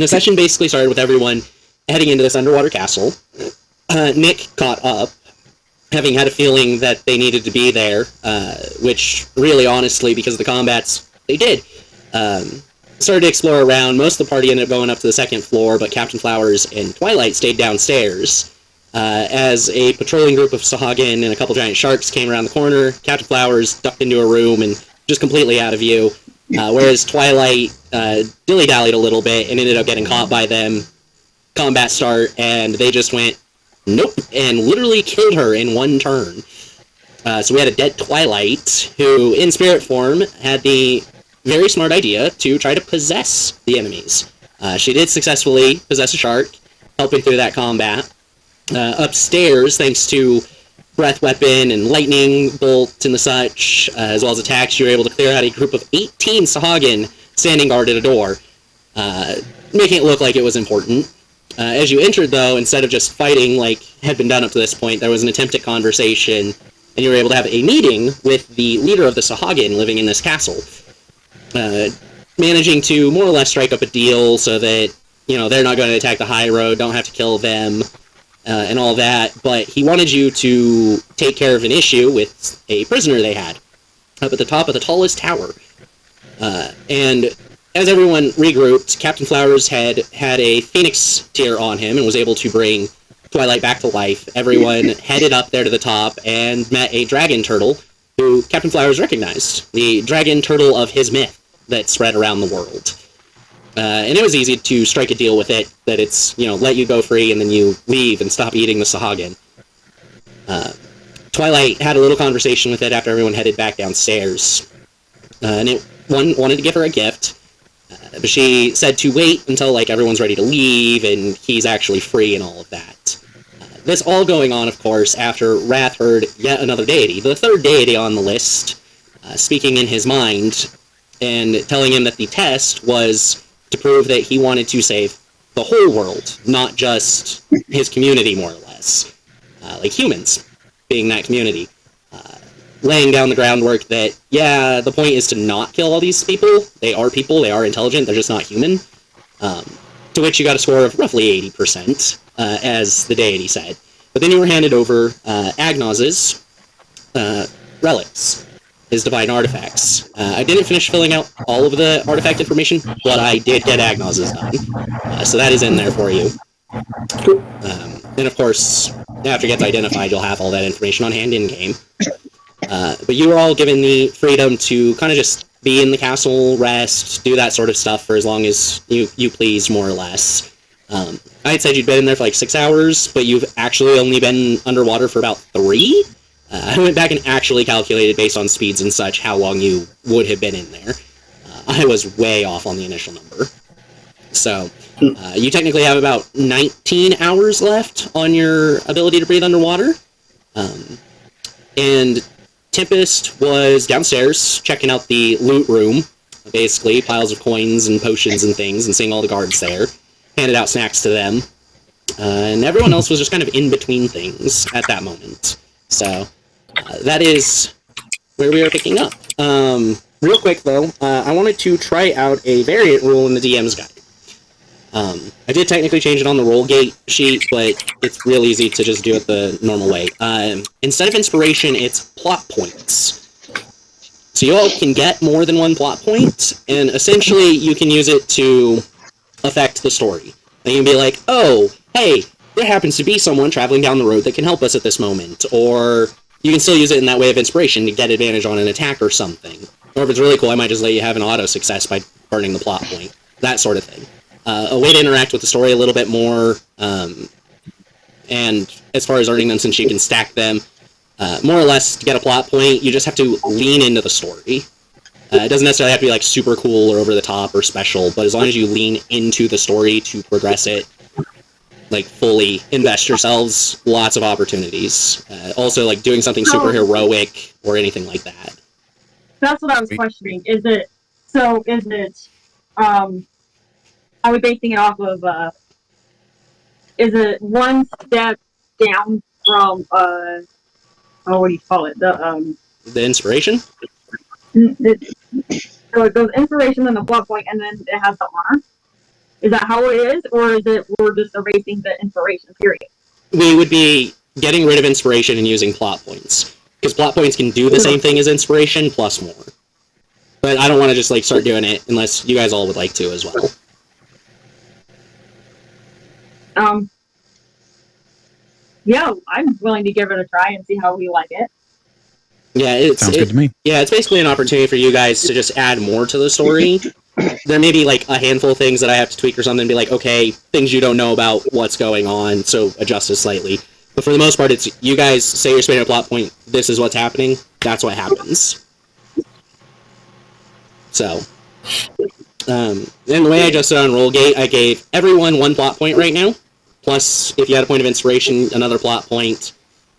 And the session basically started with everyone heading into this underwater castle. Nick caught up, having had a feeling that they needed to be there, which really, honestly, because of the combats, they did. Started to explore around. Most of the party ended up going up to the second floor, but Captain Flowers and Twilight stayed downstairs. As a patrolling group of sahuagin and a couple giant sharks came around the corner, Captain Flowers ducked into a room and just completely out of view, whereas Twilight dilly-dallied a little bit and ended up getting caught by them. Combat start, and they just went, nope, and literally killed her in one turn. So we had a dead Twilight, who, in spirit form, had the very smart idea to try to possess the enemies. She did successfully possess a shark, helping through that combat. Upstairs, thanks to breath weapon and lightning bolt and the such, as well as attacks, you were able to clear out a group of 18 sahuagin standing guard at a door, making it look like it was important. As you entered, though, instead of just fighting like had been done up to this point, there was an attempt at conversation, and you were able to have a meeting with the leader of the sahuagin living in this castle, managing to more or less strike up a deal so that, you know, they're not going to attack the Highroad, don't have to kill them, and all that, but he wanted you to take care of an issue with a prisoner they had up at the top of the tallest tower. And as everyone regrouped, Captain Flowers had a phoenix tear on him and was able to bring Twilight back to life. Everyone headed up there to the top and met a dragon turtle who Captain Flowers recognized, the dragon turtle of his myth that spread around the world. And it was easy to strike a deal with it, that it's, you know, let you go free and then you leave and stop eating the sahuagin. Twilight had a little conversation with it after everyone headed back downstairs. And it wanted to give her a gift, but she said to wait until, like, everyone's ready to leave and he's actually free and all of that. This all going on, of course, after Wrath heard yet another deity, the third deity on the list, speaking in his mind and telling him that the test was to prove that he wanted to save the whole world, not just his community, more or less. Like humans being that community. Laying down the groundwork that, yeah, the point is to not kill all these people. They are intelligent, they're just not human. To which you got a score of roughly 80%, as the deity said. But then you were handed over Agnos's relics, his divine artifacts. I didn't finish filling out all of the artifact information, but I did get Agnos's done. So that is in there for you. And of course, after it gets identified, you'll have all that information on hand in-game. But you were all given the freedom to kind of just be in the castle, rest, do that sort of stuff for as long as you please, more or less. I had said you'd been in there for like 6 hours, but you've actually only been underwater for about 3? I went back and actually calculated based on speeds and such how long you would have been in there. I was way off on the initial number. So, you technically have about 19 hours left on your ability to breathe underwater. And Tempest was downstairs checking out the loot room, basically piles of coins and potions and things, and seeing all the guards there. Handed out snacks to them. And everyone else was just kind of in between things at that moment. So, that is where we are picking up. Real quick, though, I wanted to try out a variant rule in the DM's guide. I did technically change it on the roll gate sheet, but it's real easy to just do it the normal way. Instead of inspiration, it's plot points. So you all can get more than one plot point, and essentially you can use it to affect the story. And you can be like, oh, hey, there happens to be someone traveling down the road that can help us at this moment. Or you can still use it in that way of inspiration to get advantage on an attack or something. Or if it's really cool, I might just let you have an auto-success by burning the plot point. That sort of thing. A way to interact with the story a little bit more, and as far as earning them, since you can stack them, more or less to get a plot point, you just have to lean into the story. It doesn't necessarily have to be like super cool or over the top or special, but as long as you lean into the story to progress it, like fully invest yourselves, lots of opportunities. Also, like doing something super heroic or anything like that. That's what I was questioning. Is it, are we basing it off of, is it one step down from, what do you call it? The inspiration? So it goes inspiration, then the plot point, and then it has the honor? Is that how it is, or is it we're just erasing the inspiration period? We would be getting rid of inspiration and using plot points, because plot points can do the same thing as inspiration plus more. But I don't want to just like start doing it unless you guys all would like to as well. Yeah, I'm willing to give it a try and see how we like it. Yeah, Sounds good to me. Yeah, it's basically an opportunity for you guys to just add more to the story. There may be like a handful of things that I have to tweak or something, and be like, okay, things you don't know about what's going on, so adjust it slightly. But for the most part, it's you guys say you're spinning a plot point, this is what's happening, that's what happens. So, and the way I adjusted on Rollgate, I gave everyone one plot point right now, plus if you had a point of inspiration, another plot point,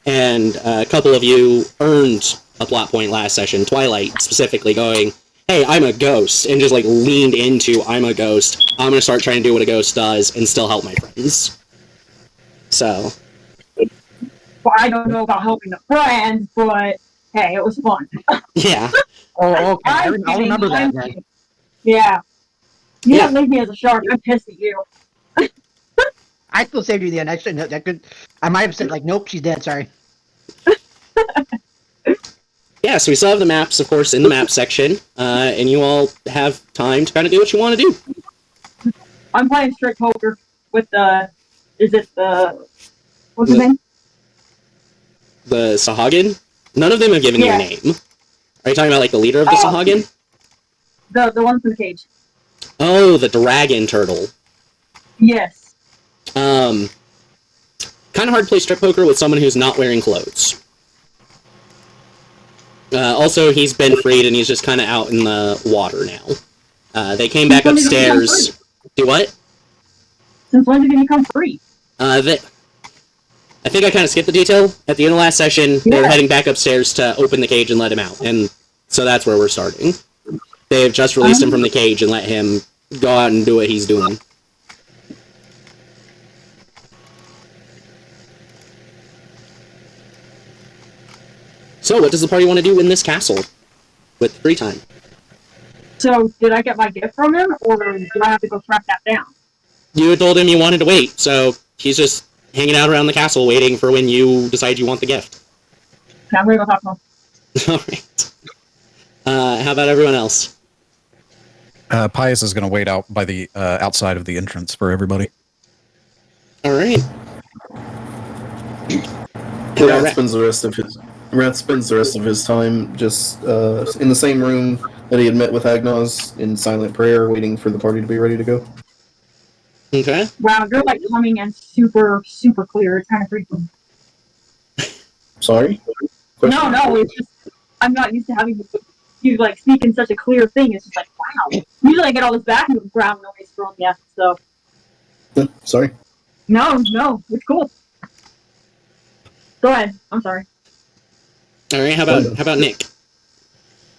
and a couple of you earned a plot point last session, Twilight specifically going, hey, I'm a ghost, and just like leaned into I'm a ghost, I'm gonna start trying to do what a ghost does and still help my friends. So. Well, I don't know about helping the friends, but hey, it was fun. Yeah. Oh, okay. I'll remember that then. Yeah. You didn't leave me as a shark. I'm pissed at you. I still saved you the end. I shouldn't have. That could. I might have said like, nope, she's dead. Sorry. Yeah, so we still have the maps, of course, in the map section, and you all have time to kind of do what you want to do. I'm playing straight poker with the. Is it the? What's his name? The sahuagin? None of them have given you a name. Are you talking about like the leader of the sahuagin? The one from the cage. Oh, the dragon turtle. Yes. Kind of hard to play strip poker with someone who's not wearing clothes. Also, he's been freed and he's just kind of out in the water now. They came back upstairs. Do what? Since when did he become free? I think I kind of skipped the detail. At the end of last session, they were heading back upstairs to open the cage and let him out. And so that's where we're starting. They've just released him from the cage and let him go out and do what he's doing. So, what does the party want to do in this castle with free time? So, did I get my gift from him, or do I have to go track that down? You had told him you wanted to wait, so he's just hanging out around the castle waiting for when you decide you want the gift. Okay, I'm gonna go talk to him. Alright. How about everyone else? Pius is going to wait out by the outside of the entrance for everybody. Alright. Rat spends the rest of his time just in the same room that he had met with Agnos in silent prayer, waiting for the party to be ready to go. Okay. Wow, you're like coming in super, super clear. It's kind of freaky. Sorry? Question? No, it's just I'm not used to having you like speak in such a clear thing. It's just like wow. Usually I get all this background noise from you. So. Sorry. No, it's cool. Go ahead. I'm sorry. All right. How about Nick?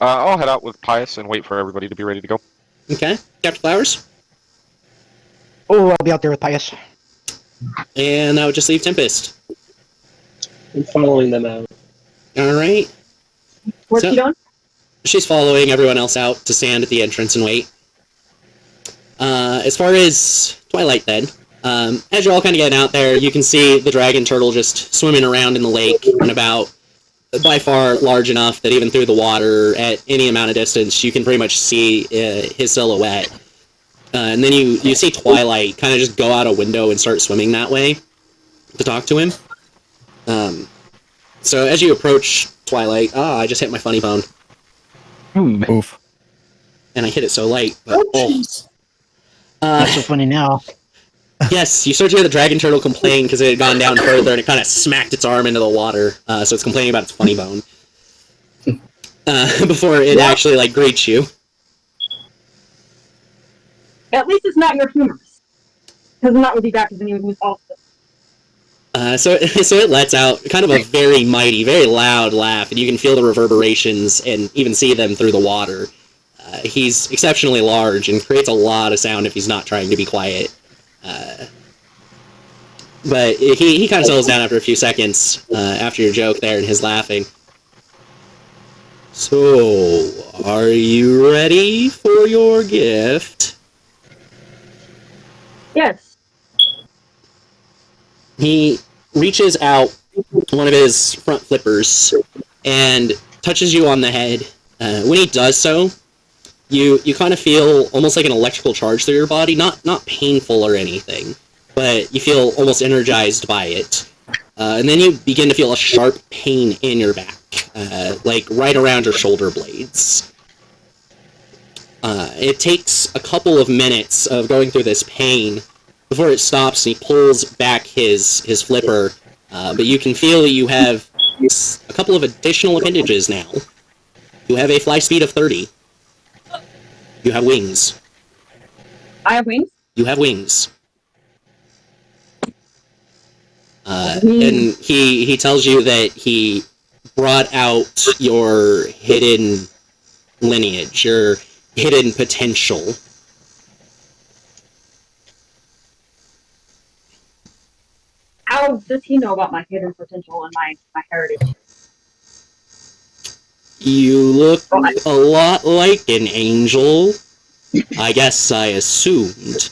I'll head out with Pius and wait for everybody to be ready to go. Okay. Captain Flowers. Oh, I'll be out there with Pius. And that would just leave Tempest. I'm following them out. All right. What's she doing? She's following everyone else out to stand at the entrance and wait. As far as Twilight, then, as you're all kind of getting out there, you can see the dragon turtle just swimming around in the lake and about by far large enough that even through the water at any amount of distance, you can pretty much see his silhouette. And then you see Twilight kind of just go out a window and start swimming that way to talk to him. So as you approach Twilight, I just hit my funny bone. Oof. And I hit it so light. But, That's so funny now. Yes, you start to hear the dragon turtle complain because it had gone down further and it kind of smacked its arm into the water. So it's complaining about its funny bone. Before it actually, like, greets you. At least it's not your humorous. Because I'm not with you back, because then you would lose all of them. So it lets out kind of a very mighty, very loud laugh, and you can feel the reverberations and even see them through the water. He's exceptionally large and creates a lot of sound if he's not trying to be quiet. But he kind of settles down after a few seconds after your joke there and his laughing. So, are you ready for your gift? Yes. He reaches out one of his front flippers and touches you on the head. When he does so, you kind of feel almost like an electrical charge through your body. Not painful or anything, but you feel almost energized by it. And then you begin to feel a sharp pain in your back, like right around your shoulder blades. It takes a couple of minutes of going through this pain before it stops and he pulls back his flipper. But you can feel that you have a couple of additional appendages now. You have a fly speed of 30. You have wings. I have wings? You have wings. And he tells you that he brought out your hidden lineage, your hidden potential. How does he know about my hidden potential and my heritage? You look a lot like an angel. I guess I assumed.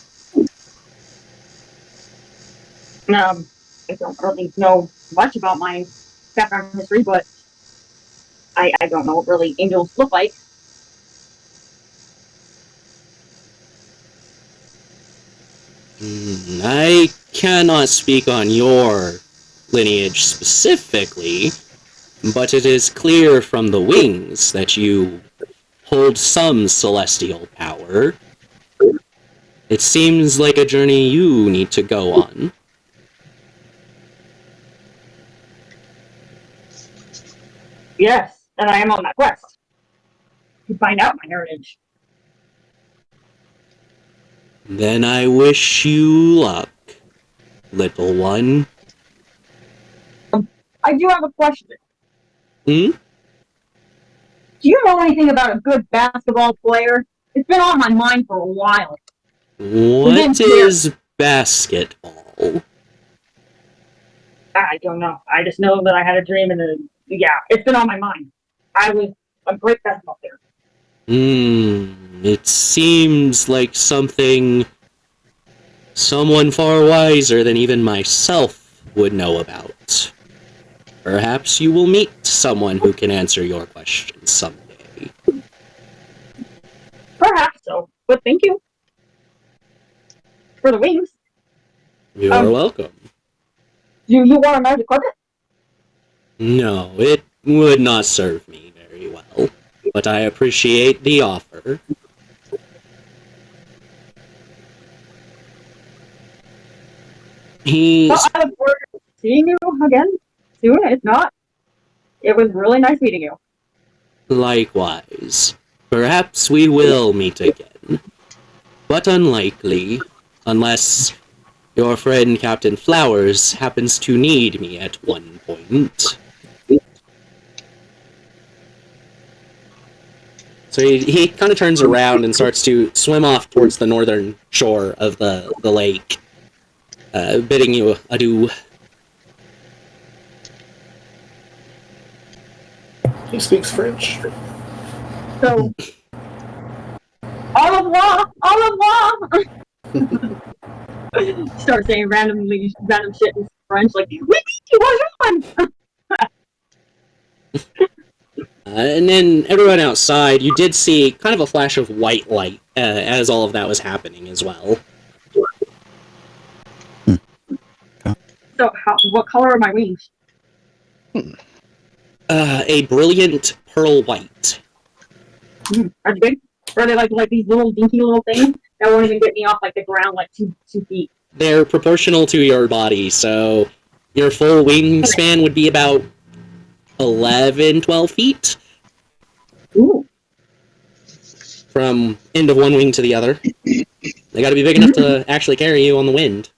I don't really know much about my background history, but I don't know what really angels look like. I cannot speak on your lineage specifically, but it is clear from the wings that you hold some celestial power. It seems like a journey you need to go on. Yes, and I am on that quest to find out my heritage. Then I wish you luck, little one. I do have a question. Hmm? Do you know anything about a good basketball player? It's been on my mind for a while. What is basketball? I don't know. I just know that I had a dream and it's been on my mind. I was a great basketball player. It seems like something someone far wiser than even myself would know about. Perhaps you will meet someone who can answer your questions someday. Perhaps so, but thank you for the wings. You're welcome. Do you want to know the equipment? No, it would not serve me very well, but I appreciate the offer. Well, I look forward to seeing you again soon. If not, it was really nice meeting you. Likewise. Perhaps we will meet again. But unlikely, unless your friend Captain Flowers happens to need me at one point. So he kind of turns around and starts to swim off towards the northern shore of the lake, bidding you adieu. He speaks French. So, au revoir, au revoir. Start saying random shit in French, like, oui, bonjour. And then everyone outside, you did see kind of a flash of white light as all of that was happening as well. So, what color are my wings? A brilliant pearl white. Are they big? Or are they like these little dinky little things that won't even get me off like the ground like 2 feet? They're proportional to your body, so your full wingspan would be about 11, 12 feet. Ooh. From end of one wing to the other. They gotta be big enough to actually carry you on the wind.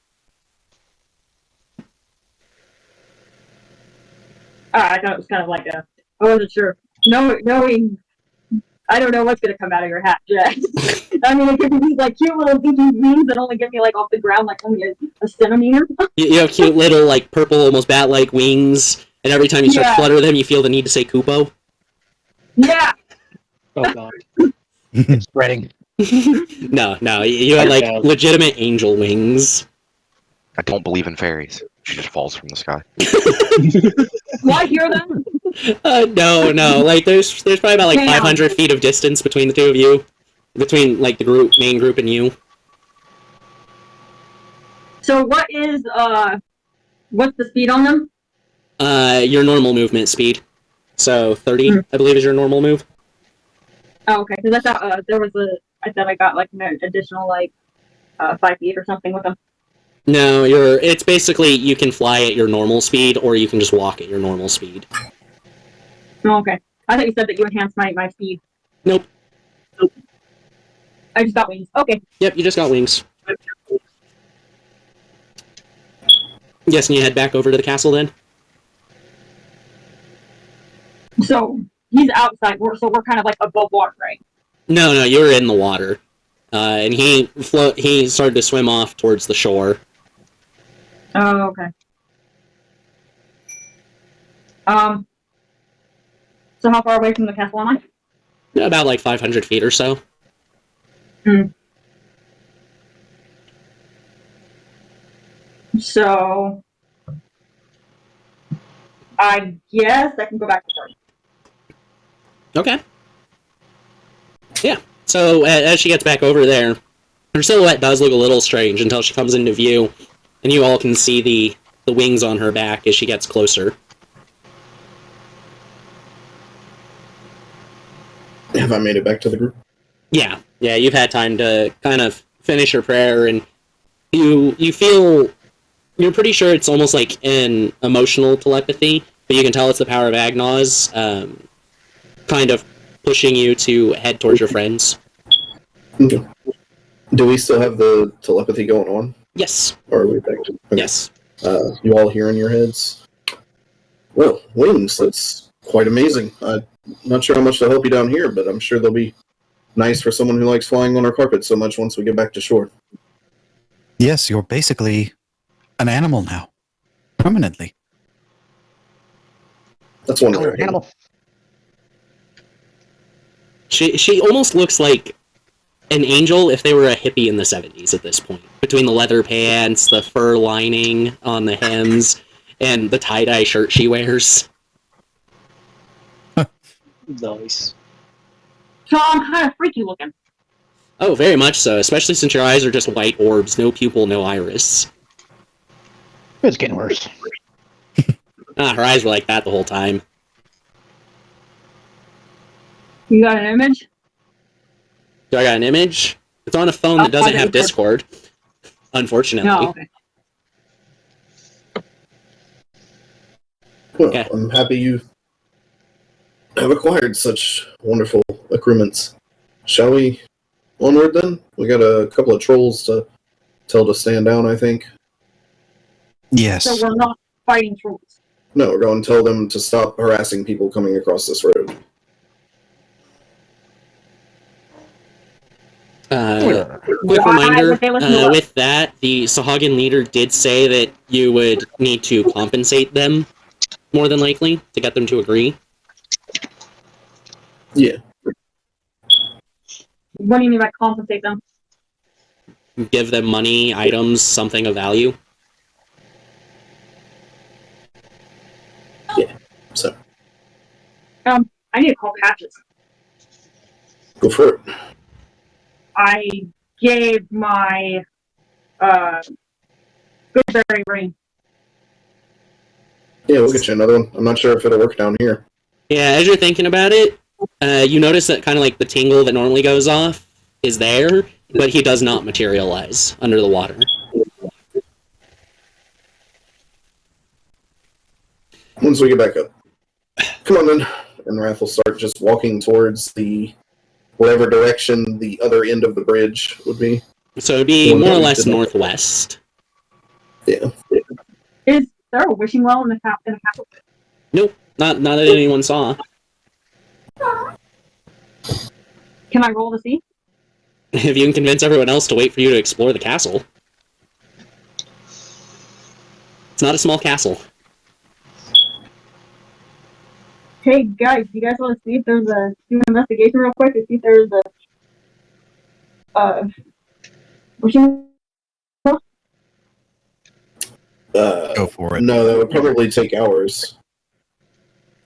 I thought it was kind of like I wasn't sure. Knowing, I don't know what's gonna come out of your hat, Jack. I mean, it could be these like cute little dinky wings that only get me like off the ground like only a centimeter. You have cute little like purple, almost bat-like wings, and every time you start to flutter them, you feel the need to say Kupo. Yeah. Oh god. It's spreading. No, you had like Down. legitimate angel wings. I don't believe in fairies. She just falls from the sky. Will I hear them? No, like there's probably about like Damn. 500 feet of distance between the two of you, between like the main group and you. So what's the speed on them? Your normal movement speed. So 30, I believe, is your normal move. Oh, okay. Because I thought I thought I got like an additional like 5 feet or something with them. No, it's basically you can fly at your normal speed, or you can just walk at your normal speed. Oh, okay. I thought you said that you enhanced my speed. Nope. I just got wings. Okay. Yep, you just got wings. Guessing you head back over to the castle then? So he's outside. So we're kind of like above water, right? No, you were in the water. And he started to swim off towards the shore. Oh, okay. So how far away from the castle am I? About like 500 feet or so. So I guess I can go back to start. Okay. Yeah. So as she gets back over there, her silhouette does look a little strange until she comes into view, and you all can see the wings on her back as she gets closer. Have I made it back to the group? Yeah, you've had time to kind of finish your prayer, and you feel, you're pretty sure it's almost like an emotional telepathy, but you can tell it's the power of Agnos, kind of pushing you to head towards your friends. Okay. Do we still have the telepathy going on? Yes. Or are we back to... Okay. Yes. You all hear in your heads? Well, wings, that's quite amazing. I'm not sure how much they'll help you down here, but I'm sure they'll be nice for someone who likes flying on our carpet so much once we get back to shore. Yes, you're basically an animal now. Permanently. That's one Oh, way. you're an animal. She almost looks like an angel if they were a hippie in the 70s at this point. Between the leather pants, the fur lining on the hems, and the tie-dye shirt she wears. Nice. So I'm kind of freaky looking. Oh, very much so, especially since your eyes are just white orbs, no pupil, no iris. It's getting worse. Her eyes were like that the whole time. You got an image? Do I got an image? It's on a phone that doesn't have Discord, unfortunately. No, okay. Well, Okay. I'm happy you have acquired such wonderful accoutrements. Shall we onward then? We got a couple of trolls to tell to stand down, I think. Yes. So we're not fighting trolls. No, we're going to tell them to stop harassing people coming across this road. Quick Why reminder, would they listen to us? with that, the sahuagin leader did say that you would need to compensate them, more than likely, to get them to agree. Yeah. What do you mean by compensate them? Give them money, items, something of value. So, I need to call Patches. go for it. I gave my Goodberry ring. Yeah, we'll get you another one. I'm not sure if it'll work down here. Yeah, as you're thinking about it, you notice that kind of like the tingle that normally goes off is there, but he does not materialize under the water. Once we get back up. Come on then. And Wrath will start just walking towards the whatever direction the other end of the bridge would be. So it'd be more or less northwest. Yeah. Is there a wishing well in the castle? Nope, not that anyone saw. Can I roll to see? If you can convince everyone else to wait for you to explore the castle. It's not a small castle. Hey guys, do you guys want to see if there's do an investigation real quick to see if there's Would you? Go for it. No, that would probably take hours.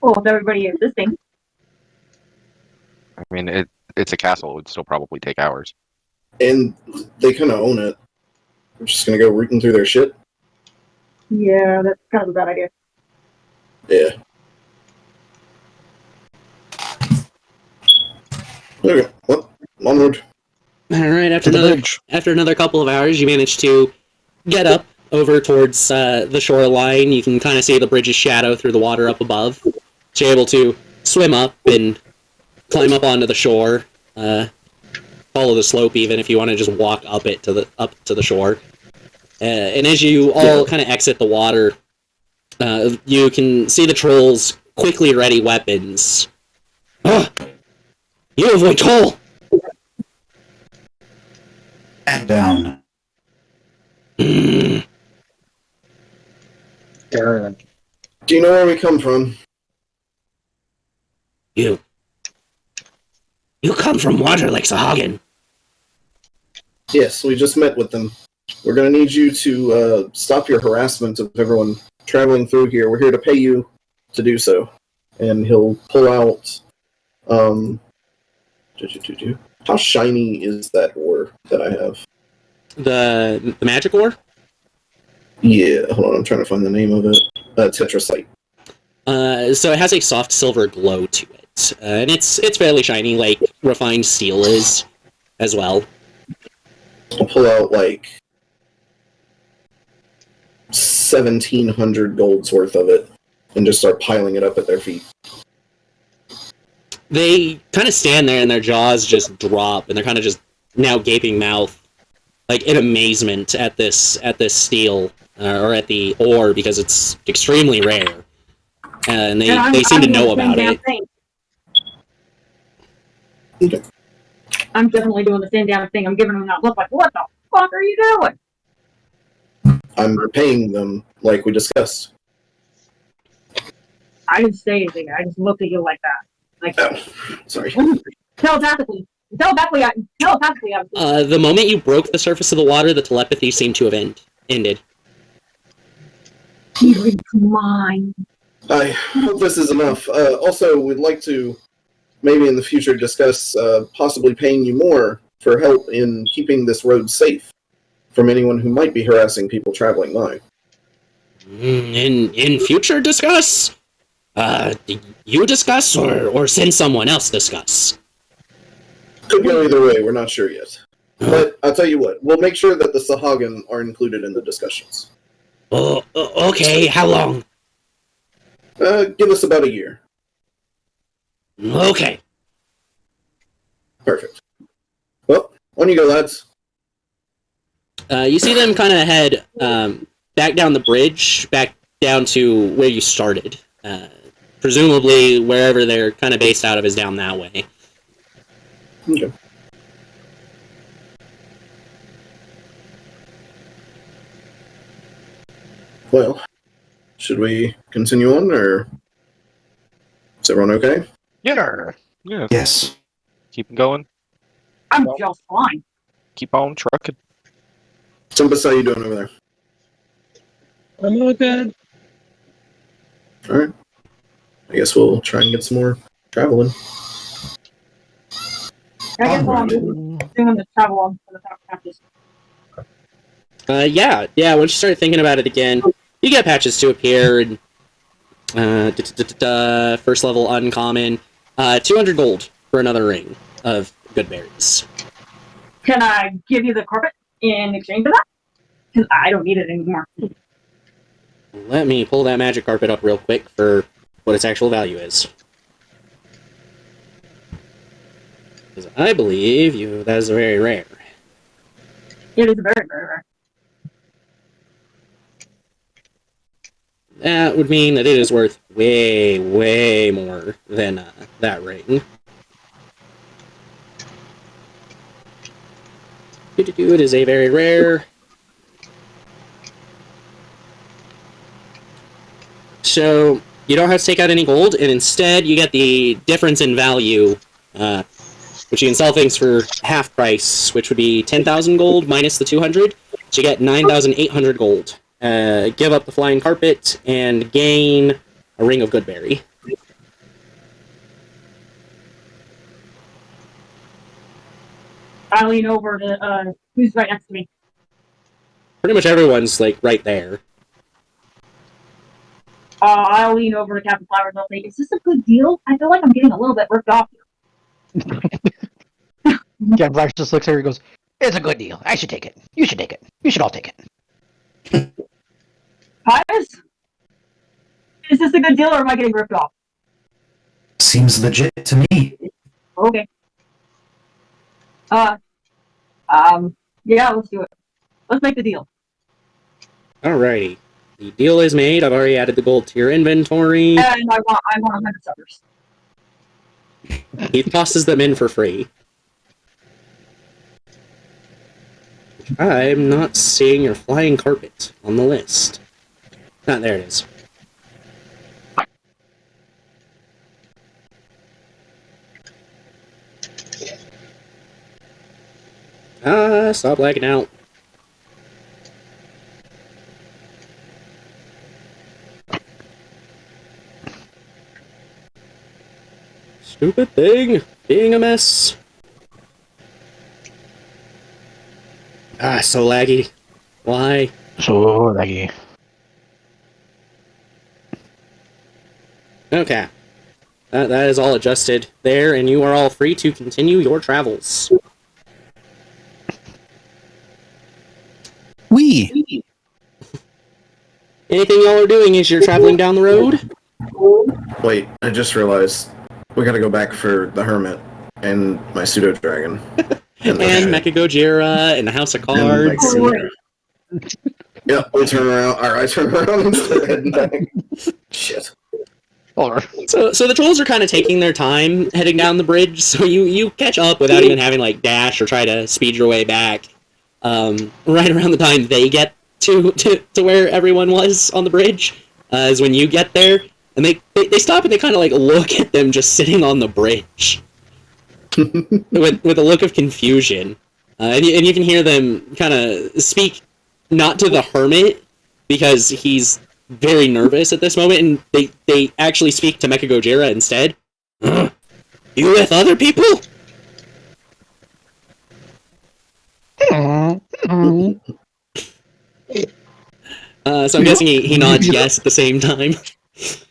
Well, if everybody is listening. I mean, it's a castle. It would still probably take hours. And they kind of own it. We're just gonna go rooting through their shit. Yeah, that's kind of a bad idea. Yeah. Okay. Well, onward. All right, To the bridge. after another couple of hours, you manage to get up over towards the shoreline. You can kind of see the bridge's shadow through the water up above. So you're able to swim up and climb up onto the shore. Follow the slope, even if you want to just walk up to the shore. And as you all kind of exit the water, you can see the trolls quickly ready weapons. Ah! You avoid toll! And down. Darn. Do you know where we come from? You come from water like sahuagin. Yes, we just met with them. We're going to need you to stop your harassment of everyone traveling through here. We're here to pay you to do so. And he'll pull out... How shiny is that ore that I have? The magic ore? Yeah, hold on, I'm trying to find the name of it. Tetrasite. So it has a soft silver glow to it. And it's fairly shiny, like refined steel is, as well. I'll pull out, 1,700 gold's worth of it and just start piling it up at their feet. They kind of stand there and their jaws just drop, and they're kind of just now gaping mouth, like in amazement at this steel, or at the ore, because it's extremely rare. And they seem to know about it. Okay. I'm definitely doing the same damn thing. I'm giving them that look like, what the fuck are you doing? I'm paying them like we discussed. I didn't say anything. I just looked at you like that. Oh, sorry. Telepathically, I was The moment you broke the surface of the water, the telepathy seemed to have ended. He's mine. I hope this is enough. Also, we'd like to maybe in the future discuss possibly paying you more for help in keeping this road safe from anyone who might be harassing people traveling by. In future discuss? You discuss, or send someone else discuss? Could go either way, we're not sure yet. But I'll tell you what, we'll make sure that the sahuagin are included in the discussions. Oh, okay, how long? Give us about a year. Okay. Perfect. Well, on you go, lads. You see them kind of head back down the bridge, back down to where you started. Presumably, wherever they're kind of based out of is down that way. Okay. Well, should we continue on, or is everyone okay? Yeah. Yes. Keep going. I'm just fine. Keep on trucking. Tempest, how you doing over there? I'm all good. All right. I guess we'll try and get some more traveling. I guess while I'm doing the travel on the top patches. Yeah. Once you start thinking about it again, you get patches to appear, and first level uncommon, 200 gold for another ring of good berries. Can I give you the carpet in exchange for that? Because I don't need it anymore. Let me pull that magic carpet up real quick for what its actual value is. Because I believe that is very rare. It is very, very rare. That would mean that it is worth way, way more than that ring. It is a very rare. So you don't have to take out any gold, and instead you get the difference in value which you can sell things for half price, which would be 10,000 gold minus the 200. So you get 9,800 gold. Give up the flying carpet and gain a ring of Goodberry. I lean over to who's right next to me. Pretty much everyone's like right there. I'll lean over to Captain Flowers and I'll say, "Is this a good deal? I feel like I'm getting a little bit ripped off." Captain Flash just looks at her and goes, "It's a good deal. I should take it. You should take it. You should all take it." Pius? Is this a good deal or am I getting ripped off? Seems legit to me. Okay. Yeah, let's do it. Let's make the deal. Alrighty. The deal is made. I've already added the gold to your inventory. And I want 100 suckers. He tosses them in for free. I'm not seeing your flying carpet on the list. Ah, there it is. Stop lagging out. Stupid thing, being a mess. So laggy. Why? So laggy. Okay. That is all adjusted there, and you are all free to continue your travels. Wee! Anything y'all are doing as you're traveling down the road? Wait, I just realized we gotta go back for the hermit and my pseudo dragon. And Mecha Gojira and the House of Cards. Yeah, we turn around. Or I turn around instead. Shit. So the trolls are kind of taking their time heading down the bridge, so you catch up without even having like dash or try to speed your way back. Right around the time they get to where everyone was on the bridge, is when you get there, and they stop and they kind of like look at them just sitting on the bridge with a look of confusion, and you can hear them kind of speak not to the hermit because he's very nervous at this moment, and they actually speak to Mecha Gojira instead. You with other people? So I'm guessing he nods yes at the same time.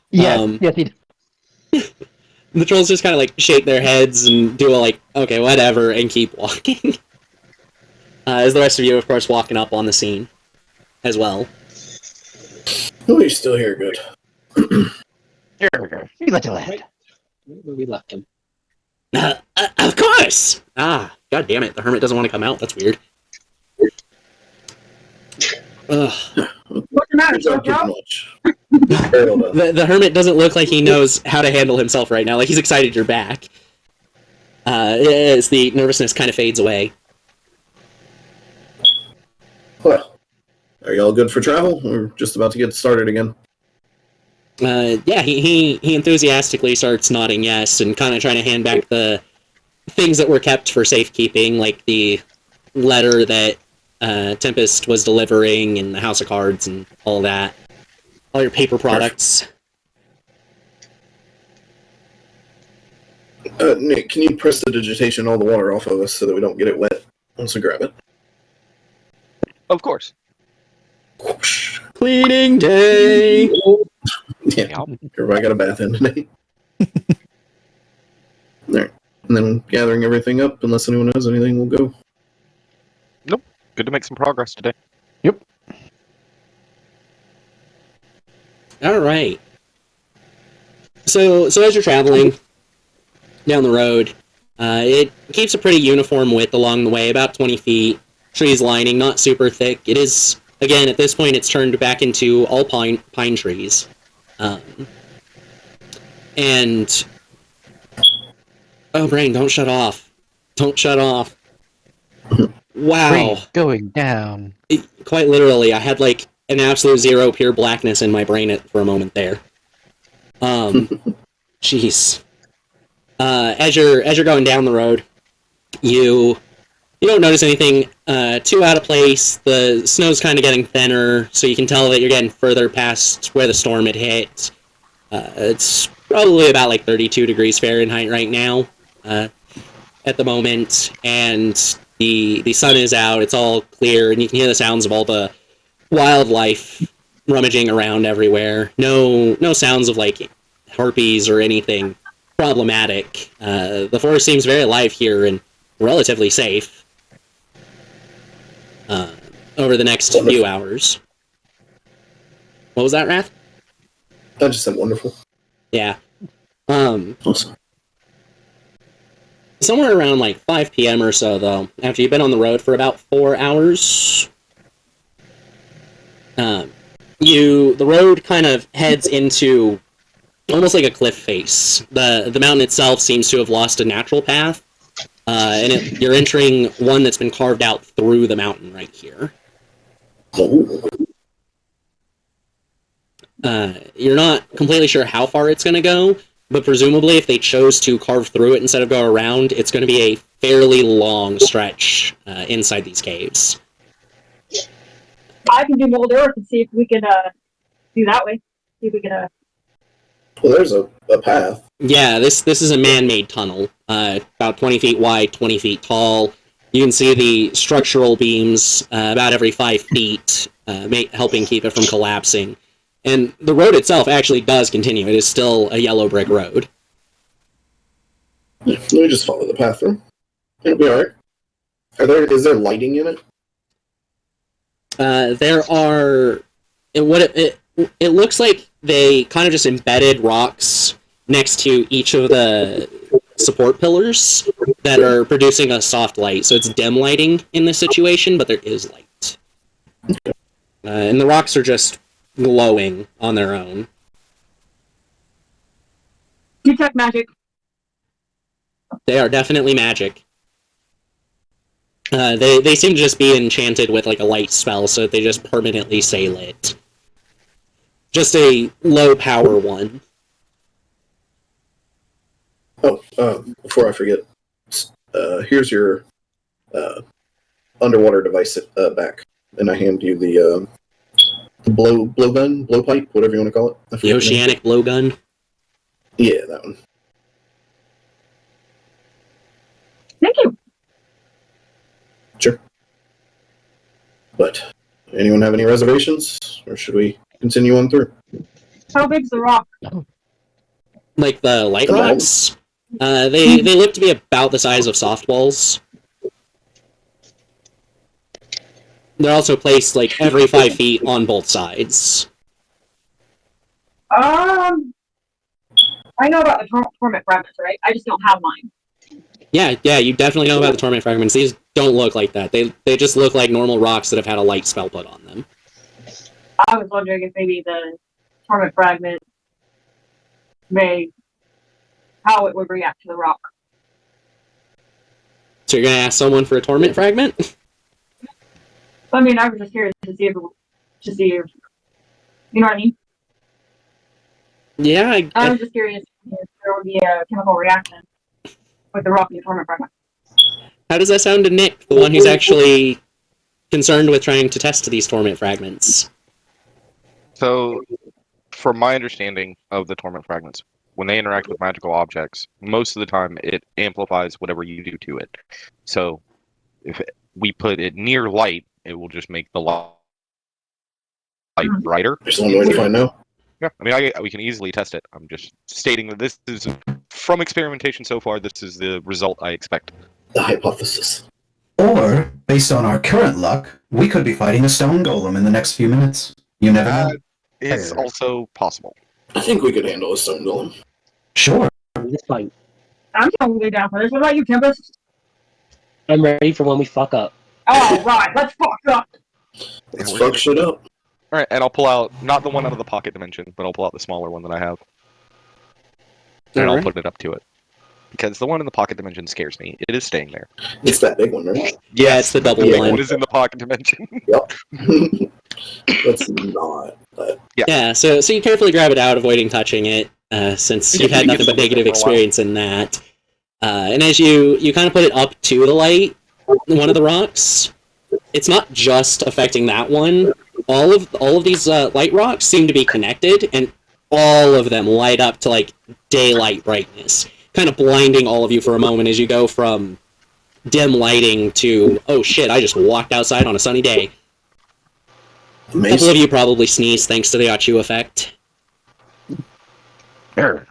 Yeah, yes, he The trolls just kind of like shake their heads and do a like, okay, whatever, and keep walking. As the rest of you, of course, walking up on the scene as well. Oh, you're still here, good. You let the lad. We left him. Of course! God damn it, the hermit doesn't want to come out, that's weird. Ugh. What's the matter, Don't Jojo? give much. Very well done. The hermit doesn't look like he knows how to handle himself right now, like he's excited you're back. As the nervousness kind of fades away. Well, are y'all good for travel? We're just about to get started again. Yeah, he enthusiastically starts nodding yes and kind of trying to hand back the things that were kept for safekeeping, like the letter that Tempest was delivering and the House of Cards and all that. All your paper products. Nick, can you press the digitation all the water off of us so that we don't get it wet once we grab it? Of course. Whoosh. Cleaning day! Yeah, everybody got a bath in today. There. And then gathering everything up, unless anyone knows anything, we'll go. Nope. Good to make some progress today. Alright. So as you're traveling down the road, it keeps a pretty uniform width along the way, about 20 feet. Trees lining, not super thick. It is, again, at this point, it's turned back into all pine trees. And... Oh, brain, don't shut off. Don't shut off. Wow. Brain going down. Quite literally, I had, like, an absolute zero pure blackness in my brain for a moment there. Jeez. As you're going down the road, You don't notice anything too out of place. The snow's kind of getting thinner, so you can tell that you're getting further past where the storm had hit. It's probably about like 32 degrees Fahrenheit right now at the moment, and the sun is out. It's all clear, and you can hear the sounds of all the wildlife rummaging around everywhere. No sounds of like harpies or anything problematic. The forest seems very alive here and relatively safe over the next few hours. What was that, Wrath? I just said wonderful. Yeah. Awesome. Somewhere around like 5 p.m. or so, though, after you've been on the road for about 4 hours, the road kind of heads into almost like a cliff face. The mountain itself seems to have lost a natural path, and you're entering one that's been carved out through the mountain right here. Oh. You're not completely sure how far it's going to go, but presumably if they chose to carve through it instead of go around, it's going to be a fairly long stretch inside these caves. I can do mold earth and see if we can do that way. See if we can. Well, there's a path. Yeah, this is a man-made tunnel, about 20 feet wide, 20 feet tall. You can see the structural beams about every 5 feet, helping keep it from collapsing. And the road itself actually does continue. It is still a yellow brick road. Let me just follow the path through. It'll be alright. Is there lighting in it? There are... It looks like they kind of just embedded rocks next to each of the support pillars that are producing a soft light. So it's dim lighting in this situation, but there is light. And the rocks are just glowing on their own. Detect magic. They are definitely magic. They seem to just be enchanted with like a light spell, so they just permanently stay lit. Just a low power one. Oh, before I forget, here's your underwater device back, and I hand you the blow pipe, whatever you want to call it. The oceanic blowgun. Yeah, that one. Thank you. Sure. But anyone have any reservations, or should we continue on through? How big's the rock? Like the light rocks? They look to be about the size of softballs. They're also placed like every 5 feet on both sides. I know about the torment fragments, right? I just don't have mine. Yeah, you definitely know about the torment fragments. These don't look like that. They just look like normal rocks that have had a light spell put on them. I was wondering if maybe the torment fragment how it would react to the rock. So you're gonna ask someone for a torment fragment? I mean, I was just curious to see if you know what I mean? Yeah, I was just curious if there would be a chemical reaction with the rock and the torment fragment. How does that sound to Nick, the one who's actually concerned with trying to test these torment fragments? So, from my understanding of the torment fragments, when they interact with magical objects, most of the time it amplifies whatever you do to it. So, if we put it near light, it will just make the light brighter. There's only way to find out. Yeah, I mean, we can easily test it. I'm just stating that this is, from experimentation so far, this is the result I expect. The hypothesis. Or, based on our current luck, we could be fighting a stone golem in the next few minutes. You never know. That is also possible. I think we could handle a stone golem. Sure. It's fine. I'm totally down for this. What about you, Tempest? I'm ready for when we fuck up. Oh, right. Let's fuck up. Let's fuck shit up. Alright, and I'll pull out, not the one out of the pocket dimension, but I'll pull out the smaller one that I have. And I'll put it up to it. Because the one in the pocket dimension scares me. It is staying there. It's that big one, right? Yeah, it's the double Yeah, one. What is in the pocket dimension? Yep. Let's not. Yeah, so you carefully grab it out, avoiding touching it, since you've had nothing but negative experience in that. And as you kind of put it up to the light, one of the rocks, it's not just affecting that one. All of these light rocks seem to be connected, and all of them light up to like daylight brightness, kind of blinding all of you for a moment as you go from dim lighting to, oh shit, I just walked outside on a sunny day. A couple of Amazing. you probably sneeze thanks to the Achu effect. Err.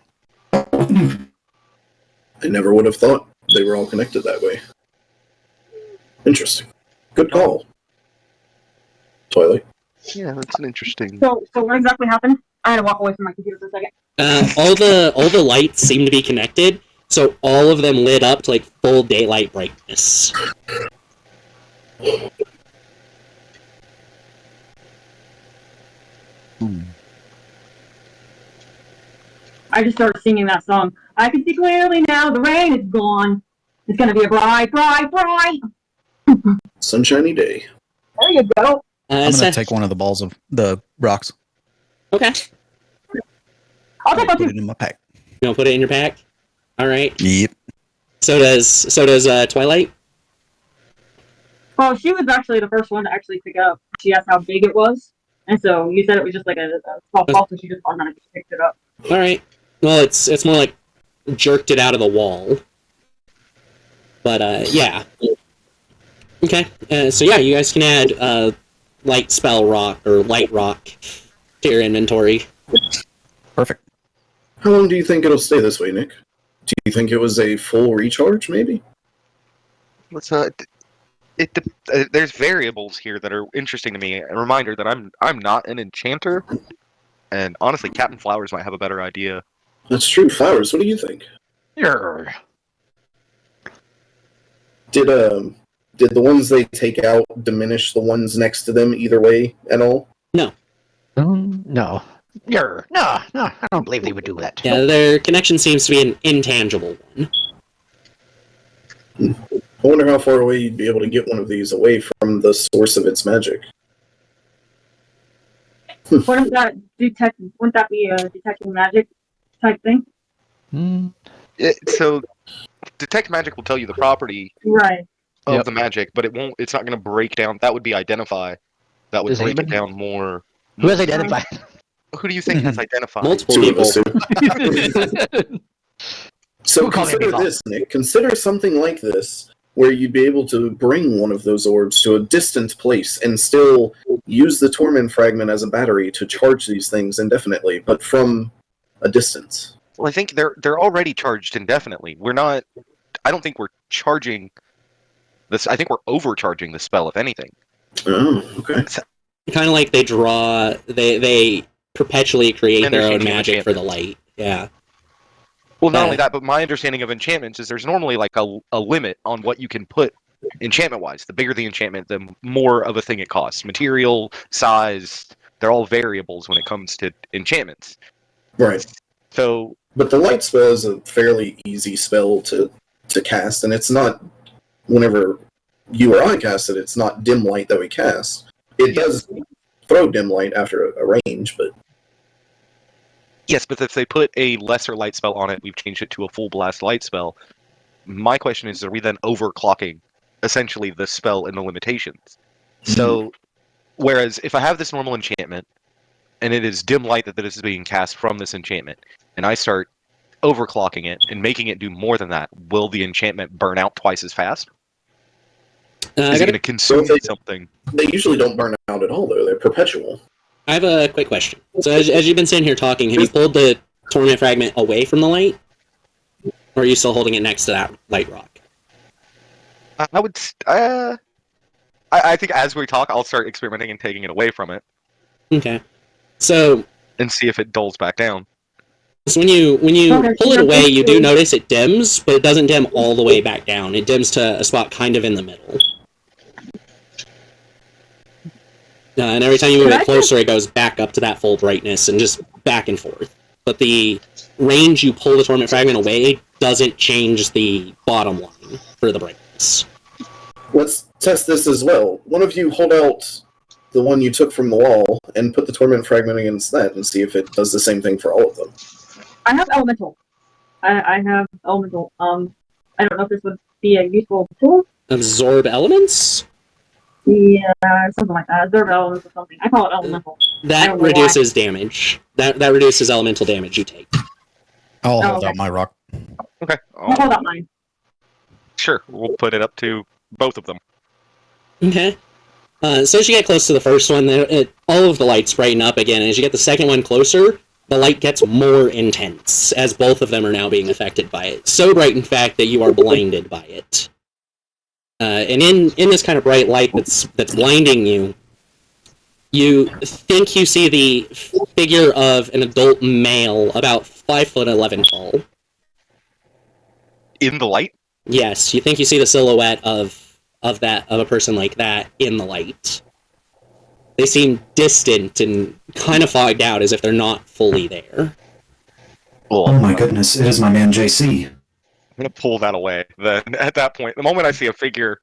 I never would have thought they were all connected that way. Interesting. Good call. Twilight. Yeah, that's an interesting. So what exactly happened? I had to walk away from my computer for a second. All the lights seem to be connected, so all of them lit up to like full daylight brightness. I just started singing that song. I can see clearly now the rain is gone. It's gonna be a bright, bright, bright. Sunshiny day. There you go. I'm gonna take one of the balls of the rocks. Okay. I'll take one Put too. it in my pack. You want to put it in your pack? All right. Yep. So does Twilight. Well, she was actually the first one to actually pick up. She asked how big it was, and so you said it was just like a small ball, so she just automatically picked it up. All right. Well, it's more like jerked it out of the wall. But yeah. Okay. So yeah, you guys can add light spell rock or light rock to your inventory. Perfect. How long do you think it'll stay this way, Nick? Do you think it was a full recharge, maybe? Let's there's variables here that are interesting to me. A reminder that I'm not an enchanter, and honestly, Captain Flowers might have a better idea. That's true. Flowers, what do you think? Err. Did the ones they take out diminish the ones next to them either way at all? No. Err. No, I don't believe they would do that. Yeah, their connection seems to be an intangible one. I wonder how far away you'd be able to get one of these away from the source of its magic. What if that detect? Wouldn't that be a detecting magic type thing? So, detect magic will tell you the property Right. of Yep. the magic, but it won't. It's not going to break down. That would be identify. That would Does break it anybody- down more. Who has identified? Who do you think has identified? Multiple Two of people. us do. So Who called me consider default? this, Nick. Consider something like this, where you'd be able to bring one of those orbs to a distant place and still use the Torment Fragment as a battery to charge these things indefinitely, but from a distance. Well, I think they're already charged indefinitely. We're not. I don't think we're charging this. I think we're overcharging the spell, if anything. Oh, okay. Kind of like they perpetually create And their they're own changing magic for the enchantments. light. Yeah. Well, not Uh, only that, but my understanding of enchantments is there's normally like a limit on what you can put enchantment-wise. The bigger the enchantment, the more of a thing it costs. Material, size, they're all variables when it comes to enchantments. Right. So, But the light spell is a fairly easy spell to cast, and it's not, whenever you or I cast it, it's not dim light that we cast. It does throw dim light after a range, but yes, but if they put a lesser light spell on it, we've changed it to a full blast light spell. My question is, are we then overclocking essentially the spell and the limitations? So, whereas if I have this normal enchantment, and it is dim light that is being cast from this enchantment, and I start overclocking it and making it do more than that, will the enchantment burn out twice as fast? I Is it got going to consume Well, something? they usually don't burn out at all, though. They're perpetual. I have a quick question. So as you've been sitting here talking, have you pulled the torment fragment away from the light? Or are you still holding it next to that light rock? I would. I think as we talk, I'll start experimenting and taking it away from it Okay. So and see if it dulls back down. when you Okay, pull it so away, you do basically- notice it dims, but it doesn't dim all the way back down. It dims to a spot kind of in the middle. And every time you move Can I it closer, it goes back up to that full brightness and just back and forth. But the range you pull the torment fragment away doesn't change the bottom line for the brightness. Let's test this as well. One of you hold out the one you took from the wall and put the torment fragment against that and see if it does the same thing for all of them. I have elemental. I have elemental. I don't know if this would be a useful tool. Absorb elements? Yeah, something like that. Observe elements or something. I call it elemental. I That don't know reduces damage. That reduces elemental damage you take. I'll Oh, hold okay. out my rock. Okay. I'll hold up mine. Sure, we'll put it up to both of them. Okay. So as you get close to the first one, all of the lights brighten up again. As you get the second one closer, the light gets more intense, as both of them are now being affected by it. So bright, in fact, that you are blinded by it. And in this kind of bright light that's blinding you, you think you see the figure of an adult male, about 5'11" tall. In the light? Yes, you think you see the silhouette of a person like that in the light. They seem distant and kind of fogged out, as if they're not fully there. Oh my goodness, it is my man JC. I'm gonna pull that away. Then at that point, the moment I see a figure,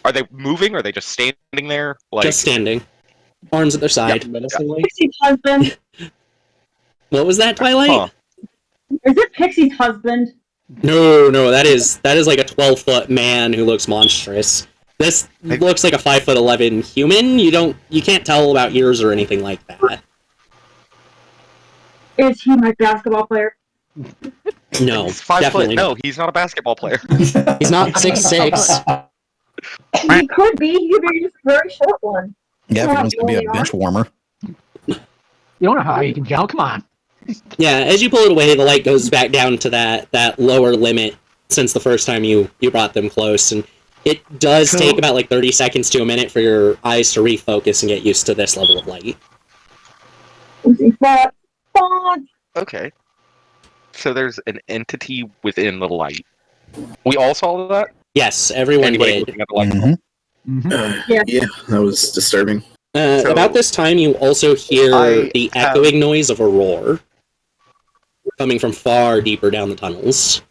are they moving? Or are they just standing there? Like Just standing, arms at their side. Menacingly. Pixie's husband. What was that, Twilight? Huh. Is it Pixie's husband? No, that is like a 12-foot man who looks monstrous. This looks like a 5'11" human. You can't tell about ears or anything like that. Is he my basketball player? No, He's 5 definitely foot. not. No, he's not a basketball player. He's not 6'6". He could be. He could be just a very short one. Yeah, if he Well, wants to be a they are. bench warmer. You don't know how you can jump. Come on. Yeah, as you pull it away, the light goes back down to that lower limit since the first time you brought them close, and it does take about like 30 seconds to a minute for your eyes to refocus and get used to this level of light. Okay. So there's an entity within the light. We all saw that? Yes, everyone Anybody did. looking at the light? Yeah, that was disturbing. So- About this time, you also hear the echoing noise of a roar coming from far deeper down the tunnels.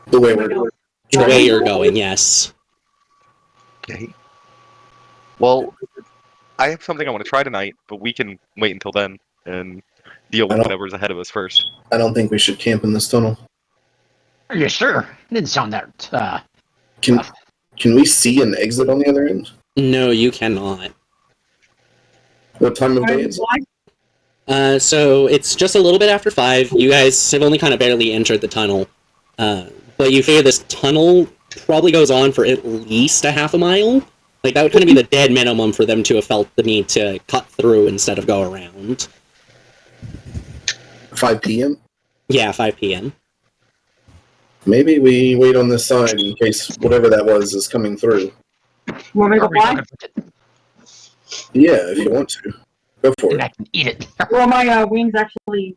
The way we're going. The way you're going, yes. Okay. Well, I have something I want to try tonight, but we can wait until then and deal with whatever's ahead of us first. I don't think we should camp in this tunnel. Are you sure? It didn't sound that. Can we see an exit on the other end? No, you cannot. What time of day is it? So it's just a little bit after 5. You guys have only kind of barely entered the tunnel. But you figure this tunnel probably goes on for at least a half a mile. Like, that would kind of be the dead minimum for them to have felt the need to cut through instead of go around. 5 p.m.? Yeah, 5 p.m. Maybe we wait on this side in case whatever that was is coming through. Want me to fly? Yeah, if you want to. Go for And I it. can eat it. Well, my wings actually.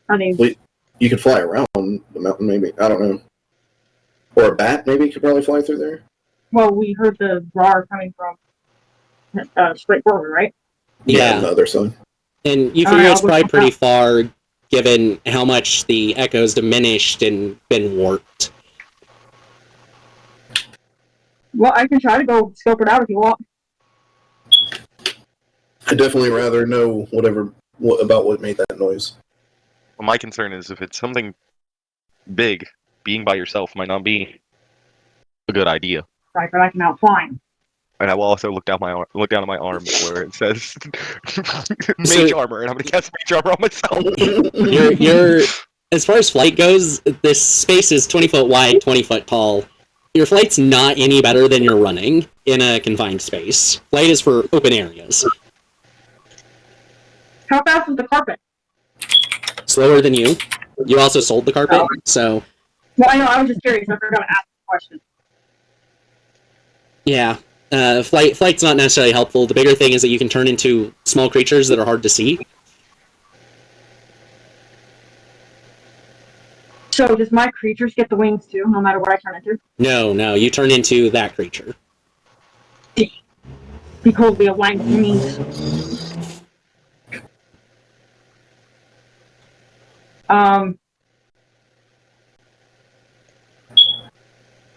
Are they? Wait. You could fly around the mountain, maybe. I don't know. Or a bat, maybe, could probably fly through there. Well, we heard the roar coming from straight forward, right? Yeah. On the other side. And you All figure right, it's I'll go probably check pretty out. far, given how much the echoes diminished and been warped. Well, I can try to go scope it out if you want. I'd definitely rather know about what made that noise. Well, my concern is if it's something big, being by yourself might not be a good idea. Right, but I can outfly. And I will also look down at my arm where it says mage armor, and I'm gonna cast mage armor on myself. You're as far as flight goes, this space is 20 foot wide, 20 foot tall. Your flight's not any better than your running in a confined space. Flight is for open areas. How fast is the carpet? Slower than you. You also sold the carpet, so Well, I know. I was just curious. I forgot to ask the question. yeah. Flight's not necessarily helpful. The bigger thing is that you can turn into small creatures that are hard to see. So, does my creatures get the wings too, no matter what I turn into? No, you turn into that creature. Because we have wings.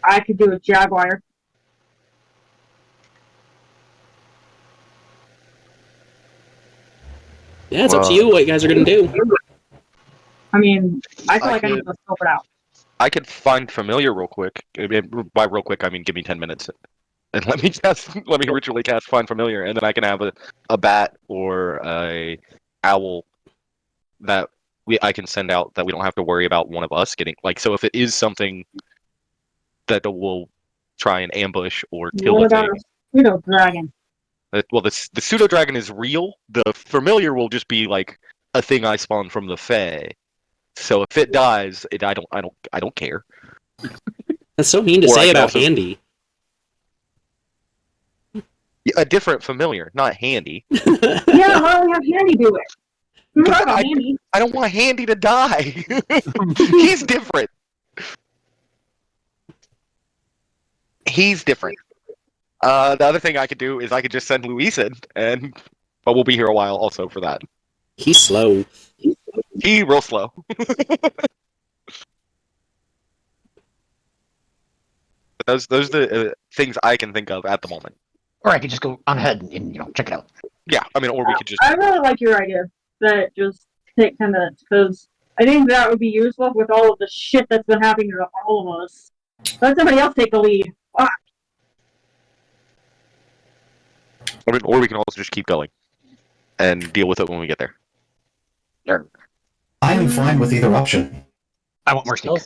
I could do a jaguar. Yeah, it's up to you what you guys are gonna do. I mean, I feel I like I need could- to scope it out. I could find familiar real quick. By real quick, I mean give me 10 minutes, and let me ritually cast find familiar, and then I can have a bat or a owl that I can send out that we don't have to worry about one of us getting like. So if it is something that will try and ambush or kill What a about thing, a pseudo dragon? well, the pseudo dragon is real. The familiar will just be like a thing I spawned from the Fae. So if it dies, I don't care. That's so mean to Or I say could about also- Handy. A different familiar, not Handy. Yeah, why don't we have Handy do it? We Because forgot about Handy. I don't want Handy to die. He's different. He's different. The other thing I could do is I could just send Luis in, but we'll be here a while also for that. He's slow. He real slow. Those are the things I can think of at the moment. Or I could just go on ahead and check it out. Yeah, I mean, or we could just. I really like your idea that just take 10 minutes because I think that would be useful with all of the shit that's been happening to all of us. Let somebody else take the lead. I mean, or we can also just keep going and deal with it when we get there. I am fine with either option. I want more steak.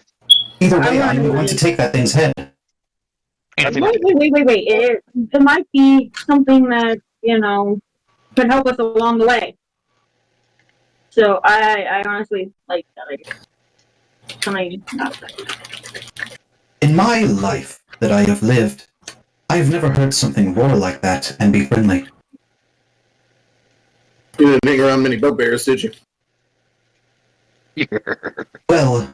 Either way, I am going to take that thing's head. And Wait. It might be something that, could help us along the way. So I honestly like that idea. In my life that I have lived, I have never heard something roar like that and be friendly. You didn't hang around many bugbears, did you? Well,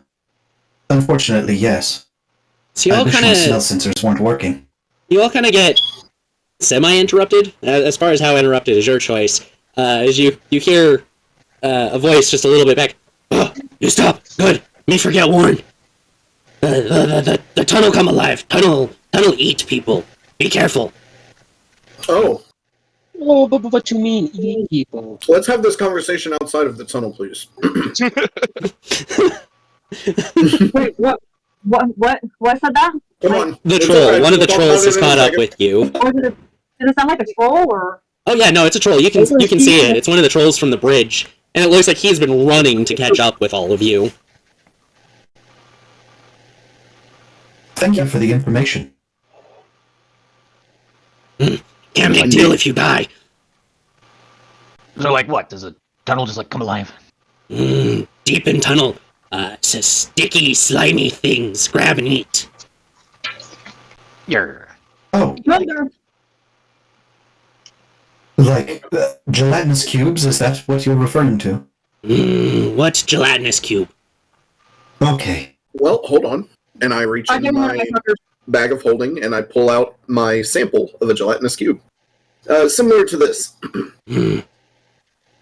unfortunately, yes. So I wish my smell sensors weren't working. you all kind of get semi-interrupted. As far as how interrupted is your choice. As you hear a voice just a little bit back. Oh, you stop. Good. Me forget warn. The tunnel come alive. Tunnel eat people. Be careful. Oh, Oh, but what you mean, eating people? let's have this conversation outside of the tunnel, please. Wait, what said that? Come on. The It's troll. alright, One of the we'll talk trolls about has it in a caught up second. with you. Or did it sound like a troll or? Oh yeah, no, it's a troll. You can see it. It's one of the trolls from the bridge, and it looks like he's been running to catch up with all of you. Thank you for the information. Can't make deal if you die. So, like, what? Does the tunnel just, come alive? Deep in tunnel. Sticky, slimy things. Grab and eat. Oh, Thunder. like gelatinous cubes? Is that what you're referring to? What's gelatinous cube? Okay. Well, hold on. And I reach I in give him one of my my suckers. bag of holding and I pull out my sample of a gelatinous cube. Similar to this.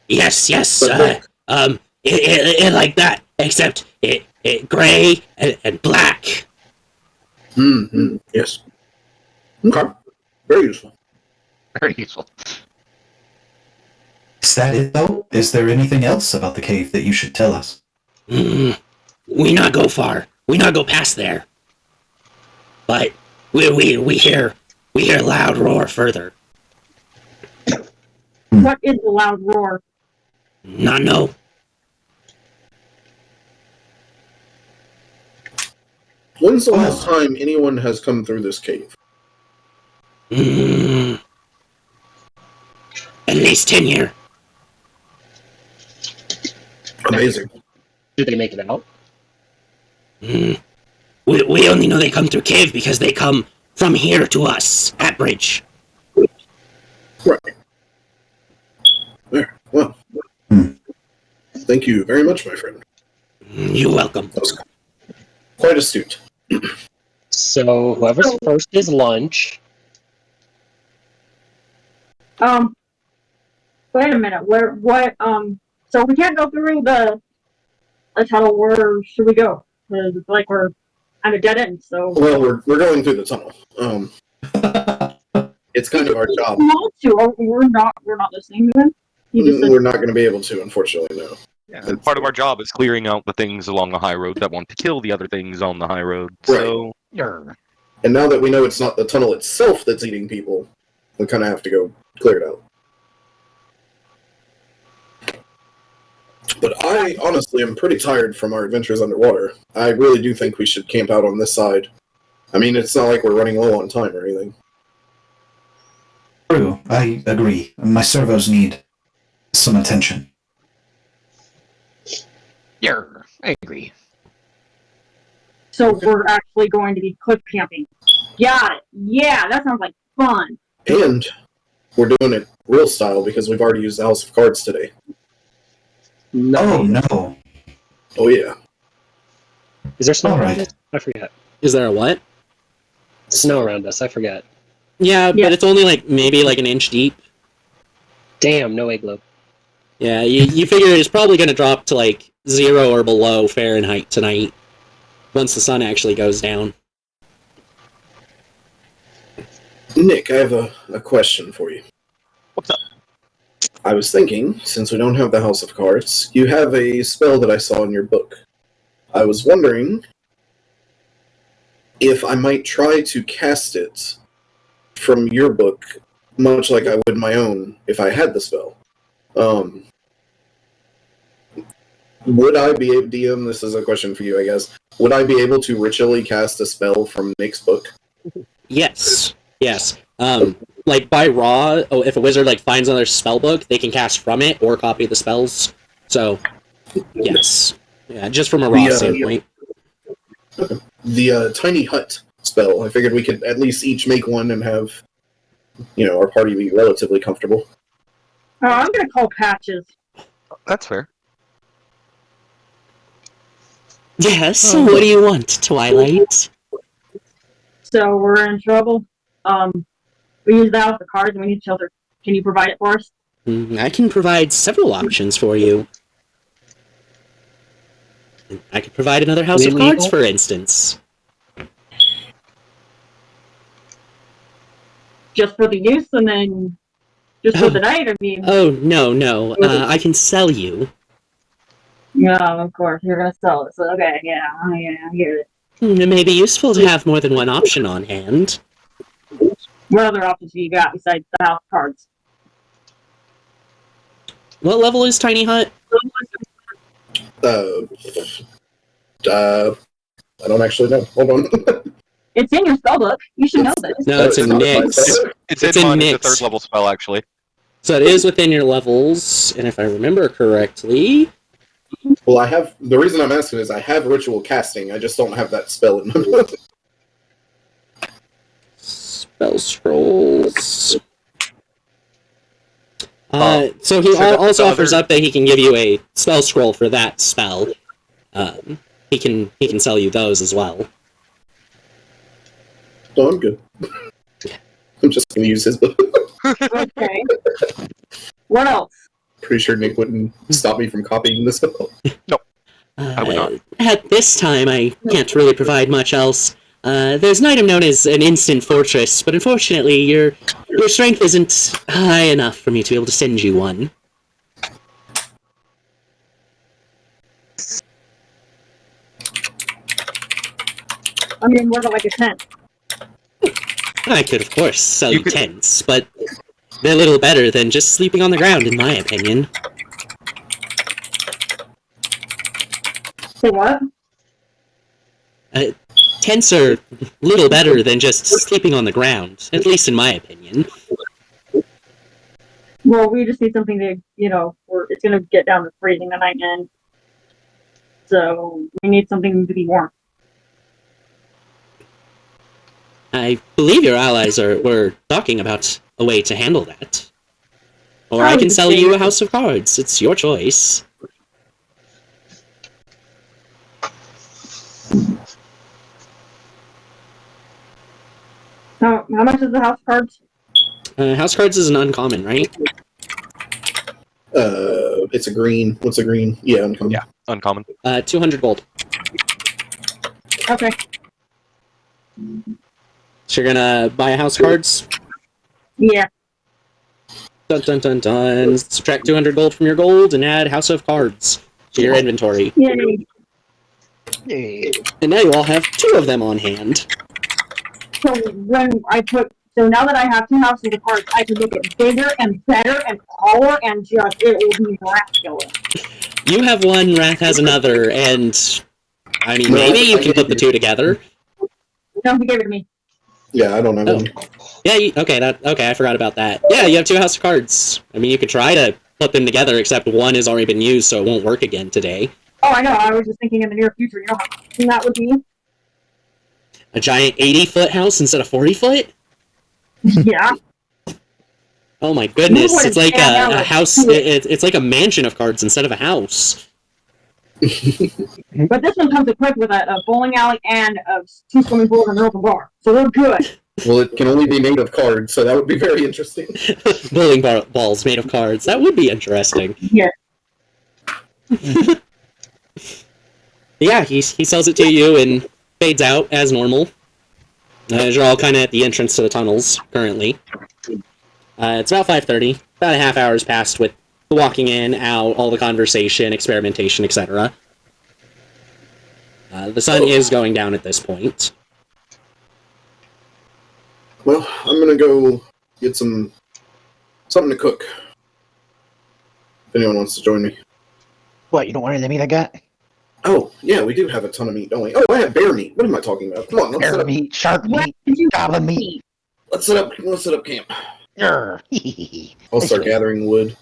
Yes. But It like that, except it gray and black. Mm-hmm. Yes. Okay. Very useful. Very useful. Is that it, though? Is there anything else about the cave that you should tell us? We not go far. We not go past there. But we hear loud roar further. What is the loud roar? Not know. When's the last time anyone has come through this cave? At least 10 years. Amazing. Did they make it out? We only know they come through cave because they come from here to us at bridge. Right. There. Well. Thank you very much, my friend. You're welcome. That was quite astute. So whoever's first is lunch. Wait a minute. So we can't go through the tunnel. Where should we go? 'Cause it's like we're at a dead end. So. Well, we're going through the tunnel. It's kind of our job. Want to? We're not listening to him. He just said, We're not going to be able to, unfortunately, no. Yeah, part of our job is clearing out the things along the high road that want to kill the other things on the high road. So, Yarr. And now that we know it's not the tunnel itself that's eating people, we kind of have to go clear it out. But I honestly am pretty tired from our adventures underwater. I really do think we should camp out on this side. I mean, it's not like we're running low on time or anything. True, I agree. My servos need some attention. Yarr. I agree. So we're actually going to be cliff camping. Got it. Yeah, that sounds like fun. And we're doing it real style because we've already used the House of Cards today. Oh, no. Oh, yeah. Is there snow All around right. us? I forget. Is there a what? Snow around us. I forget. Yeah, Yeah. but it's only like maybe like an inch deep. Damn, no igloo. Yeah, you figure it's probably going to drop to like 0 or below Fahrenheit tonight once the sun actually goes down. Nick, I have a question for you. what's up? I was thinking, since we don't have the House of Cards, you have a spell that I saw in your book. I was wondering if I might try to cast it from your book, much like I would my own, if I had the spell. Would I be able, DM, this is a question for you, I guess. Would I be able to ritually cast a spell from Nick's book? Yes. Yes. Like by raw, if a wizard like finds another spell book, they can cast from it or copy the spells. So, yes. Yeah, just from a raw standpoint. The tiny hut spell, I figured we could at least each make one and have, our party be relatively comfortable. Oh, I'm going to call Patches. That's fair. Yes, what do you want, Twilight? So we're in trouble. We use the House of Cards and we need shelter. Can you provide it for us? I can provide several options for you. I could provide another House of Cards, for instance. Just for the use and then just for the night? I mean, Oh, no. I can sell you. yeah, of course, you're going to sell it. So, okay, yeah, I hear it. It may be useful to have more than one option on hand. What other options do you got besides the House of Cards? What level is Tiny Hut? I don't actually know. Hold on. It's in your spellbook. You should know this. No, it's in not my Nyx. spell. It's It's in in mine. It's a Nyx. third level spell, actually. So it is within your levels, and if I remember correctly... Well, the reason I'm asking is I have ritual casting, I just don't have that spell in my book. Spell scrolls... so he so also the offers other- up that he can give you a spell scroll for that spell. He can sell you those as well. No, I'm good. I'm just going to use his book. Okay. What else? Pretty sure Nick wouldn't stop me from copying the spell. I would not. At this time, I can't really provide much else. There's an item known as an instant fortress, but unfortunately, your strength isn't high enough for me to be able to send you one. I mean, what about like a tent? I could, of course, sell You you could- tents, but they're little better than just sleeping on the ground, in my opinion. Say what? Tents are little better than just sleeping on the ground, at least in my opinion. Well, we just need something to, it's going to get down to freezing the night end. So we need something to be warm. I believe your allies were talking about a way to handle that. Or I can sell you a House of Cards. It's your choice. How much is the House of Cards? House Cards is an uncommon, right? It's a green. What's a green? Yeah, uncommon. Yeah. Uncommon. 200 gold. Okay. So you're gonna buy a House of Cards? Yeah. Dun dun dun dun. Subtract 200 gold from your gold and add House of Cards. to your inventory. Yay. Yay. And now you all have 2 of them on hand. So so now that I have 2 houses of cards, I can make it bigger and better and taller and just, it will be miraculous. You have one, Wrath has another, and I mean, maybe you can put the 2 together. No, he gave it to me. Yeah, I don't have any. Yeah, okay, I forgot about that. Yeah, you have 2 house of cards. I mean, you could try to put them together, except one has already been used, so it won't work again today. Oh, I know. I was just thinking in the near future. You know how awesome that would be? A giant 80-foot house instead of 40-foot? Yeah. Oh my goodness, You it's like wouldn't a house, it's like a mansion of cards instead of a house. But this one comes equipped with a bowling alley and 2 swimming pools and an open bar. So we're good. Well, it can only be made of cards, so that would be very interesting. Bowling balls made of cards, that would be interesting. Yeah. Yeah, he sells it to you and fades out as normal. You're all kind of at the entrance to the tunnels currently. It's about 5:30. About a half hour's passed with the walking in, out, all the conversation, experimentation, etc. The sun is going down at this point. Well, I'm gonna go get something to cook. If anyone wants to join me. What, you don't want any of the meat I got? Oh, yeah, we do have a ton of meat, don't we? Oh, I have bear meat. What am I talking about? Come on, let's set Bear up. meat, shark What meat, did you goblin meat. Let's set up camp. Grr. I'll start gathering wood.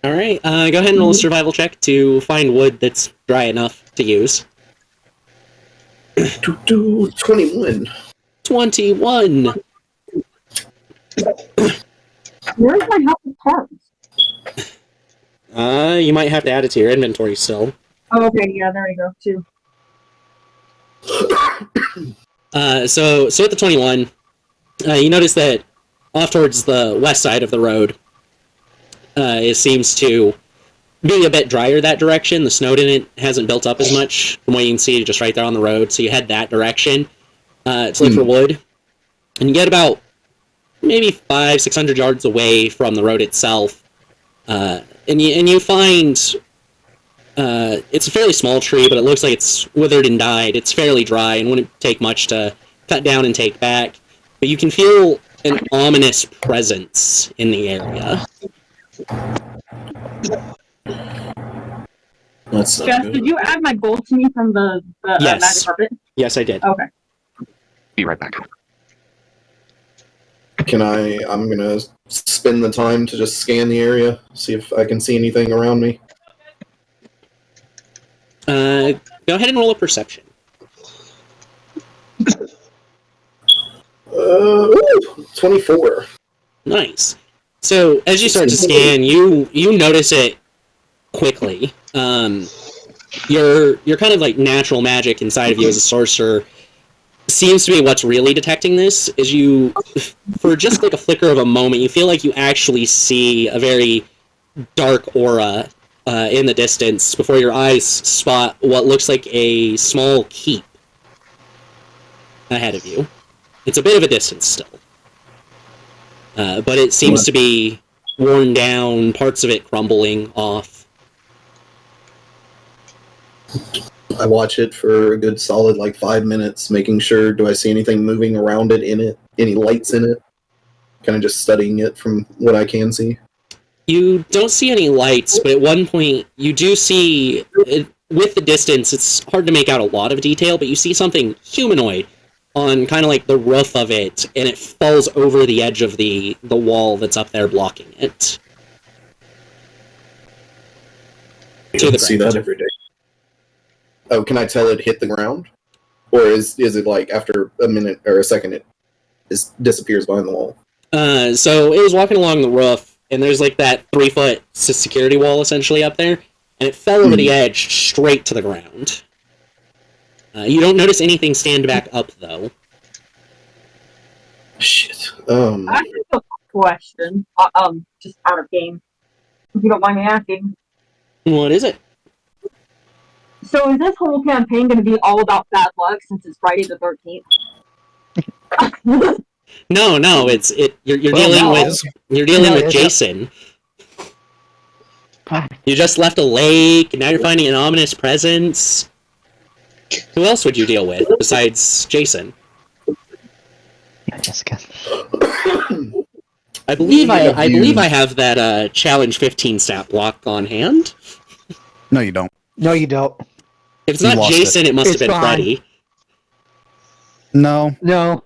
Alright, go ahead and roll a survival check to find wood that's dry enough to use. 21. 21! Where's my house of cards? You might have to add it to your inventory still. Oh, okay. Yeah, there you go. 2. So at the 21, you notice that off towards the west side of the road, it seems to be a bit drier that direction. The snow hasn't built up as much from what you can see just right there on the road, so you head that direction to look for wood. And you get about maybe 500-600 yards away from the road itself, and you find it's a fairly small tree, but it looks like it's withered and died. It's fairly dry and wouldn't take much to cut down and take back, but you can feel an ominous presence in the area. That's not Jess, good. did you add my gold to me from the Yes. magic carpet? Yes, I did. Okay. Be right back. I'm gonna spend the time to just scan the area, see if I can see anything around me. Go ahead and roll a perception. Ooh, 24. Nice. So as you start to scan, you notice it quickly. Your kind of like natural magic inside of you as a sorcerer seems to be what's really detecting this. Is you, for just like a flicker of a moment, you feel like you actually see a very dark aura in the distance before your eyes spot what looks like a small keep ahead of you. It's a bit of a distance still. But it seems to be worn down, parts of it crumbling off. I watch it for a good solid 5 minutes, making sure, do I see anything moving around it, in it? Any lights in it? Kind of just studying it from what I can see. You don't see any lights, but at one point you do see, with the distance, it's hard to make out a lot of detail, but you see something humanoid on kind of like the roof of it, and it falls over the edge of the wall that's up there blocking it. You don't see that every day. Oh, can I tell it hit the ground? Or is it like after a minute or a second it disappears behind the wall? So it was walking along the roof, and there's like that 3-foot security wall essentially up there, and it fell over the edge straight to the ground. You don't notice anything stand back up, though. Shit. I have a question. Just out of game. If you don't mind me asking. What is it? So is this whole campaign going to be all about bad luck since it's Friday the 13th? No, you're dealing with Well, Jason. You just left a lake, and now you're finding an ominous presence. Who else would you deal with besides Jason? Yeah, Jessica. I believe I have that challenge 15 stat block on hand. No, you don't. No, you don't. If it's You not lost Jason, it must It's have been fine. Freddy. No. No.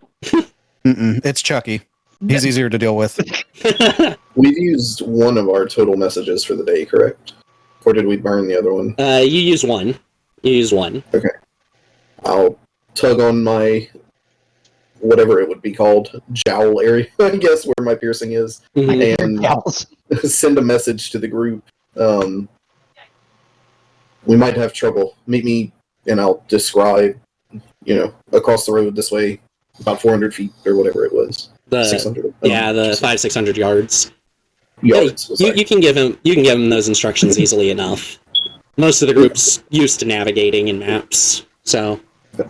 It's Chucky. He's easier to deal with. We've used one of our total messages for the day, correct? Or did we burn the other one? You use one. Okay. I'll tug on my whatever it would be called, jowl area, I guess, where my piercing is, Mhm. and Else. send a message to the group. We might have trouble. Meet me, and I'll describe, across the road this way, about 400 feet or whatever it was. 600. The 500-600 yards. Yards. Yeah, you can give him those instructions easily enough. Most of the group's used to navigating in maps, so. And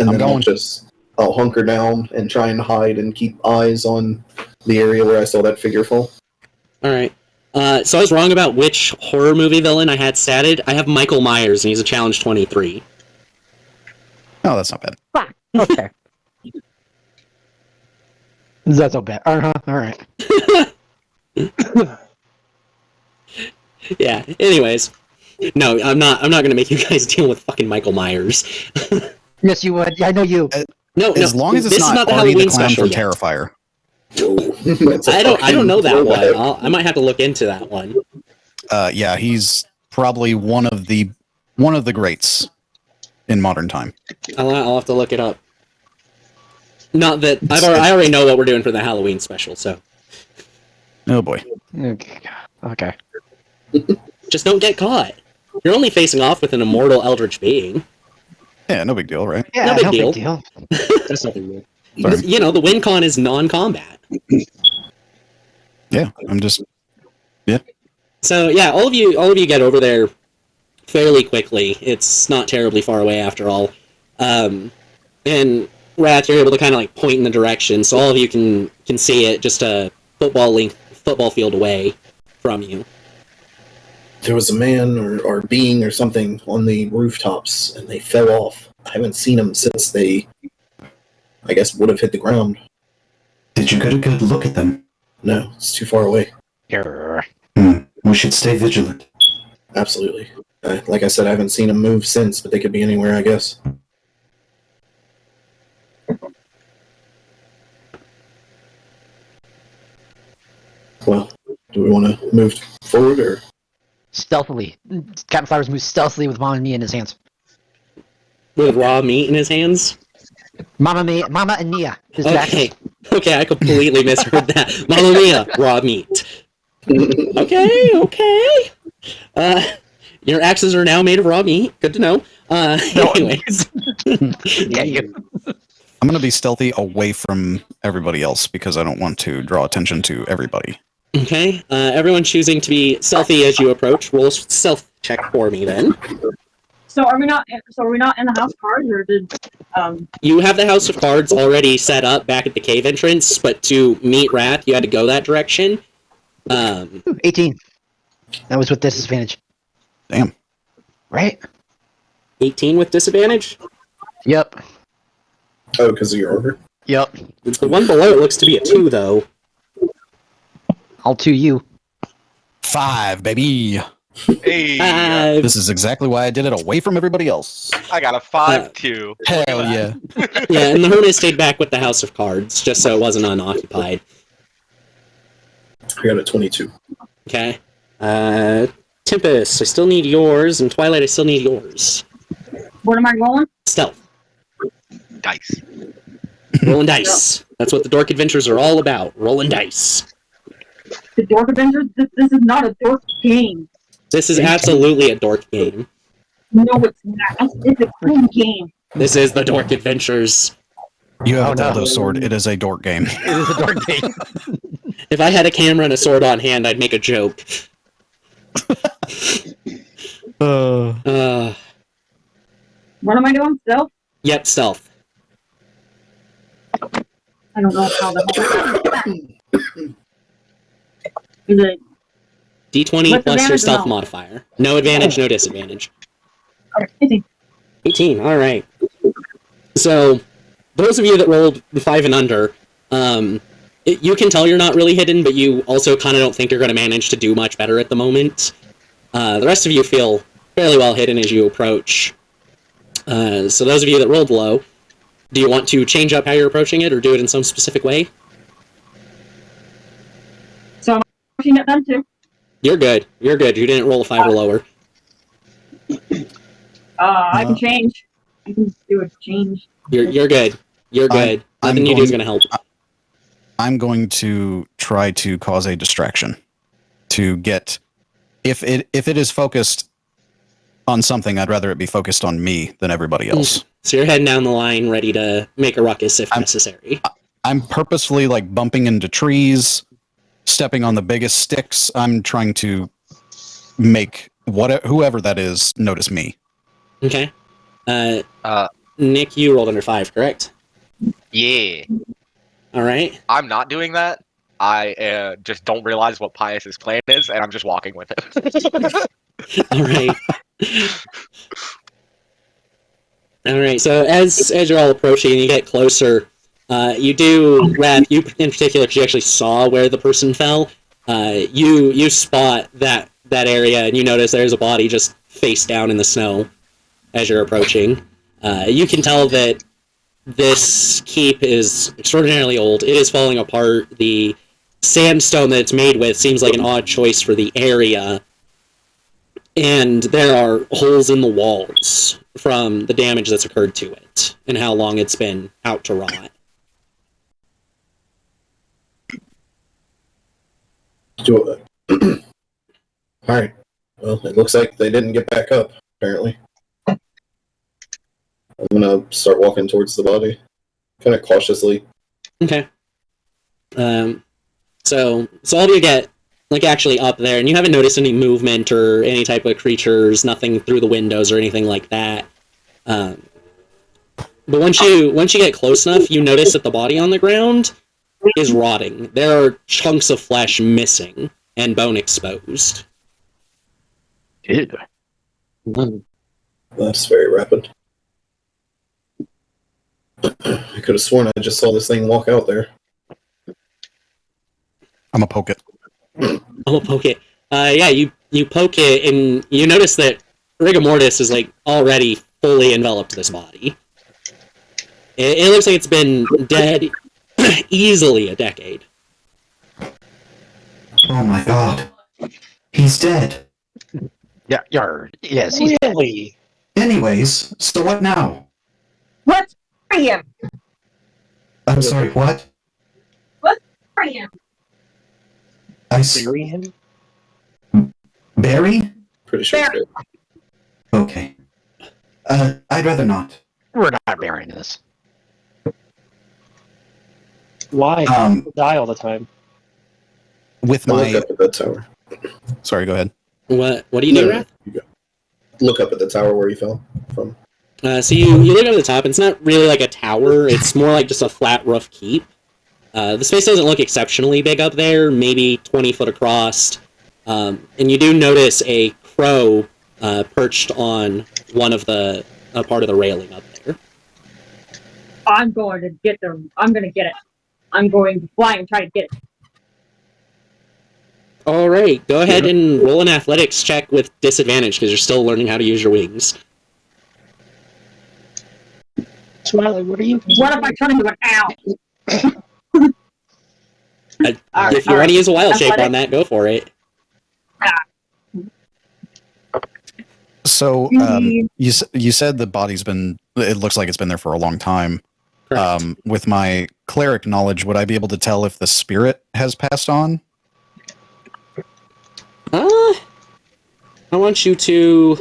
I'm then going. I'll hunker down and try and hide and keep eyes on the area where I saw that figure fall. All right. So I was wrong about which horror movie villain I had statted. I have Michael Myers, and he's a challenge 23. Oh, that's not bad. Okay. That's so bad. Alright. Yeah. Anyways, no, I'm not going to make you guys deal with fucking Michael Myers. Yes, you would. I know you. No, As long as it's this is not the Artie Halloween the Clown special from yet. Terrifier. I don't know that throwback. one. I might have to look into that one. Yeah, he's probably one of the greats in modern time. I'll have to look it up. Not that I already know what we're doing for the Halloween special, so Oh boy. Okay. just don't get caught. You're only facing off with an immortal eldritch being. Yeah, no big deal, right? Yeah, No big deal. That's nothing new. Sorry. You know, the win con is non-combat. Yeah, I'm just. So yeah, all of you get over there fairly quickly. It's not terribly far away after all. And Rat, you're able to kind of like point in the direction, so all of you can see it just a football field away from you. There was a man or being or something on the rooftops, and they fell off. I haven't seen them since they, I guess, would have hit the ground. Did you get a good look at them? No, it's too far away. We should stay vigilant. Absolutely. Like I said, I haven't seen them move since, but they could be anywhere, I guess. Well, do we want to move forward, or? Stealthily. Captain Flowers moves stealthily with Mama Mia in his hands. With raw meat in his hands? Mama and Mia. His Okay. Okay, I completely misheard that. Mamma mia, raw meat. Okay. Your axes are now made of raw meat. Good to know. Anyways. Yeah, you. I'm gonna be stealthy away from everybody else because I don't want to draw attention to everybody. Okay. Everyone choosing to be stealthy as you approach. Roll a stealth check for me then. So are we not in the house cards, or did You have the House of Cards already set up back at the cave entrance, but to meet Rat, you had to go that direction. 18. That was with disadvantage. Damn. Right? 18 with disadvantage? Yep. Oh, because of your order? Yep. The one below it looks to be a 2, though. All to you. 5, baby. Hey, This is exactly why I did it away from everybody else. I got a 5-2. Hell yeah. Yeah, and the hermit stayed back with the House of Cards, just so it wasn't unoccupied. I got a 22. Okay. Tempest, I still need yours, and Twilight, I still need yours. what am I rolling? Stealth. Dice. Rolling dice. That's what the Dork Adventures are all about. Rolling dice. The Dork Adventures? This is not a dork game. This is absolutely a dork game. No, it's not. It's a cool game. This is the Dork Adventures. You have a no. dildo sword. It is a dork game. It is a dark game. If I had a camera and a sword on hand, I'd make a joke. What am I doing? Stealth? Yep, stealth. I don't know how the hell. Is it D20 What's plus your advantage or stealth no? modifier. No advantage, no disadvantage. Okay, 18. 18, alright. So, those of you that rolled the 5 and under, you can tell you're not really hidden, but you also kind of don't think you're going to manage to do much better at the moment. The rest of you feel fairly well hidden as you approach. So those of you that rolled low, do you want to change up how you're approaching it, or do it in some specific way? So I'm pushing at them too. You're good. You're good. You didn't roll a 5 or lower. I can change. I can do a change. You're good. You're good. Nothing you do is going to help. I'm going to try to cause a distraction to get if it is focused on something, I'd rather it be focused on me than everybody else. So you're heading down the line, ready to make a ruckus if necessary. I'm purposefully like bumping into trees, stepping on the biggest sticks. I'm trying to make whoever that is notice me. Okay. Nick, you rolled under 5, correct? Yeah. All right. I'm not doing that. I just don't realize what Pius's plan is, and I'm just walking with it. All right. All right. So as you're all approaching and you get closer, you do, Raph, you in particular, because you actually saw where the person fell. You spot that area, and you notice there's a body just face down in the snow as you're approaching. You can tell that this keep is extraordinarily old. It is falling apart. The sandstone that it's made with seems like an odd choice for the area. And there are holes in the walls from the damage that's occurred to it and how long it's been out to rot. Alright. Well, it looks like they didn't get back up, apparently. I'm gonna start walking towards the body, kind of cautiously. Okay. So all of you get actually up there, and you haven't noticed any movement or any type of creatures, nothing through the windows or anything like that. But once you get close enough, you notice that the body on the ground is rotting. There are chunks of flesh missing and bone exposed. Ew. That's very rapid. I could have sworn I just saw this thing walk out there. I'm gonna poke it. Oh, poke it. Yeah, you poke it, and you notice that rigor mortis is already fully enveloped this body. It looks like it's been dead easily a decade. Oh my god. He's dead. Yeah, yes, he's dead. Really? Anyways, so what now? Let's bury him. I'm sorry, what? Let's bury him. Bury him? Barry? Pretty sure it's good. Okay. I'd rather not. We're not burying this. Why? Um, People die all the time. With Look my up at that tower. sorry, go ahead. What do you do, Raph? You go. Look up at the tower where you fell from. So you look up at the top, and it's not really like a tower, it's more like just a flat roof keep. The space doesn't look exceptionally big up there, maybe 20 foot across. And you do notice a crow perched on one of the part of the railing up there. I'm going to get them. I'm going to get it. I'm going to fly and try to get it. All right, go ahead and roll an athletics check with disadvantage because you're still learning how to use your wings. Twilight, what are you? What if I turn into an owl? If you want to use a wild shape on that, go for it. So you said the body's been. It looks like it's been there for a long time. With my cleric knowledge, would I be able to tell if the spirit has passed on? I want you to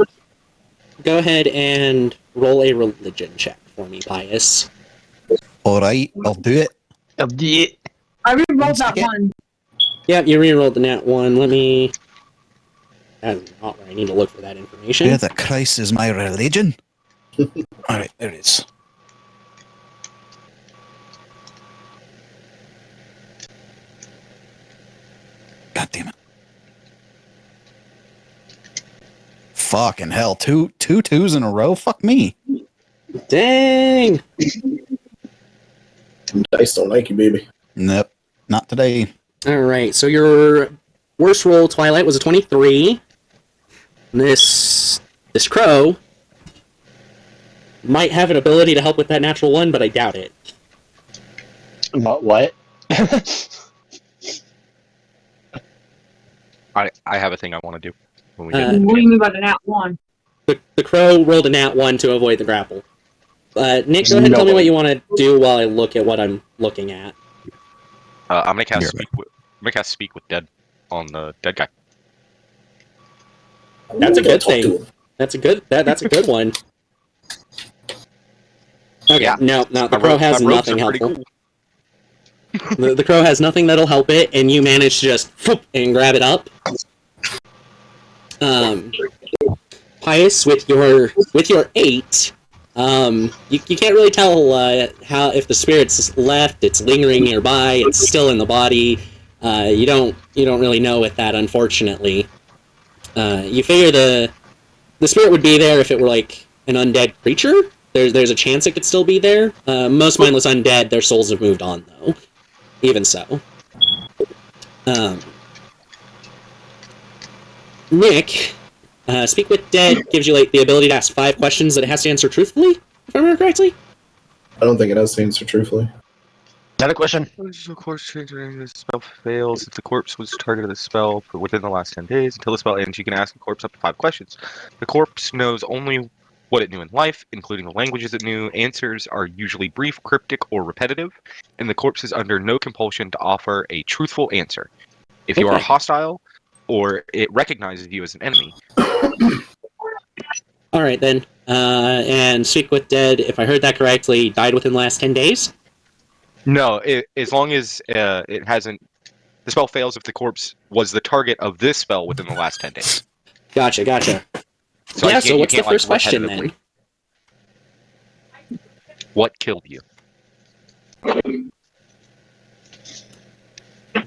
go ahead and roll a religion check for me, Pius. All right, I'll do it. I re-rolled that one. Yeah, you re-rolled the nat 1. Let me... That's not where I need to look for that information. Yeah, that Christ is my religion. All right, there it is. God damn it. Fucking hell. Two twos in a row? Fuck me. Dang. Dice don't like you, baby. Nope. Not today. All right. So your worst roll, Twilight, was a 23. This crow might have an ability to help with that natural one, but I doubt it. What? I have a thing I want to do when we Uh, get What do you mean by the nat one? The crow rolled a nat 1 to avoid the grapple. Nick, go ahead and tell me what you want to do while I look at what I'm looking at. I'm gonna cast Here. speak with dead on the dead guy. That's a Go good talk to thing. him. That's a good one. Okay, Yeah. no, the My crow robes- has my robes nothing are pretty helpful. cool. The crow has nothing that'll help it, and you manage to just and grab it up. Pius, with your 8, you can't really tell how if the spirit's left, it's lingering nearby, it's still in the body. You don't really know with that, unfortunately. You figure the spirit would be there if it were like an undead creature. There's a chance it could still be there. Most mindless undead, their souls have moved on though. Even so. Nick, Speak with Dead gives you like the ability to ask 5 questions that it has to answer truthfully, if I remember correctly. I don't think it has to answer truthfully. Another question. The corpse during the spell fails. If the corpse was targeted of the spell for within the last 10 days, until the spell ends, you can ask the corpse up to 5 questions. The corpse knows only what it knew in life, including the languages it knew. Answers are usually brief, cryptic, or repetitive, and the corpse is under no compulsion to offer a truthful answer. If you are Okay. hostile, or it recognizes you as an enemy. Alright then. And Speak with Dead, if I heard that correctly, died within the last 10 days? No, as long as it hasn't... The spell fails if the corpse was the target of this spell within the last 10 days. Gotcha. So Yeah, so you what's the can't, like, first question then? What killed you?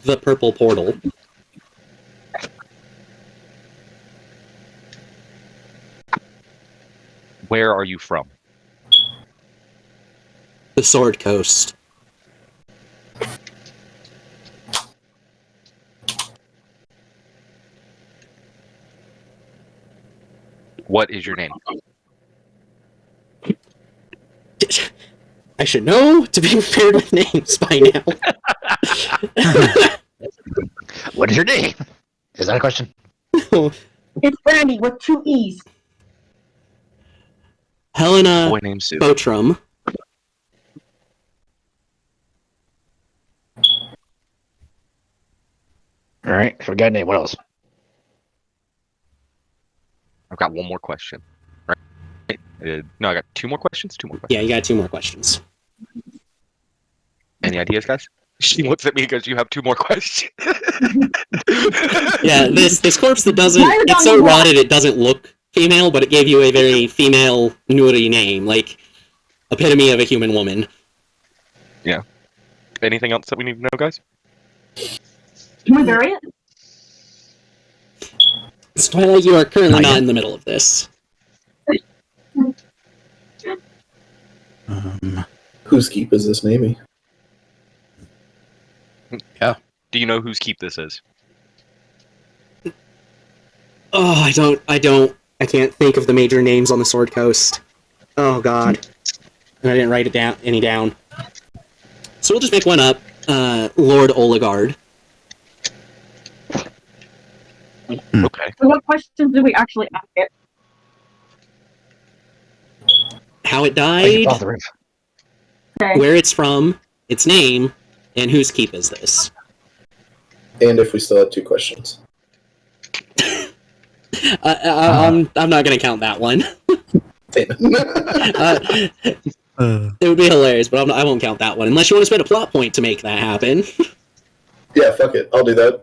The purple portal. Where are you from? The Sword Coast. What is your name? I should know to be prepared with names by now. What is your name? Is that a question? It's Brandy with 2 E's. Helena Boy named Sue. Botrum. All right, forgot name. What else? I've got one more question. Right? No, I got 2 more questions? 2 more questions. Yeah, you got 2 more questions. Any ideas, guys? She looks at me and goes, you have 2 more questions. Yeah, this corpse that doesn't... It's so rotted it doesn't look female, but it gave you a very female Nuri name. Like, epitome of a human woman. Yeah. Anything else that we need to know, guys? Can we bury it? So, Twilight, you are currently Not not yet. in the middle of this. Whose keep is this, maybe? Do you know whose keep this is? Oh, I can't think of the major names on the Sword Coast. Oh, God. And I didn't write any down. So we'll just make one up. Lord Oligard. Okay. So what questions do we actually ask it? How it Oh, you died, off the roof. Okay. where it's from, its name, and whose keep is this? And if we still had 2 questions. I'm not gonna count that one. Damn it. It would be hilarious, but I won't count that one unless you want to spend a plot point to make that happen. Yeah, fuck it. I'll do that.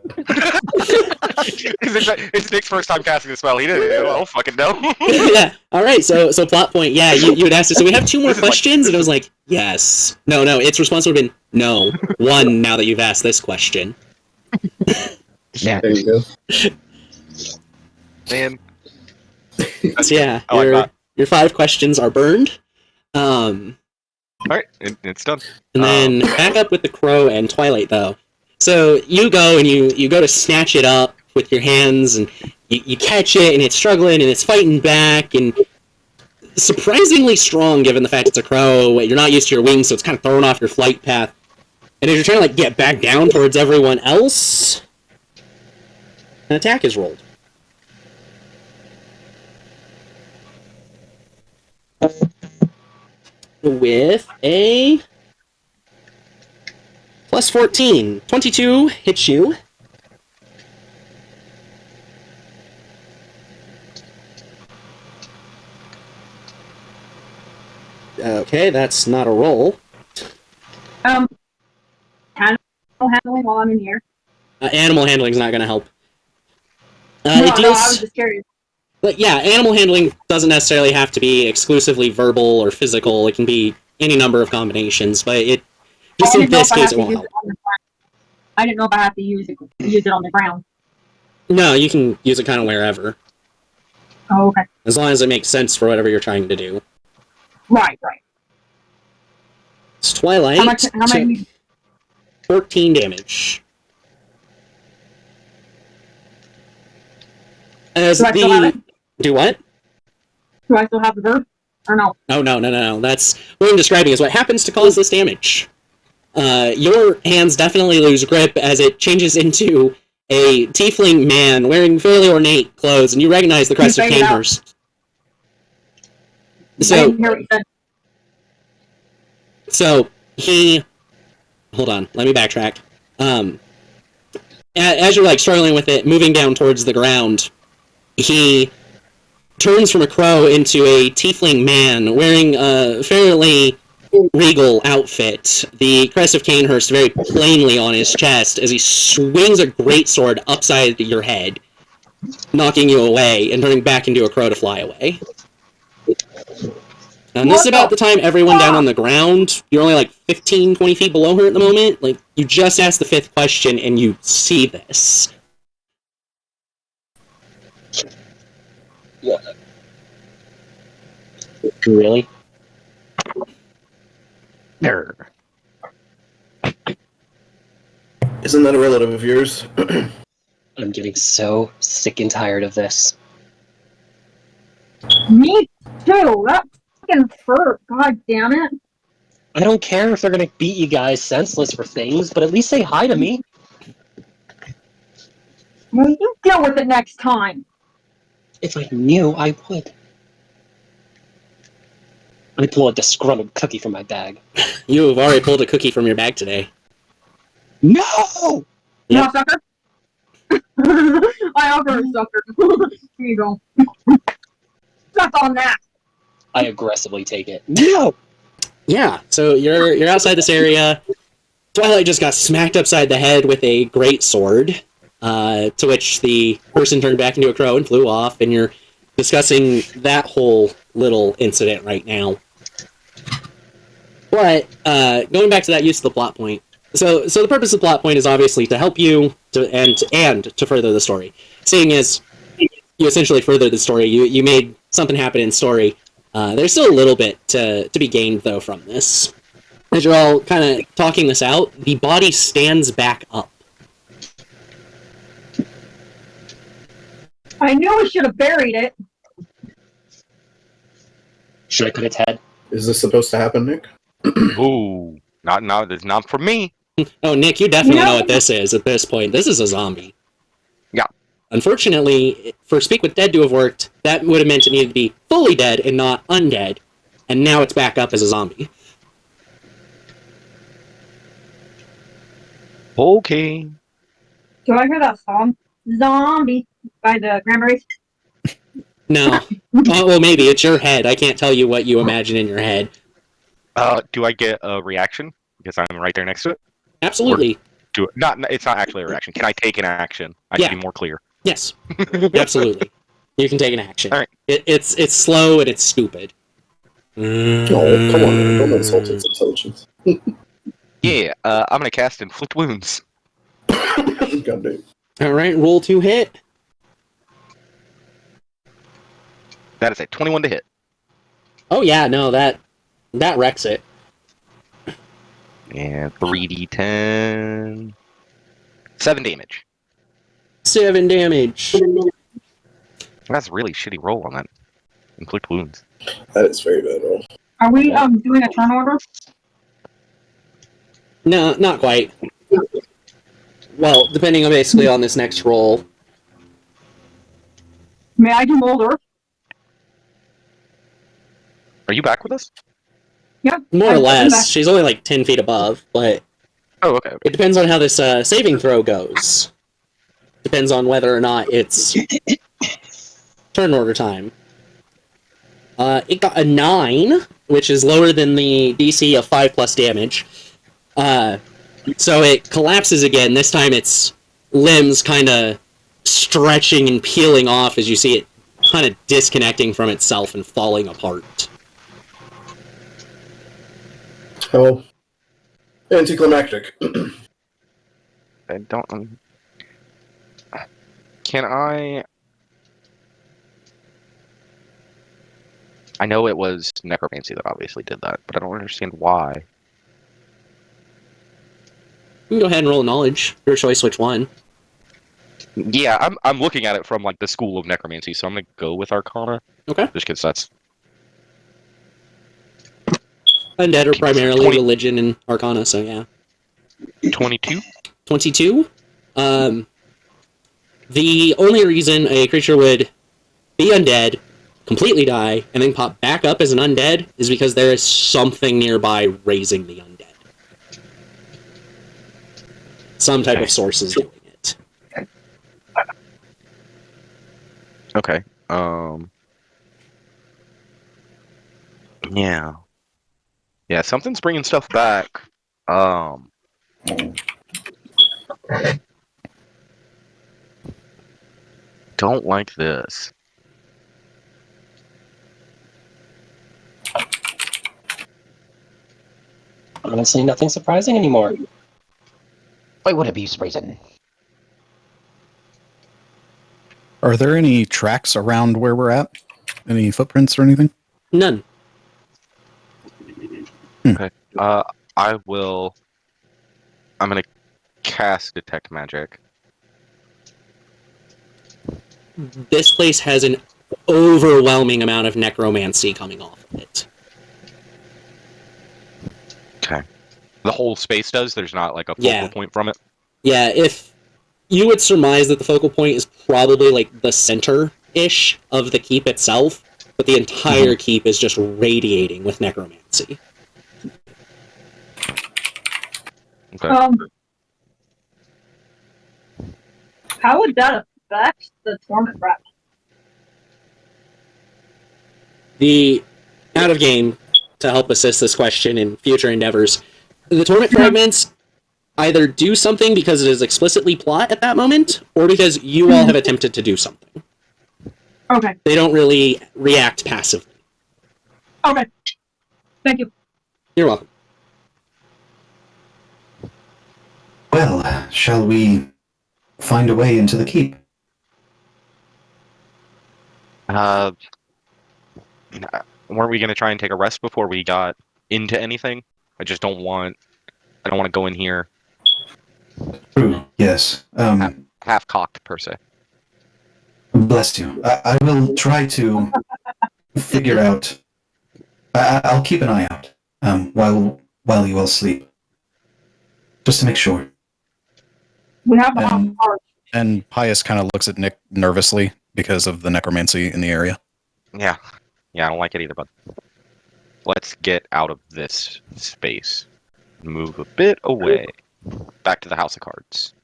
It's Nick's first time casting the spell. He didn't. I don't fucking know. Yeah. All right. So plot point. Yeah, you would ask it. So we have 2 more This is like- questions, and it was like, yes, no. Its response would have been no. 1. Now that you've asked this question. Yeah. There you go. Man, So yeah, I like that. your 5 questions are burned. All right, it's done. And then back up with the crow and Twilight, though. So you go and you go to snatch it up with your hands, and you catch it, and it's struggling, and it's fighting back, and surprisingly strong given the fact it's a crow. You're not used to your wings, so it's kind of throwing off your flight path. And as you're trying to like get back down towards everyone else, an attack is rolled. With a plus 14. 22 hits you. Okay, that's not a roll. Animal handling while I'm in here. Animal handling is not going to help. No, it no, I deals, was just curious. but yeah, animal handling doesn't necessarily have to be exclusively verbal or physical. It can be any number of combinations, but it just in this case it won't help. I didn't know if I have to use it on the ground. No, you can use it kind of wherever, Oh, okay. as long as it makes sense for whatever you're trying to do. Right. It's Twilight. How much? Took 14 damage. As Do I still have it? Do what? Do I still have the verb? Or no? Oh, no. That's what I'm describing is what happens to cause this damage. Your hands definitely lose grip as it changes into a tiefling man wearing fairly ornate clothes, and you recognize the crest of Canehurst. I didn't hear what you said. So he, hold on, let me backtrack. As you're like struggling with it, moving down towards the ground, he turns from a crow into a tiefling man wearing a fairly regal outfit. The crest of Canehurst very plainly on his chest as he swings a greatsword upside your head, knocking you away and turning back into a crow to fly away. And this is about the time everyone down on the ground, you're only like 15, 20 feet below her at the moment. Like, you just asked the 5th question and you see this. What? Really? Nerd. Isn't that a relative of yours? I'm getting so sick and tired of this. Me too. That fucking hurt. God damn it. I don't care if they're gonna beat you guys senseless for things, but at least say hi to me. Well, you deal with it next time. If I knew, I would. I pull a disgruntled cookie from my bag. You have already pulled a cookie from your bag today. No! Yep. No, sucker? I offer a sucker. Here you go. Suck on that. I aggressively take it. No! Yeah, so you're outside this area. Twilight just got smacked upside the head with a great sword, to which the person turned back into a crow and flew off, and you're discussing that whole little incident right now. But going back to that use of the plot point, so the purpose of the plot point is obviously to help you and to further the story. Seeing as you essentially furthered the story, you made something happen in story. There's still a little bit to be gained though from this. As you're all kind of talking this out, the body stands back up. I knew I should have buried it. Should I cut its head? Is this supposed to happen, Nick? Ooh, it's not for me. Oh, Nick, you definitely know what this is at this point. This is a zombie. Yeah. Unfortunately, for Speak with Dead to have worked, that would have meant it needed to be fully dead and not undead. And now it's back up as a zombie. Okay. Do I hear that song? Zombie by the Cranberries? No. Oh, well, maybe. It's your head. I can't tell you what you imagine in your head. Do I get a reaction? Because I'm right there next to it. Absolutely. It's not actually a reaction. Can I take an action? I Yeah. can be more clear. Yes. Absolutely. You can take an action. All right. It's slow and it's stupid. Oh, come on, man. Don't insult its intelligence. Yeah, I'm gonna cast Inflict Wounds. Goddamn. All right, roll to hit. That is a 21 to hit. Oh yeah, no, that wrecks it. And 3d10. 7 damage. 7 damage. That's a really shitty roll on that. Inflict wounds. That is very bad roll. Are we doing a turn order? No, not quite. Well, depending on basically on this next roll. May I do Mold Earth? Are you back with us? Yeah. More or I'm less. back. She's only like 10 feet above, but Oh, okay. it depends on how this saving throw goes. Depends on whether or not it's turn order time. It got a 9, which is lower than the DC of 5 plus damage. So it collapses again. This time its limbs kind of stretching and peeling off as you see it kind of disconnecting from itself and falling apart. How anticlimactic. I don't. Can I? I know it was necromancy that obviously did that, but I don't understand why. You can go ahead and roll knowledge. Your choice, which one? Yeah, I'm looking at it from like the school of necromancy, so I'm gonna go with Arcana. Okay. Just because that's Undead are primarily 20. religion and arcana, so yeah. 22. 22. The only reason a creature would be undead, completely die, and then pop back up as an undead is because there is something nearby raising the undead. Some type of source is doing it. Okay. Yeah. Yeah, something's bringing stuff back. Don't like this. Honestly, nothing surprising anymore. Why would it be surprising? Are there any tracks around where we're at? Any footprints or anything? None. Okay. I'm gonna cast Detect Magic. This place has an overwhelming amount of necromancy coming off of it. Okay. The whole space does? There's not like a focal point from it? Yeah, if you would surmise that the focal point is probably like the center-ish of the keep itself, but the entire keep is just radiating with necromancy. Okay. How would that affect the torment wrap? The out-of-game, to help assist this question in future endeavors, the torment fragments either do something because it is explicitly plot at that moment, or because you all have attempted to do something. Okay. They don't really react passively. Okay. Thank you. You're welcome. Well, shall we find a way into the keep? Weren't we gonna try and take a rest before we got into anything? I don't want to go in here True, yes. half-cocked, per se. Bless you. I will try to figure out... I'll keep an eye out while you all sleep. Just to make sure. We have the heart. And Pius kind of looks at Nick nervously because of the necromancy in the area. Yeah. Yeah, I don't like it either, but let's get out of this space. Move a bit away. Back to the House of Cards.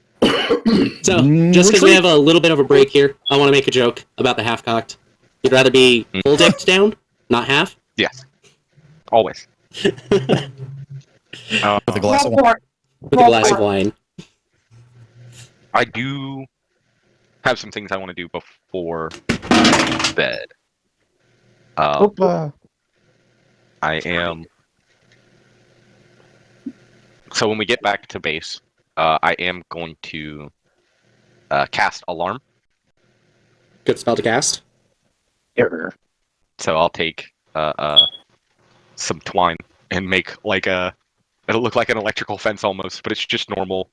So, just because we have a little bit of a break here, I want to make a joke about the half-cocked. You'd rather be full-dipped down, not half? Yes. Always. With a glass of wine. With a glass of wine. I do have some things I want to do before bed. I am... So when we get back to base, I am going to cast Alarm. Good spell to cast. Error. So I'll take some twine and make like it'll look like an electrical fence almost, but it's just normal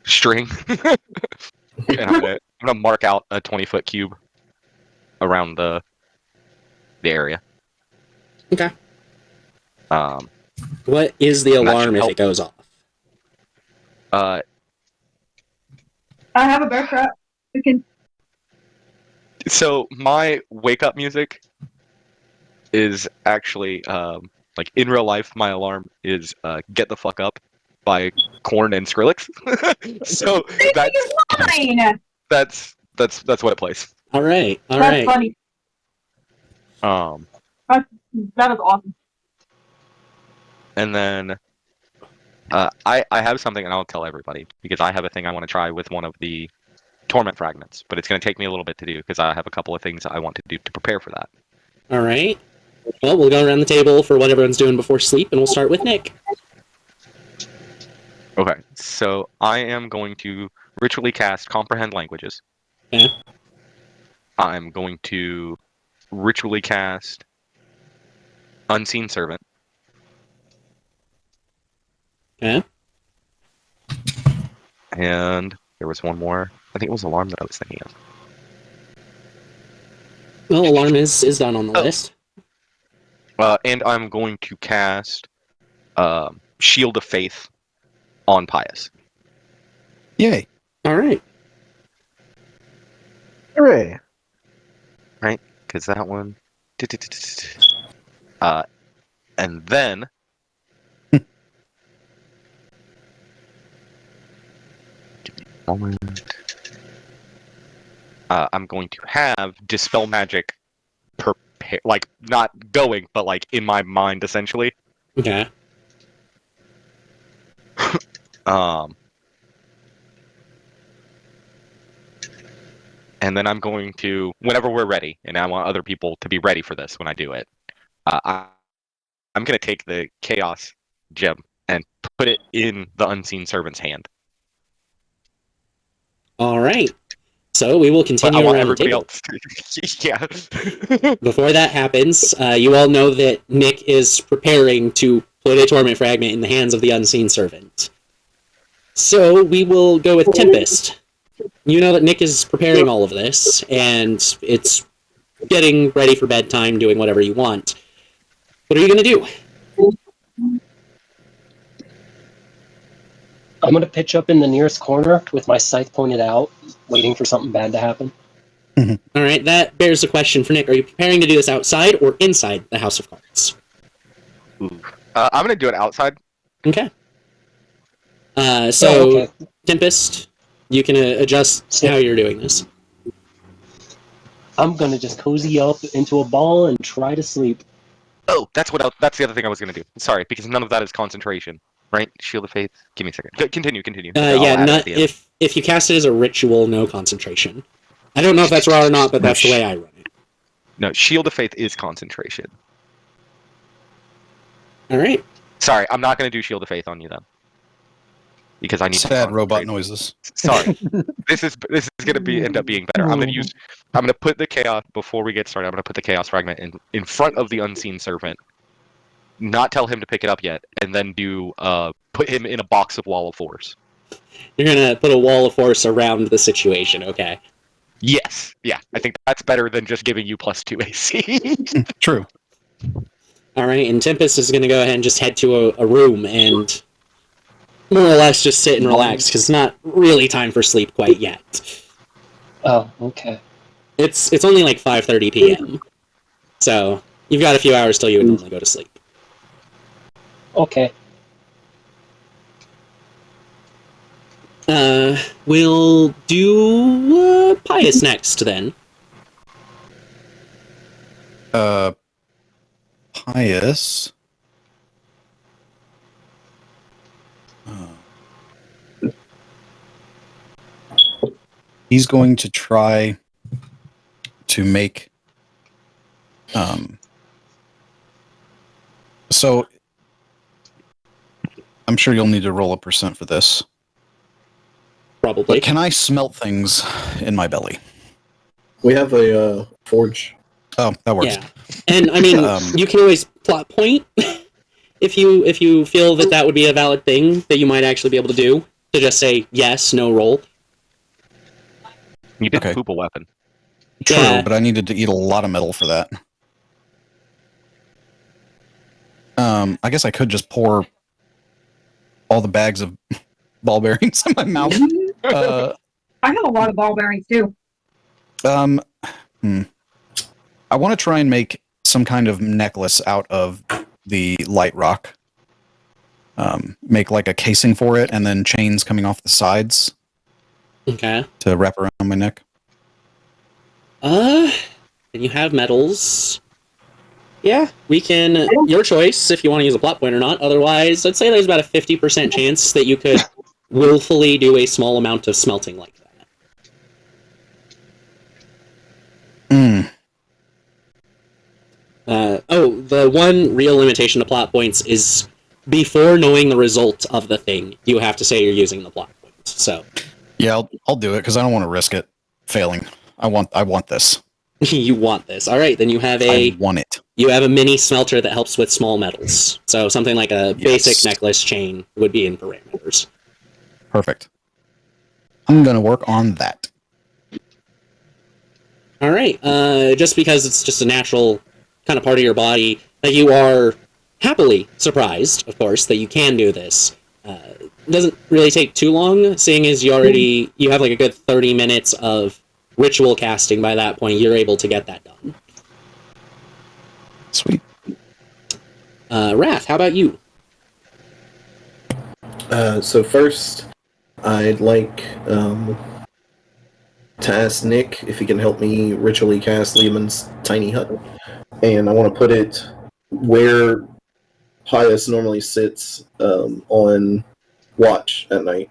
string. And I'm gonna mark out a 20-foot cube around the area. Okay. Um, What is the And that alarm should if help. it goes off? I have a bear trap. We can. So my wake up music is actually like in real life. My alarm is "Get the Fuck Up" by Korn and Skrillex. So Fine. that's what it plays. All right. All That's right. funny. That is awesome. And then I have something, and I'll tell everybody because I have a thing I want to try with one of the torment fragments, but it's going to take me a little bit to do because I have a couple of things I want to do to prepare for that. All right. Well, we'll go around the table for what everyone's doing before sleep, and we'll start with Nick. Okay, so I am going to ritually cast Comprehend Languages. Okay. I'm going to ritually cast Unseen Servant. Okay. And there was one more. I think it was Alarm that I was thinking of. Well, alarm is done on the list. And I'm going to cast Shield of Faith on Pius. Yay. All right. Hooray! Right? Because that one. And then. Give me a moment. I'm going to have Dispel Magic prepare, like, not going, but like in my mind, essentially. Okay. And then I'm going to, whenever we're ready, and I want other people to be ready for this when I do it, I'm going to take the Chaos Gem and put it in the Unseen Servant's hand. All right. So we will But continue I want around the everybody table. else to, yeah. Before that happens, you all know that Nick is preparing to put a torment fragment in the hands of the Unseen Servant. So we will go with Tempest. You know that Nick is preparing all of this, and it's getting ready for bedtime, doing whatever you want. What are you going to do? I'm going to pitch up in the nearest corner with my scythe pointed out, waiting for something bad to happen. All right, that bears a question for Nick. Are you preparing to do this outside or inside the House of Cards? I'm going to do it outside. Okay. So, okay. Tempest, you can adjust how you're doing this. I'm going to just cozy up into a ball and try to sleep. Oh, that's the other thing I was going to do. Sorry, because none of that is concentration. Right? Shield of Faith. Give me a second. Continue. I'll Yeah, add it not, at the end. if you cast it as a ritual, no concentration. I don't know if that's raw or not, but that's the way I run it. No, Shield of Faith is concentration. All right. Sorry, I'm not going to do Shield of Faith on you then. Because I need to Sad robot concentrate. noises. Sorry. This is going to end up being better. I'm going to put the Chaos, before we get started, I'm going to put the Chaos Fragment in front of the Unseen Servant. Not tell him to pick it up yet, and then put him in a box of Wall of Force. You're going to put a wall of force around the situation, okay? Yes. Yeah, I think that's better than just giving you +2 AC. True. All right, and Tempest is going to go ahead and just head to a room and more or less just sit and relax, because it's not really time for sleep quite yet. Oh, okay. It's only like 5:30 p.m., so you've got a few hours till you would normally go to sleep. Okay. We'll do Pius next, then. Pius. He's going to try to make. So I'm sure you'll need to roll a percent for this. Probably. But can I smelt things in my belly? We have a forge. Oh, that works. Yeah, and I mean, you can always plot point if you feel that that would be a valid thing that you might actually be able to do. To just say yes, no roll. You did Okay. poop a weapon. True, Yeah. but I needed to eat a lot of metal for that. I guess I could just pour all the bags of ball bearings in my mouth. I have a lot of ball bearings too. I want to try and make some kind of necklace out of the light rock. Make like a casing for it, and then chains coming off the sides Okay. to wrap around my neck. And you have metals. Yeah, we can. Your choice if you want to use a plot point or not. Otherwise, I'd say there's about a 50% chance that you could willfully do a small amount of smelting like that. The one real limitation to plot points is before knowing the result of the thing, you have to say you're using the plot points. So Yeah, I'll do it because I don't want to risk it failing. I want this. you want this. All right, then you have I want it. You have a mini smelter that helps with small metals. So something like a basic necklace chain would be in parameters. Perfect. I'm going to work on that. All right. Just because it's just a natural kind of part of your body, that you are happily surprised, of course, that you can do this. It doesn't really take too long, seeing as you have like a good 30 minutes of ritual casting by that point. You're able to get that done. Sweet. Wrath, how about you? So first, I'd like to ask Nick if he can help me ritually cast Lehman's tiny hut. And I want to put it where Pius normally sits on watch at night.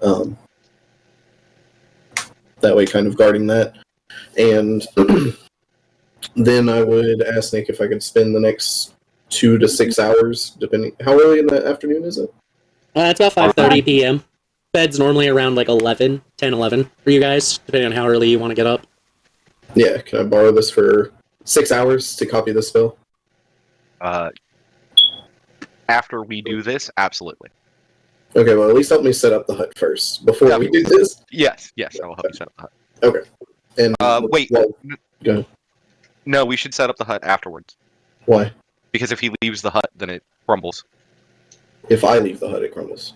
That way, kind of guarding that. And then I would ask Nick if I could spend the next 2 to 6 hours, depending... How early in the afternoon is it? It's about 5:30 p.m. Bed's normally around like 10, 11 for you guys, depending on how early you want to get up. Yeah, can I borrow this for 6 hours to copy the spell? After we do this, absolutely. Okay, well, at least help me set up the hut first, before we do this. Yes, I will help you set up the hut. Okay. And wait. Well, go ahead. No, we should set up the hut afterwards. Why? Because if he leaves the hut, then it crumbles. If I leave the hut, it crumbles.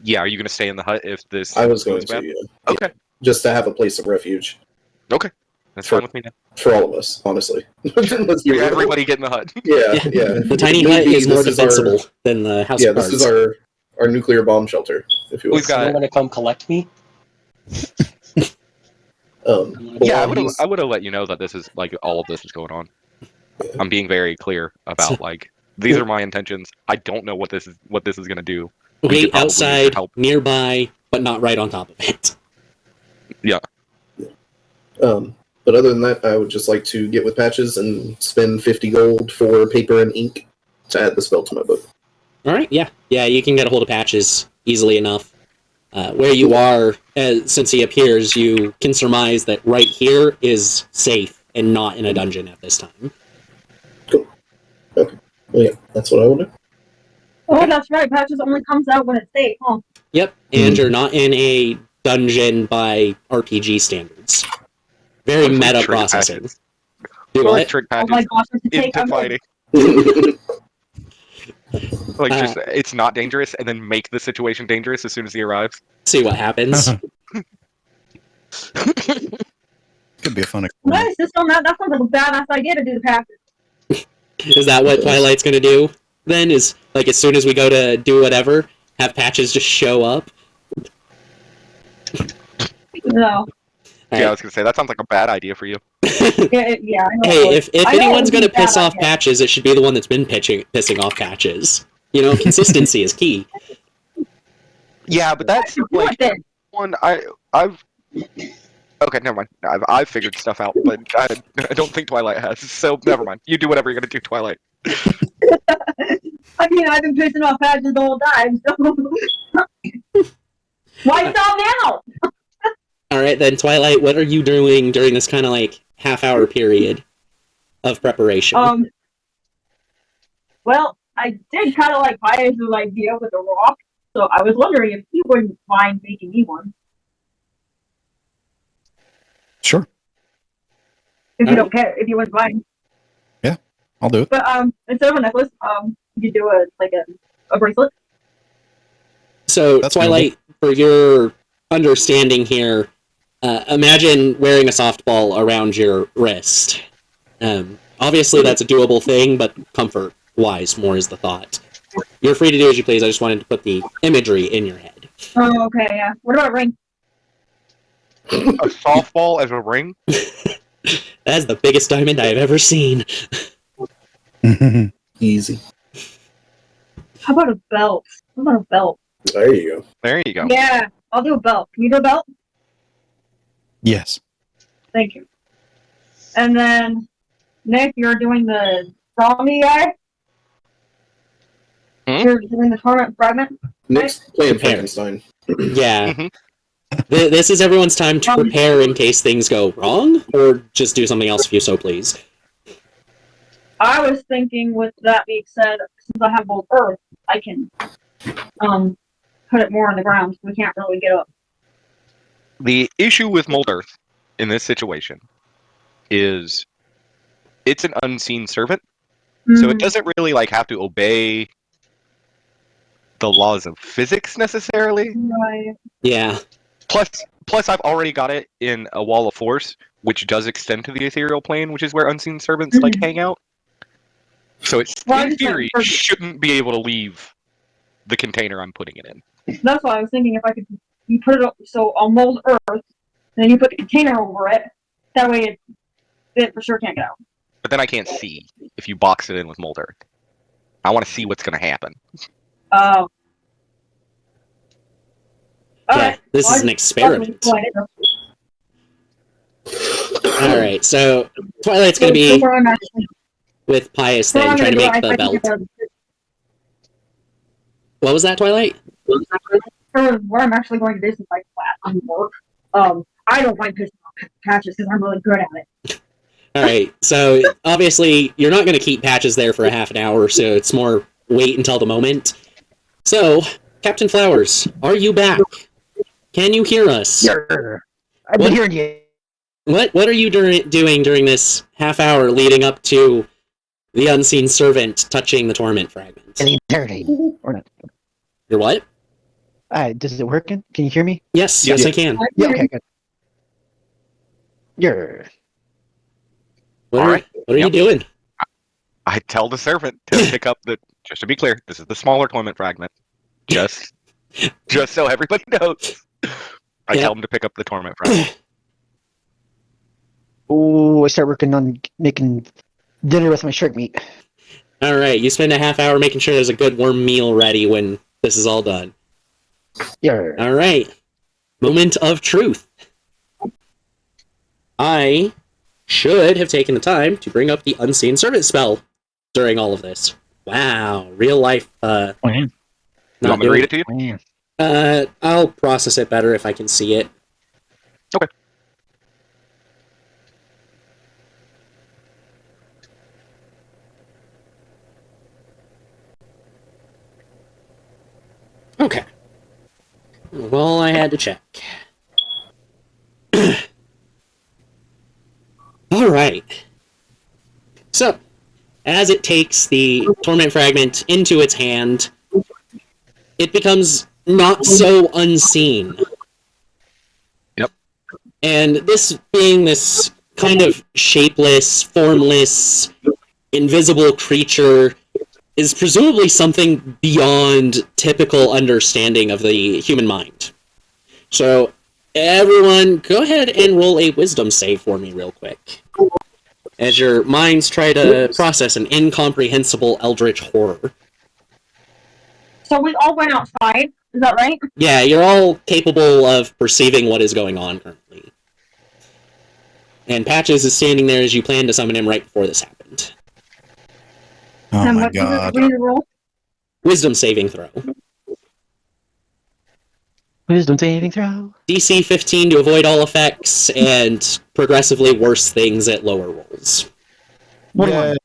Yeah, are you going to stay in the hut if this I was going goes bad? to, yeah. Okay. Yeah. Just to have a place of refuge. Okay. That's fine with me now. For all of us, honestly. Let's be real. Everybody get in the hut. Yeah. The tiny hut is more defensible than the house of cards. This is our nuclear bomb shelter, if you will. We've got... Someone gonna come collect me? I would have let you know that this is like all of this is going on. Yeah. I'm being very clear about like these are my intentions. I don't know what this is going to do. Wait outside, nearby, but not right on top of it. Yeah. But other than that, I would just like to get with Patches and spend 50 gold for paper and ink to add the spell to my book. All right, yeah, you can get a hold of Patches easily enough. Where you are, since he appears, you can surmise that right here is safe and not in a dungeon at this time. Cool. Okay. Well, yeah, that's what I will do. Oh, that's right. Patches only comes out when it's safe, huh? Yep, and you're not in a dungeon by RPG standards. Very meta processing. Do what? Trick Patches Oh my gosh, into fighting. Like, just, it's not dangerous, and then make the situation dangerous as soon as he arrives. See what happens. Could be a fun Can I insist on that? That sounds like a badass idea to do the Patches. Is that what Twilight's gonna do? Then is like as soon as we go to do whatever, have Patches just show up? No. Yeah, I was gonna say that sounds like a bad idea for you. Yeah. Hey, if anyone's gonna piss off Patches, it should be the one that's been pissing off Patches. You know, consistency is key. Yeah, but that's like one I've. Okay, never mind. I've figured stuff out, but I don't think Twilight has. So never mind. You do whatever you're gonna do, Twilight. I mean, I've been pissing off Patches the whole time. So why stop now? All right, then, Twilight. What are you doing during this kind of like half-hour period of preparation. Well, I did kind of like Pius' idea with the rock, so I was wondering if he wouldn't mind making me one. Sure. If you don't care, if you wouldn't mind. Yeah, I'll do it. But instead of a necklace, you do a bracelet. So, That's Twilight, for your understanding here, imagine wearing a softball around your wrist. Obviously, that's a doable thing, but comfort-wise, more is the thought. You're free to do as you please. I just wanted to put the imagery in your head. Oh, okay, yeah. What about a ring? A softball as a ring? That's the biggest diamond I have ever seen. Easy. How about a belt? There you go. There you go. Yeah, I'll do a belt. Can you do a belt? Yes. Thank you. And then, Nick, you're doing the zombie guy? You're doing the torment fragment? Nick's playing Prepare. Frankenstein. Yeah. This is everyone's time to prepare in case things go wrong, or just do something else if you so please. I was thinking, with that being said, since I have both Earth, I can put it more on the ground. We can't really get up. The issue with Mold Earth in this situation is it's an unseen servant, so it doesn't really have to obey the laws of physics necessarily. Right. Yeah. Plus, I've already got it in a wall of force, which does extend to the ethereal plane, which is where unseen servants hang out. So it, in theory, shouldn't be able to leave the container I'm putting it in. That's why I was thinking if I could, you put it up, so I'll mold Earth, and then you put the container over it. That way it for sure can't get out. But then I can't see if you box it in with Mold Earth. I want to see what's going to happen. Yeah, this is an experiment. Alright, so Twilight's going to be with Pius then, trying to make the belt. What was that, Twilight? For what I'm actually going to do since class work, I don't like pissing off Patches because I'm really good at it. Alright, so obviously you're not going to keep Patches there for a half an hour, so it's more wait until the moment. So, Captain Flowers, are you back? Can you hear us? I've been hearing you. What are you doing during this half hour leading up to the unseen servant touching the torment fragment? And interrogating. Or not. You're what? Does it work? Can you hear me? Yes, I can. Yeah, okay, good. What are you doing? I tell the servant to pick up just to be clear, this is the smaller torment fragment. Just so everybody knows. I tell him to pick up the torment fragment. Oh, I start working on making dinner with my shark meat. Alright, you spend a half hour making sure there's a good warm meal ready when this is all done. Alright. Moment of truth. I should have taken the time to bring up the unseen servant spell during all of this. Wow, real life, You want me to read it to you? I'll process it better if I can see it. Okay. Okay. Well, I had to check. Alright. So, as it takes the torment fragment into its hand, it becomes not so unseen. Yep. And this being this kind of shapeless, formless, invisible creature is presumably something beyond typical understanding of the human mind. So, everyone, go ahead and roll a wisdom save for me real quick. As your minds try to process an incomprehensible eldritch horror. So we all went outside, is that right? Yeah, you're all capable of perceiving what is going on currently. And Patches is standing there as you plan to summon him right before this happened. Oh And my what god. did you roll? Wisdom saving throw. Wisdom saving throw. DC 15 to avoid all effects, and progressively worse things at lower rolls. 21. Yeah.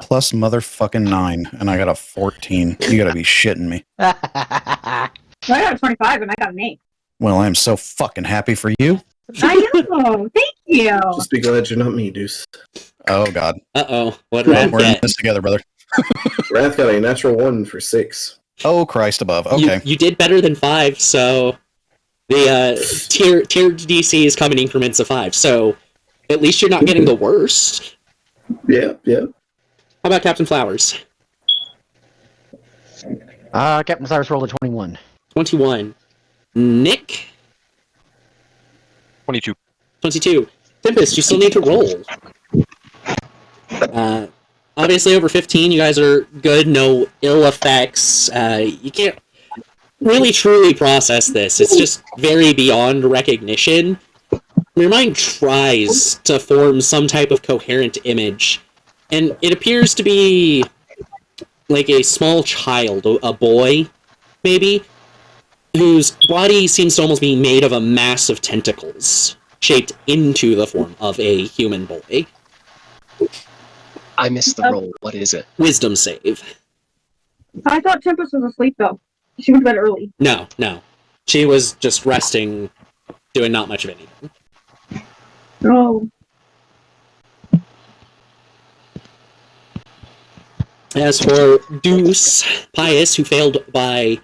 Plus motherfucking 9, and I got a 14. You gotta be shitting me. I got a 25 and I got an 8. Well, I'm so fucking happy for you. I know. Thank you. Just be glad you're not me, Deuce. Oh, God. Uh-oh. What Well, Wrath we're in get? this together, brother. Wrath got a natural 1 for 6. Oh, Christ above. Okay. You did better than 5, so the tiered DC is coming in increments of 5, so at least you're not getting the worst. Yeah. How about Captain Flowers? Captain Cyrus rolled a 21. 21. Nick? 22. 22. Tempest, you still need to roll. Obviously, over 15, you guys are good. No ill effects. You can't really truly process this. It's just very beyond recognition. Your mind tries to form some type of coherent image, and it appears to be like a small child, a boy, maybe, whose body seems to almost be made of a mass of tentacles, shaped into the form of a human boy. I missed the roll. What is it? Wisdom save. I thought Tempest was asleep though. She went to bed early. No. She was just resting, doing not much of anything. Oh. As for Deuce, Pius, who failed by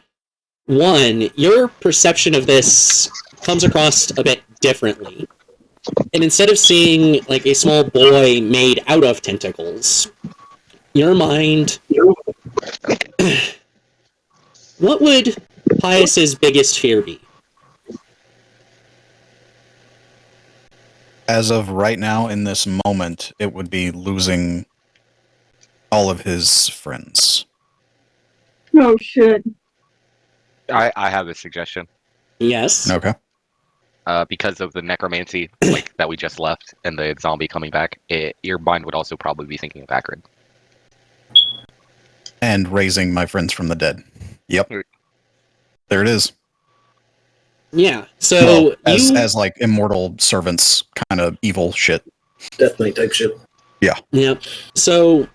1, your perception of this comes across a bit differently. And instead of seeing like a small boy made out of tentacles, your mind... What would Pius's biggest fear be? As of right now, in this moment, it would be losing all of his friends. Oh shit. I have a suggestion. Yes. Okay. Because of the necromancy that we just left and the zombie coming back, your mind would also probably be thinking of Akron. And raising my friends from the dead. Yep. There it is. Yeah. So well, as like immortal servants, kind of evil shit. Death Knight type shit. Yep. So,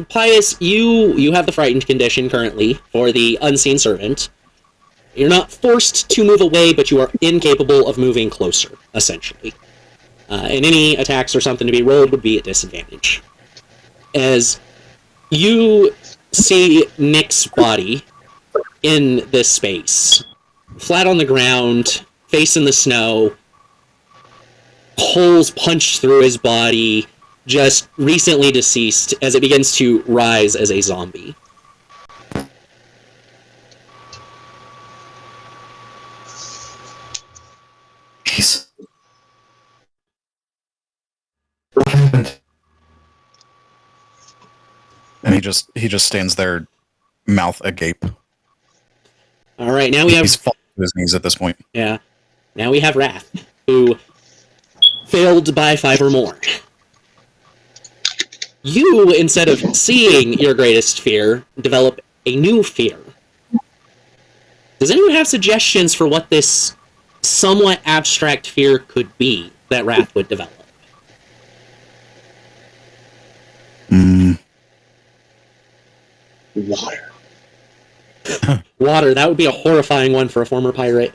Pius, you have the frightened condition currently for the unseen servant. You're not forced to move away, but you are incapable of moving closer, essentially. And any attacks or something to be rolled would be at disadvantage. As you see Nick's body in this space, flat on the ground, face in the snow, holes punched through his body, just recently deceased, as it begins to rise as a zombie. Jeez. What happened? And he just stands there, mouth agape. All right, now we have... He's falling to his knees at this point. Yeah. Now we have Wrath, who failed by 5 or more. You, instead of seeing your greatest fear, develop a new fear. Does anyone have suggestions for what this somewhat abstract fear could be that Wrath would develop? Water. Water, that would be a horrifying one for a former pirate.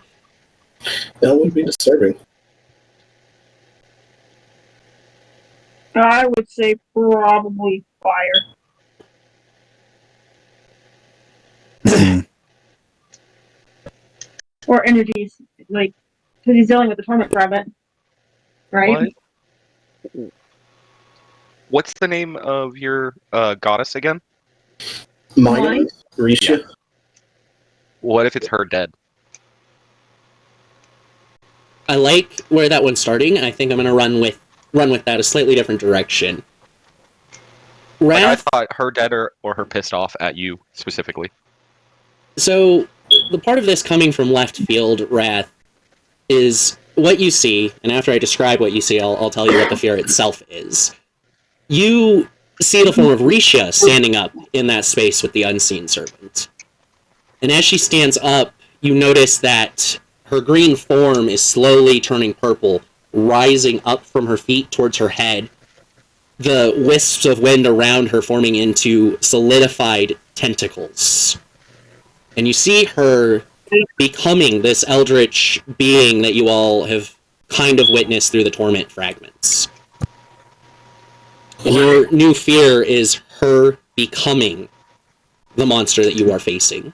That would be disturbing. I would say probably fire. Or energies, like, because he's dealing with the torment fragment, right? What's the name of your goddess again? Mine? Risha? Yeah. What if it's her dead? I like where that one's starting, and I think I'm going to run with that a slightly different direction. Wrath, I thought her dead or her pissed off at you specifically. So, the part of this coming from left field, Wrath, is what you see, and after I describe what you see, I'll tell you what the fear itself is. You see the form of Risha standing up in that space with the unseen servant. And as she stands up, you notice that her green form is slowly turning purple, rising up from her feet towards her head, the wisps of wind around her forming into solidified tentacles. And you see her becoming this eldritch being that you all have kind of witnessed through the torment fragments. And your new fear is her becoming the monster that you are facing.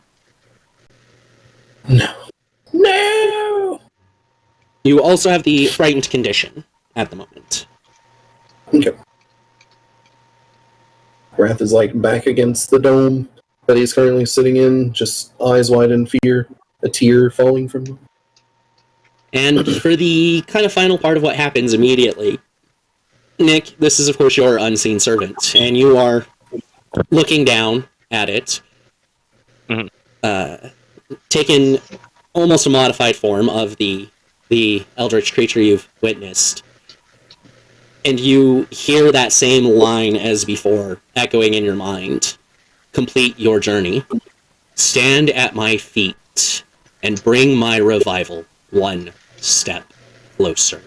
No. No! You also have the frightened condition at the moment. Okay. Wrath is like back against the dome that he's currently sitting in, just eyes wide in fear, a tear falling from him. And for the kind of final part of what happens immediately, Nick, this is of course your unseen servant, and you are looking down at it, taking almost a modified form of the eldritch creature you've witnessed. And you hear that same line as before, echoing in your mind. Complete your journey. Stand at my feet and bring my revival one step closer.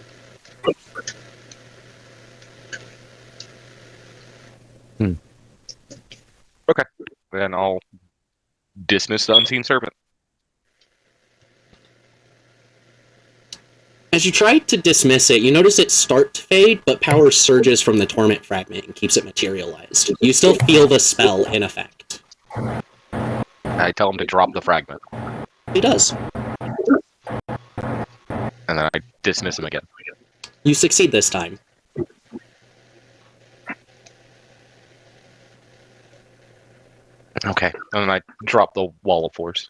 Okay. Then I'll dismiss the unseen servant. As you try to dismiss it, you notice it start to fade, but power surges from the torment fragment and keeps it materialized. You still feel the spell in effect. I tell him to drop the fragment, He does. and then I dismiss him again. You succeed this time. Okay. And then I drop the wall of force.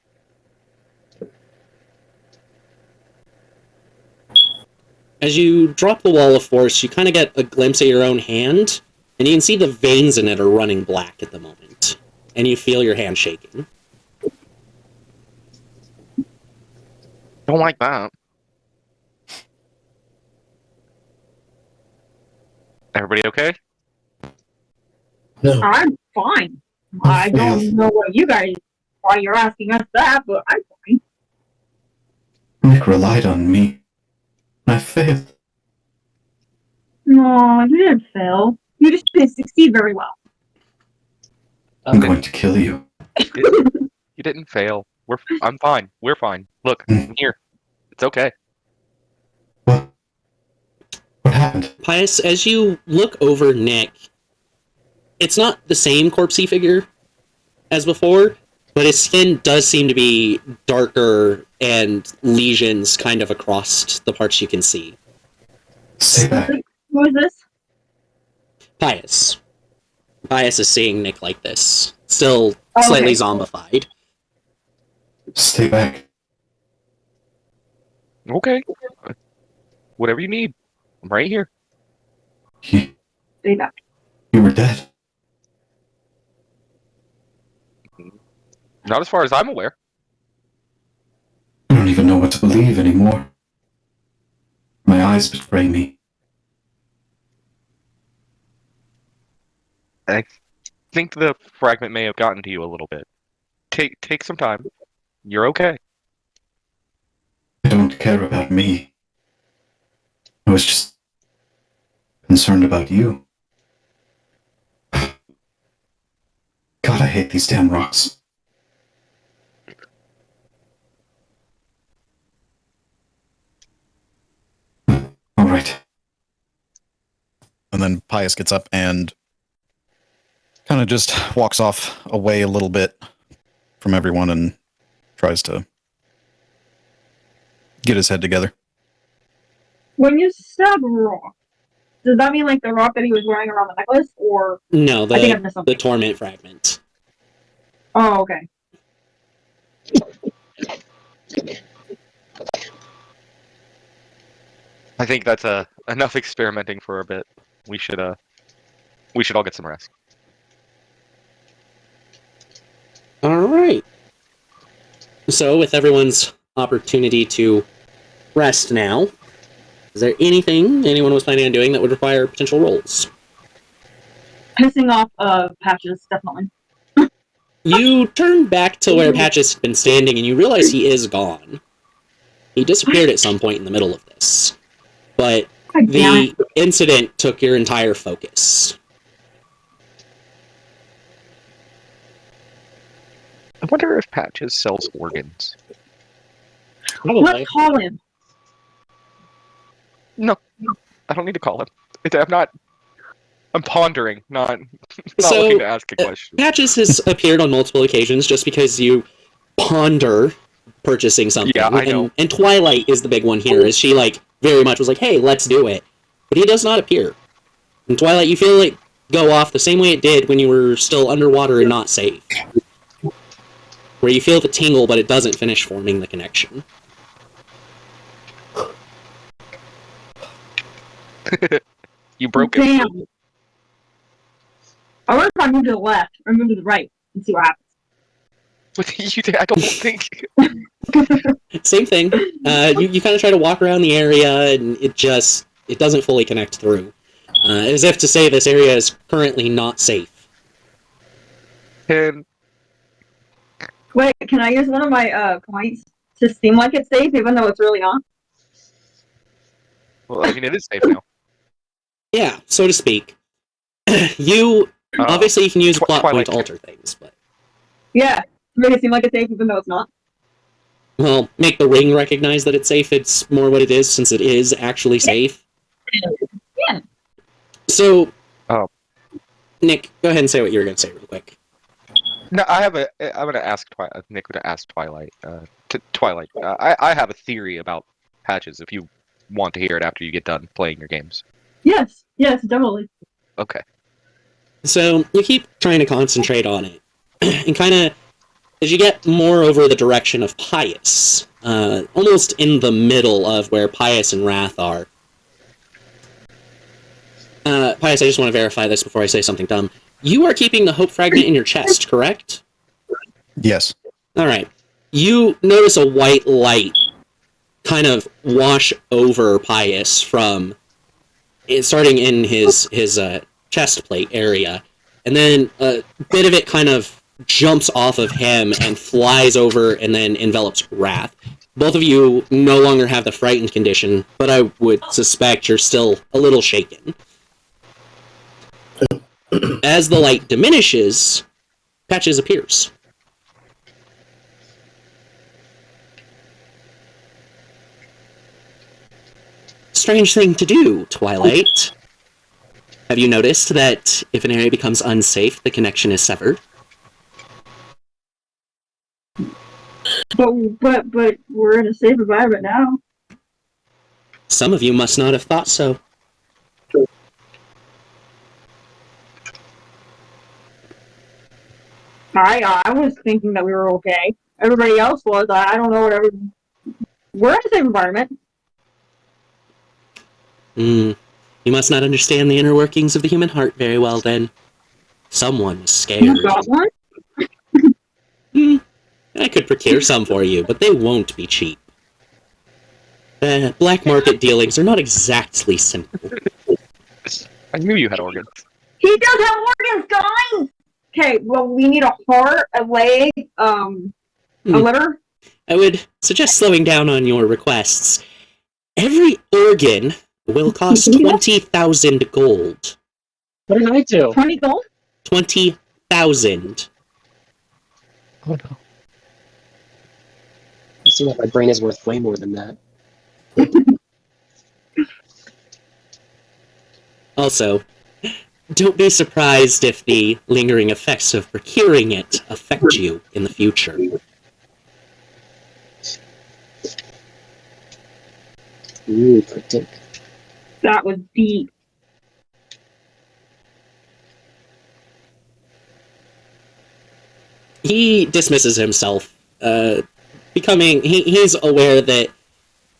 As you drop the wall of force, you kind of get a glimpse of your own hand, and you can see the veins in it are running black at the moment. And you feel your hand shaking. Don't like that. Everybody okay? No. I'm fine. I don't know what you guys, why you're asking us that, but I'm fine. Nick relied on me. I failed. No, you didn't fail. You just didn't succeed very well. I'm going to kill you. You didn't fail. I'm fine. We're fine. Look, I'm here. It's okay. What? What happened? Pius, as you look over Nick, it's not the same corpsey figure as before, but his skin does seem to be darker and lesions kind of across the parts you can see. Stay back. Who is this? Pius. Pius is seeing Nick like this, still slightly zombified. Stay back. Okay. Whatever you need. I'm right here. You Stay back. were dead. Not as far as I'm aware. I don't even know what to believe anymore. My eyes betray me. I think the fragment may have gotten to you a little bit. Take some time. You're okay. I don't care about me. I was just concerned about you. God, I hate these damn rocks. All right. And then Pius gets up and kind of just walks off away a little bit from everyone and tries to get his head together. When you said rock, does that mean like the rock that he was wearing around the necklace, or No, I think I missed the something. torment fragment. Oh, okay. I think that's enough experimenting for a bit. We should all get some rest. All right. So, with everyone's opportunity to rest now, is there anything anyone was planning on doing that would require potential rolls? pissing off Patches, definitely. You turn back to where Patches had been standing, and you realize he is gone. He disappeared at some point in the middle of this. But God damn the incident took your entire focus. I wonder if Patches sells organs. Probably. Let's call him. No, I don't need to call him. I'm pondering, not So, looking to ask a question. Patches has appeared on multiple occasions just because you ponder purchasing something. Yeah, I know. And Twilight is the big one here, as she, like, very much was like, hey, let's do it. But he does not appear. And Twilight, you feel it go off the same way it did when you were still underwater and not safe. Where you feel the tingle, but it doesn't finish forming the connection. You broke it. Damn. I wonder if I move to the left or move to the right and see what happens. I don't think. Same thing. You kind of try to walk around the area, and it doesn't fully connect through. As if to say this area is currently not safe. And Wait, can I use one of my points to seem like it's safe even though it's really not? well, I mean, it is safe now. Yeah, so to speak. Obviously you can use a plot point to alter things, but... Yeah, to make it seem like it's safe even though it's not. Well, make the ring recognize that it's safe, it's more what it is, since it is actually safe. Yeah. So, Oh. Nick, go ahead and say what you were going to say real quick. No, I'm going to ask Nick to ask Twilight. Twilight, I have a theory about Patches if you want to hear it after you get done playing your games. Yes, definitely. Okay. So, you keep trying to concentrate on it, and kind of, as you get more over the direction of Pious, almost in the middle of where Pious and Wrath are. Pious, I just want to verify this before I say something dumb. You are keeping the hope fragment in your chest, correct? Yes. Alright. You notice a white light kind of wash over Pious from starting in his chest plate area, and then a bit of it kind of jumps off of him and flies over and then envelops Wrath. Both of you no longer have the frightened condition, but I would suspect you're still a little shaken. As the light diminishes, Patches appears. Strange thing to do, Twilight. Have you noticed that if an area becomes unsafe, the connection is severed? But we're in a safe environment now. Some of you must not have thought so. I was thinking that we were okay. Everybody else was. I don't know whatever. We're in a safe environment. You must not understand the inner workings of the human heart very well, then. Someone is scared. You got one? I could procure some for you, but they won't be cheap. Black market dealings are not exactly simple. I knew you had organs. He does have organs, guys! Okay, well, we need a heart, a leg, a liver. I would suggest slowing down on your requests. Every organ will cost 20,000 gold. What did I do? 20 gold? 20,000. Oh no. I seem like my brain is worth way more than that. Also, don't be surprised if the lingering effects of procuring it affect you in the future. Ooh, cryptic. That was deep. He dismisses himself, he's aware that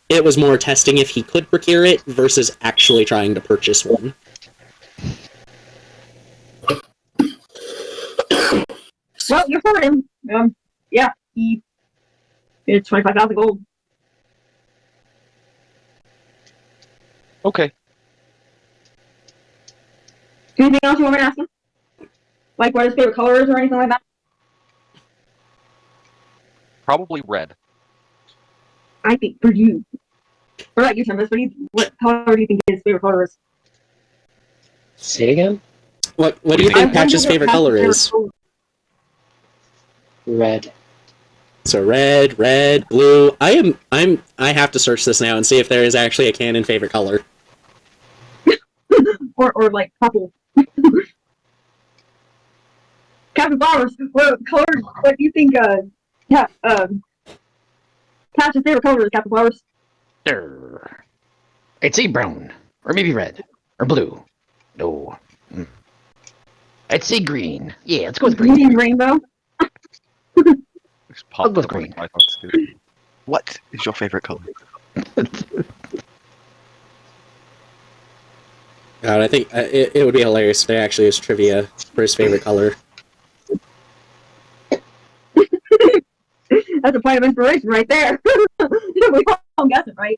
it was more testing if he could procure it versus actually trying to purchase one. Well, you heard him. Yeah, it's 25,000 gold. Okay. Anything else you want me to ask him? Like what his favorite color is or anything like that? Probably red. I think for you. Or not you, Tempest, what color do you think his favorite color is? Say it again? What do you think Patch's favorite color is? Red. So red, blue. I have to search this now and see if there is actually a canon favorite color. or like purple. Captain Flowers, what color? What do you think? Patch's favorite color is Captain Flowers. I'd say brown, or maybe red, or blue. No. I'd say green. Yeah, let's go with green. Green rainbow. I'll go with green. What is your favorite color? God, I think it would be hilarious if there actually is trivia for his favorite color. That's a point of inspiration right there. We all guess it, right?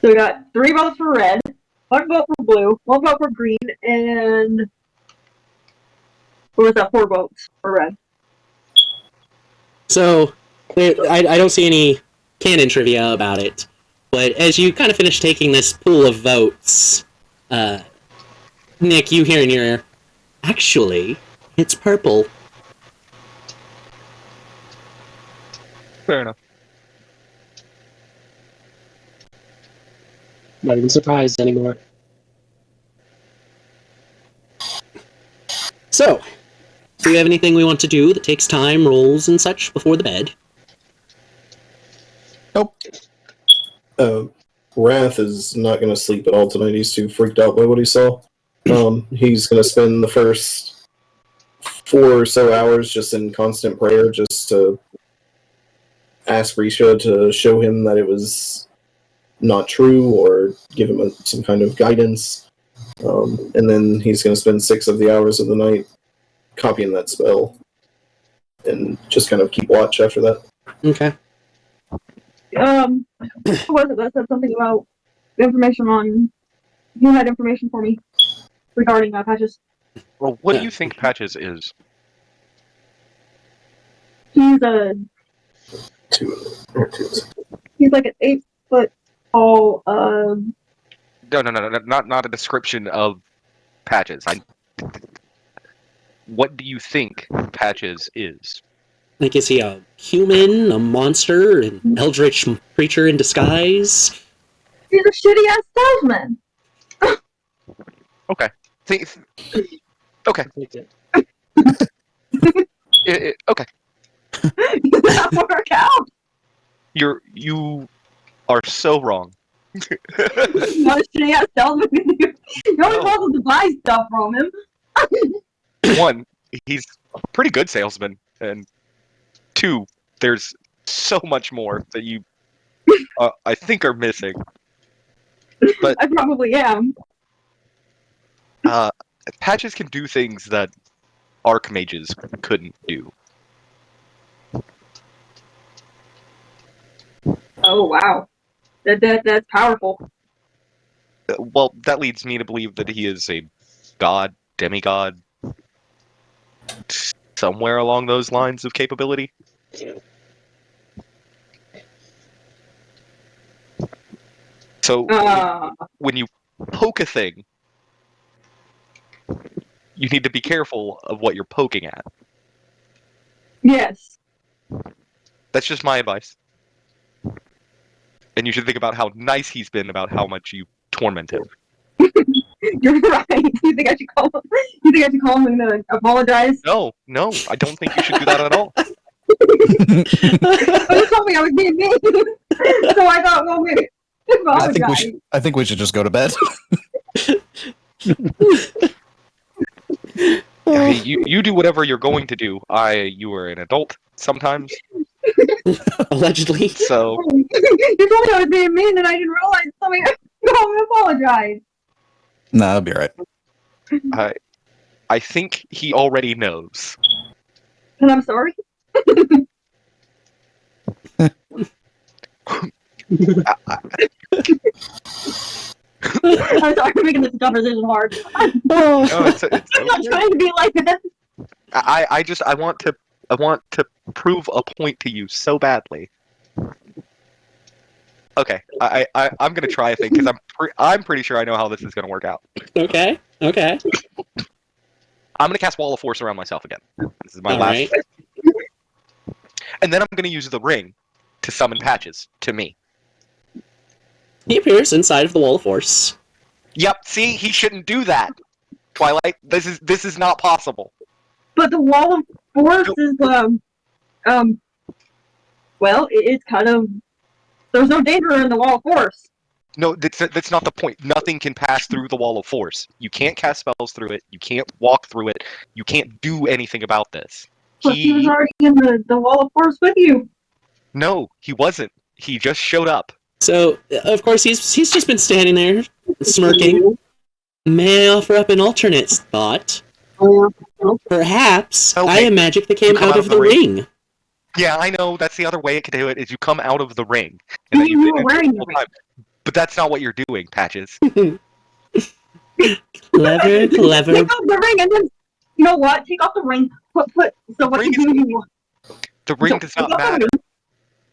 So we got 3 votes for red, 1 vote for blue, 1 vote for green, and what was that? 4 votes for red. So I don't see any canon trivia about it, but as you kind of finish taking this pool of votes, Nick, you hear in your ear, actually, it's purple. Fair enough. Not even surprised anymore. So, do you have anything we want to do that takes time, rolls, and such before the bed? Nope. Wrath is not going to sleep at all tonight. He's too freaked out by what he saw. He's going to spend the first 4 or so hours just in constant prayer, just to ask Risha to show him that it was not true or give him some kind of guidance. And then he's going to spend 6 of the hours of the night copying that spell and just kind of keep watch after that. Okay. What was it that said something about information on? You had information for me regarding Patches. Well, what do you think Patches is? He's a. He's like an 8-foot tall. No, not a description of Patches. What do you think Patches is? Like, is he a human, a monster, an eldritch creature in disguise? He's a shitty ass salesman. Okay. Okay. Okay. That work out. You are so wrong. Not a shitty ass salesman. You always want to buy stuff from him. 1, he's a pretty good salesman, and 2, there's so much more that you, I think, are missing. But I probably am. Patches can do things that archmages couldn't do. Oh wow, that's powerful. Well, that leads me to believe that he is a god, demigod, somewhere along those lines of capability. So when you poke a thing, you need to be careful of what you're poking at. Yes. That's just my advice. And you should think about how nice he's been about how much you torment him. You're right. You think I should call him? You think I should call him and apologize? No, I don't think you should do that at all. But you told me I was being mean, so I thought, well, maybe apologize. I think we should just go to bed. You do whatever you're going to do. You are an adult sometimes. Allegedly. So you told me I was being mean, and I didn't realize something. Go home and apologize. Nah, that'll be right. I think he already knows. And I'm sorry. I'm sorry for making this conversation hard. No, it's I'm not trying to be like that. I want to prove a point to you so badly. Okay, I'm gonna try a thing because I'm pretty sure I know how this is gonna work out. Okay. Okay. I'm gonna cast Wall of Force around myself again. This is my All last, right. and then I'm gonna use the ring to summon Patches to me. He appears inside of the wall of force. Yep. See, he shouldn't do that. Twilight, this is not possible. But the wall of force is well, it's kind of there's no danger in the wall of force. No, that's not the point. Nothing can pass through the Wall of Force. You can't cast spells through it. You can't walk through it. You can't do anything about this. But he was already in the wall of force with you. No, he wasn't. He just showed up. So, of course, he's just been standing there, smirking. May I offer up an alternate thought? Perhaps Okay. I am magic that came Come out of the ring. Yeah, I know. That's the other way it could do it. Is you come out of the ring, and then You you've were been wearing in the whole ring. time. But that's not what you're doing, Patches. Clever, Take clever. off the ring and then you know what? Take off the ring. Put so what ring you do you want. The ring So does take not off the matter. ring,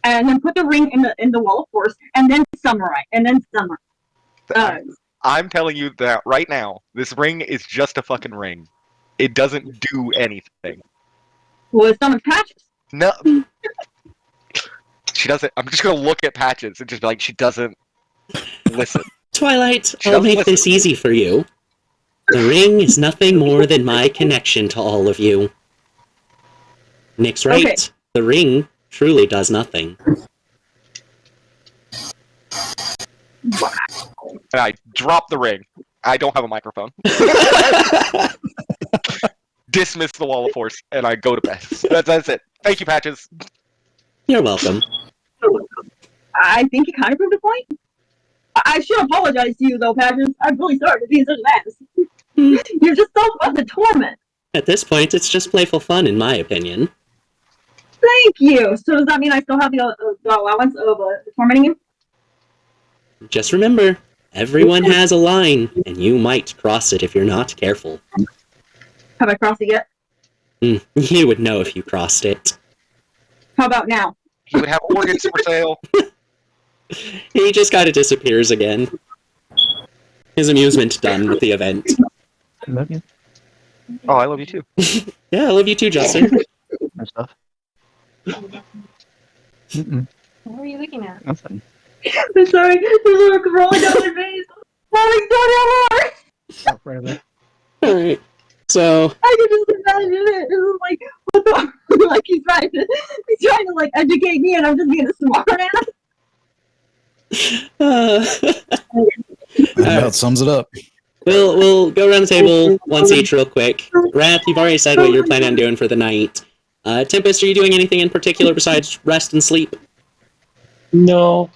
and then put the ring in the wall of force, and then summarize, and then summarize. I'm telling you that right now, this ring is just a fucking ring. It doesn't do anything. Well, it's summons Patches. No. She doesn't. I'm just gonna look at Patches and just be like, she doesn't listen. Twilight, She I'll doesn't make listen. this easy for you. The ring is nothing more than my connection to all of you. Nick's right. Okay. The ring truly does nothing. And I drop the ring. I don't have a microphone. Dismiss the Wall of Force, and I go to bed. That's it. Thank you, Patches. You're welcome. I think you kind of proved a point. I should apologize to you, though, Patches. I'm really sorry for being such an ass. You're just so fun to torment. At this point, it's just playful fun, in my opinion. Thank you. So does that mean I still have the allowance of tormenting you? Just remember, everyone has a line, and you might cross it if you're not careful. Have I crossed it yet? You would know if you crossed it. How about now? He would have organs for sale. He just kind of disappears again. His amusement done with the event. Oh, I love you too. Yeah, I love you too, Justin. More stuff. What are you looking at? Nothing. I'm sorry. There's a rolling down my face. Mommy, don't have more. Oh, right over there. Alright. So, I can just imagine it. It was like, what the? Like he's trying to like educate me, and I'm just being a smart ass. That about sums it up. we'll go around the table once each real quick. Wrath, you've already said what you're planning on doing for the night. Tempest, are you doing anything in particular besides rest and sleep? No.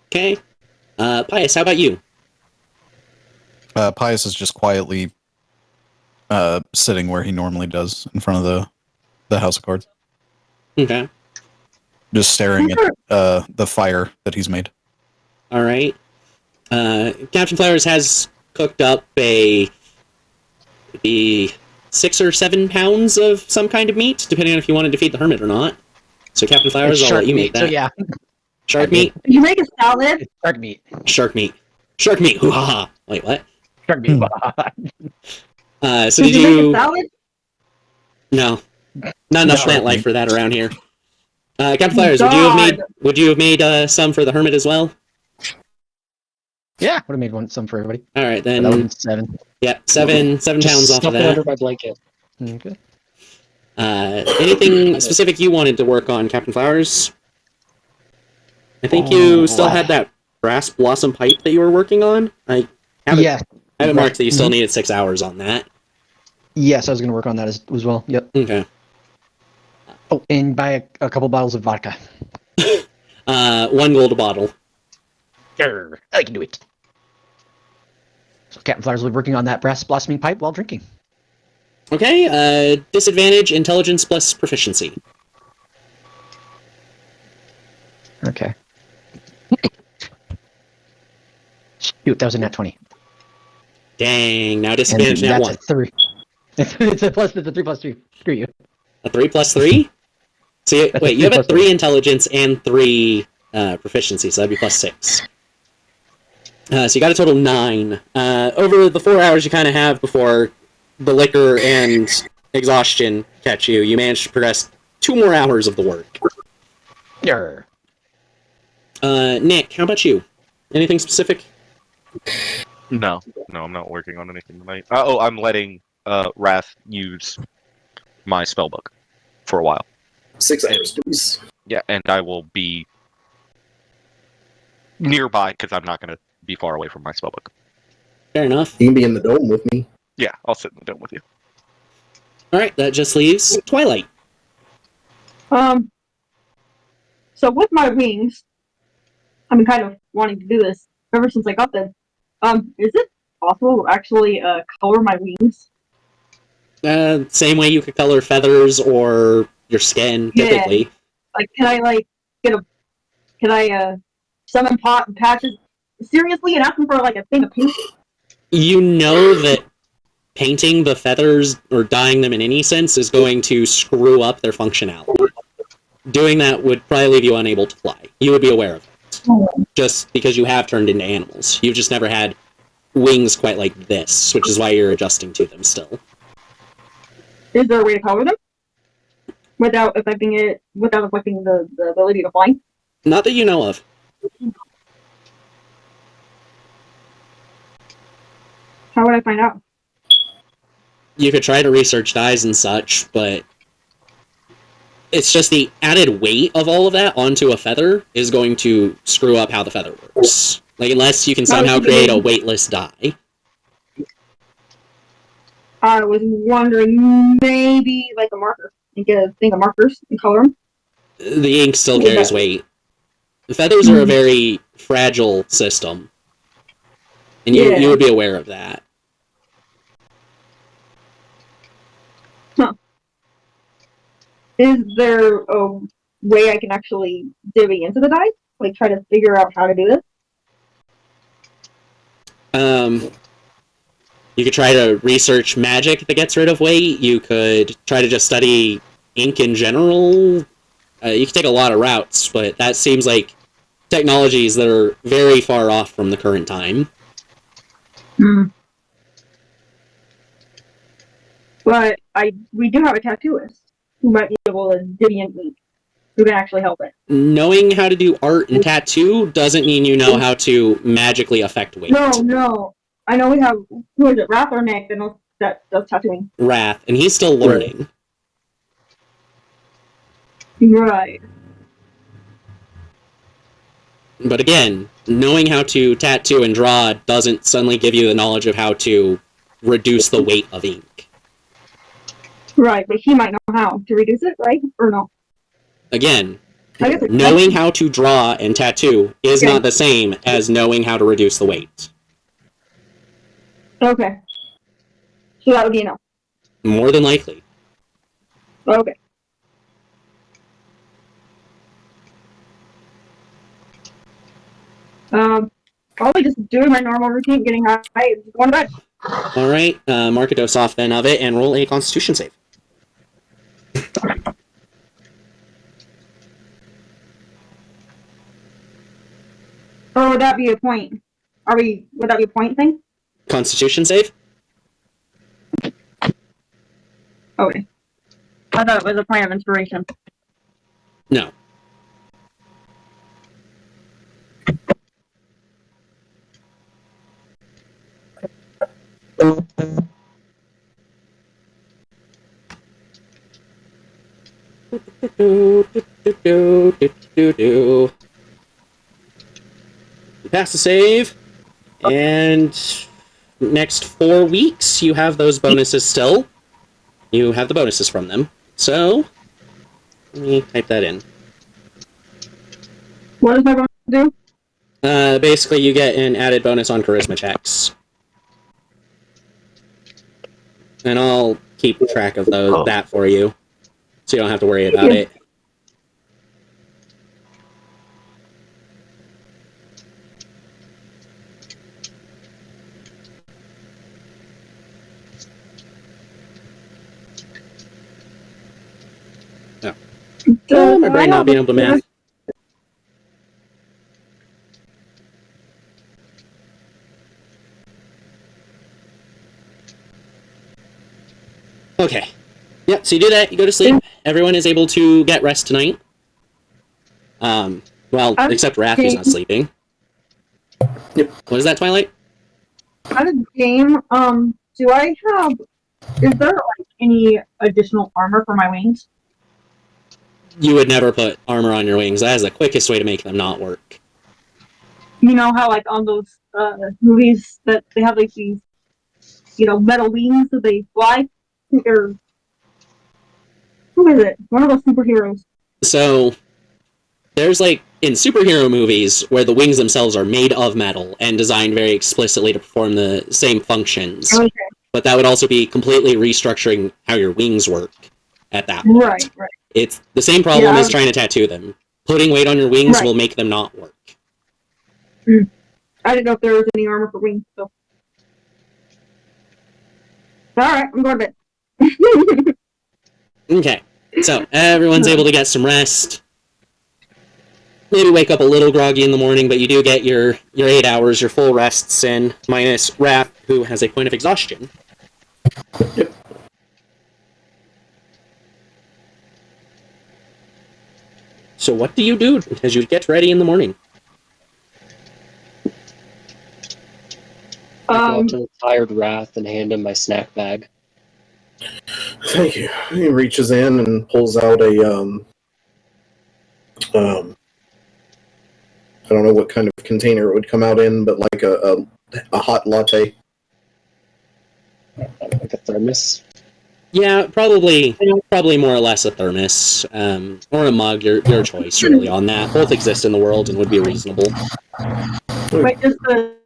Okay. Pius, how about you? Pius is just quietly sitting where he normally does in front of the House of Cards, Okay. just staring at the fire that he's made. Alright. Captain Flowers has cooked up the 6 or 7 pounds of some kind of meat, depending on if you want to defeat the hermit or not. So Captain Flowers, It's I'll let shark you meat, make that. so yeah. Shark I meat? Did you make a salad? It's shark meat. Shark meat. Shark meat. Hoo-ha-ha. Wait, what? Shark meat. So Did did you make a you... salad? No. Not enough No. plant life for that around here. Captain Oh, Flowers, God. would you have made some for the hermit as well? Yeah, would have made some for everybody. Alright, But that would then... have been 7. Yeah, 7 Just pounds off stuff of it under that. my blanket. Okay. Anything specific you wanted to work on, Captain Flowers? I think you still had that brass blossom pipe that you were working on. I haven't marked that you still needed 6 hours on that. Yes, I was going to work on that as well. Yep. Okay. Oh, and buy a couple bottles of vodka. 1 gold a bottle. Grr, I can do it. So Captain Flowers will be working on that brass blossoming pipe while drinking. Okay, disadvantage, intelligence plus proficiency. Okay. Shoot, that was a nat 20. Dang, now And disadvantage nat that's 1. a 3. It's a 3 plus 3. Screw you. A 3 plus 3? So wait, you have a 3 intelligence and 3 proficiency, so that'd be plus 6. So you got a total 9. Over the 4 hours you kind of have before the liquor and exhaustion catch you, you managed to progress 2 more hours of the work. Yarr. Nick, how about you? Anything specific? No, I'm not working on anything tonight. I'm letting Wrath use my spellbook for a while. 6 hours, please. Yeah, and I will be nearby because I'm not going to be far away from my spellbook. Fair enough. You can be in the dome with me. Yeah, I'll sit in the dome with you. Alright, that just leaves Twilight. So with my wings, I've been kind of wanting to do this ever since I got them. Is it possible to actually color my wings? Same way you could color feathers or your skin, typically. Yeah. Like, can I summon pot and patches seriously and ask them for like a thing of paint? You know that painting the feathers or dyeing them in any sense is going to screw up their functionality. Doing that would probably leave you unable to fly. You would be aware of it. Just because you have turned into animals. You've just never had wings quite like this, which is why you're adjusting to them still. Is there a way to color them? Without affecting the ability to fly? Not that you know of. How would I find out? You could try to research dyes and such, but it's just the added weight of all of that onto a feather is going to screw up how the feather works. Like, unless you can somehow create a weightless dye. I was wondering maybe like a marker. You get a thing of markers and color them. The ink still carries weight. The feathers are a very fragile system. And you would be aware of that. Huh. Is there a way I can actually divvy into the dye? Like try to figure out how to do this? You could try to research magic that gets rid of weight. You could try to just study ink in general. You could take a lot of routes, but that seems like technologies that are very far off from the current time. But we do have a tattooist who might be able to divvy in ink. Who can actually help it. Knowing how to do art and tattoo doesn't mean you know how to magically affect weight. No. I know we have, who is it, Wrath or Nick that does tattooing? Wrath, and he's still learning. Right. But again, knowing how to tattoo and draw doesn't suddenly give you the knowledge of how to reduce the weight of ink. Right, but he might know how to reduce it, right? Or no? Again, knowing how to draw and tattoo is not the same as knowing how to reduce the weight. Okay. So that would be enough. More than likely. Okay. Probably just doing my normal routine, getting high, going to bed. Alright, mark a dose off then of it and roll a Constitution save. Or would that be a point? Would that be a point thing? Constitution save? Okay. I thought it was a point of inspiration. No. You pass the save, and next 4 weeks you have those bonuses still. You have the bonuses from them. So, let me type that in. What is my bonus do? Basically you get an added bonus on charisma checks. And I'll keep track of that for you, so you don't have to worry about it. Oh, my brain not being able to math. Okay. Yep, so you do that, you go to sleep. Everyone is able to get rest tonight. Well, except Raph, who's not sleeping. Yep. What is that, Twilight? Out of the game, do I have... Is there, like, any additional armor for my wings? You would never put armor on your wings. That is the quickest way to make them not work. You know how, like, on those movies that they have, like, these, metal wings that they fly? Or... Who is it? One of those superheroes. So, there's, like, in superhero movies where the wings themselves are made of metal and designed very explicitly to perform the same functions. Okay. But that would also be completely restructuring how your wings work at that point. Right. It's the same problem as trying to tattoo them. Putting weight on your wings will make them not work. I didn't know if there was any armor for wings, so... Alright, I'm going to bed. Okay, so everyone's able to get some rest. Maybe wake up a little groggy in the morning, but you do get your 8 hours, your full rests in, minus Raph, who has a point of exhaustion. So what do you do as you get ready in the morning? I go up to the tired Wrath and hand him my snack bag. Thank you. He reaches in and pulls out a I don't know what kind of container it would come out in, but like a hot latte. Like a thermos? Yeah, probably more or less a thermos, or a mug, your choice really on that. Both exist in the world and would be reasonable. Wait, does the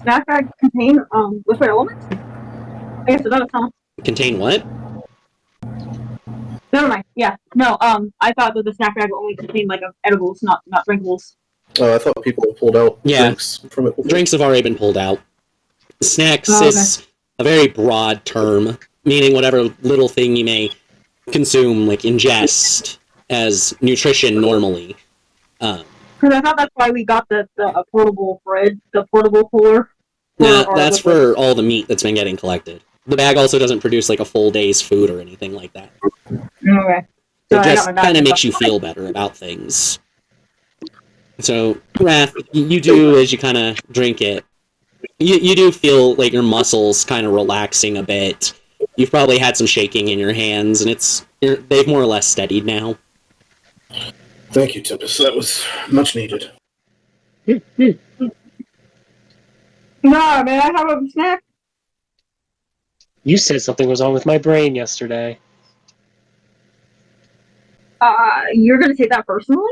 snack bag contain liquid elements? I guess it does, huh? Contain what? Never mind. Yeah. No, I thought that the snack bag only contained like edibles, not drinkables. I thought people had pulled out drinks from it. Drinks have already been pulled out. Snacks is a very broad term, meaning whatever little thing you may consume, like ingest, as nutrition normally. Because I thought that's why we got the portable fridge, the portable cooler. No, that's for all the meat that's been getting collected. The bag also doesn't produce like a full day's food or anything like that. Okay. It just kind of makes you feel better about things. So, Wrath, you do, as you kind of drink it, you do feel like your muscles kind of relaxing a bit. You've probably had some shaking in your hands, and they've more or less steadied now. Thank you, Tempest. That was much needed. No, may I have a snack? You said something was wrong with my brain yesterday. You're gonna take that personally?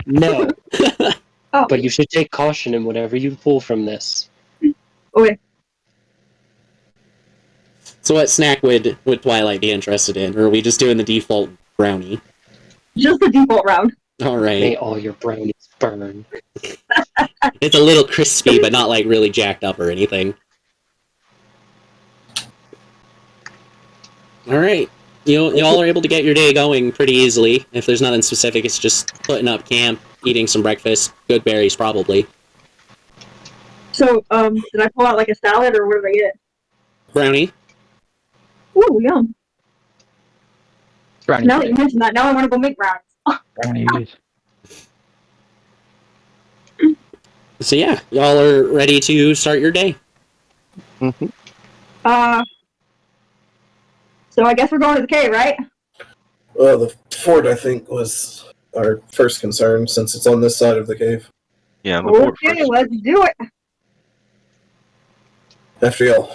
No. But you should take caution in whatever you pull from this. Okay. So what snack would Twilight be interested in? Or are we just doing the default brownie? Just the default round. Alright. May all your brownies burn. It's a little crispy, but not like really jacked up or anything. Alright. You all are able to get your day going pretty easily. If there's nothing specific, it's just putting up camp, eating some breakfast, good berries probably. So, did I pull out like a salad or what did I get? Brownie. Ooh, yum. Brownie. Now that you mentioned that, now I want to go make brownies. Brownies. So yeah, y'all are ready to start your day. Mm-hmm. So I guess we're going to the cave, right? Well, the fort, I think, was our first concern, since it's on this side of the cave. Yeah, the fort Okay, first. let's do it. After y'all.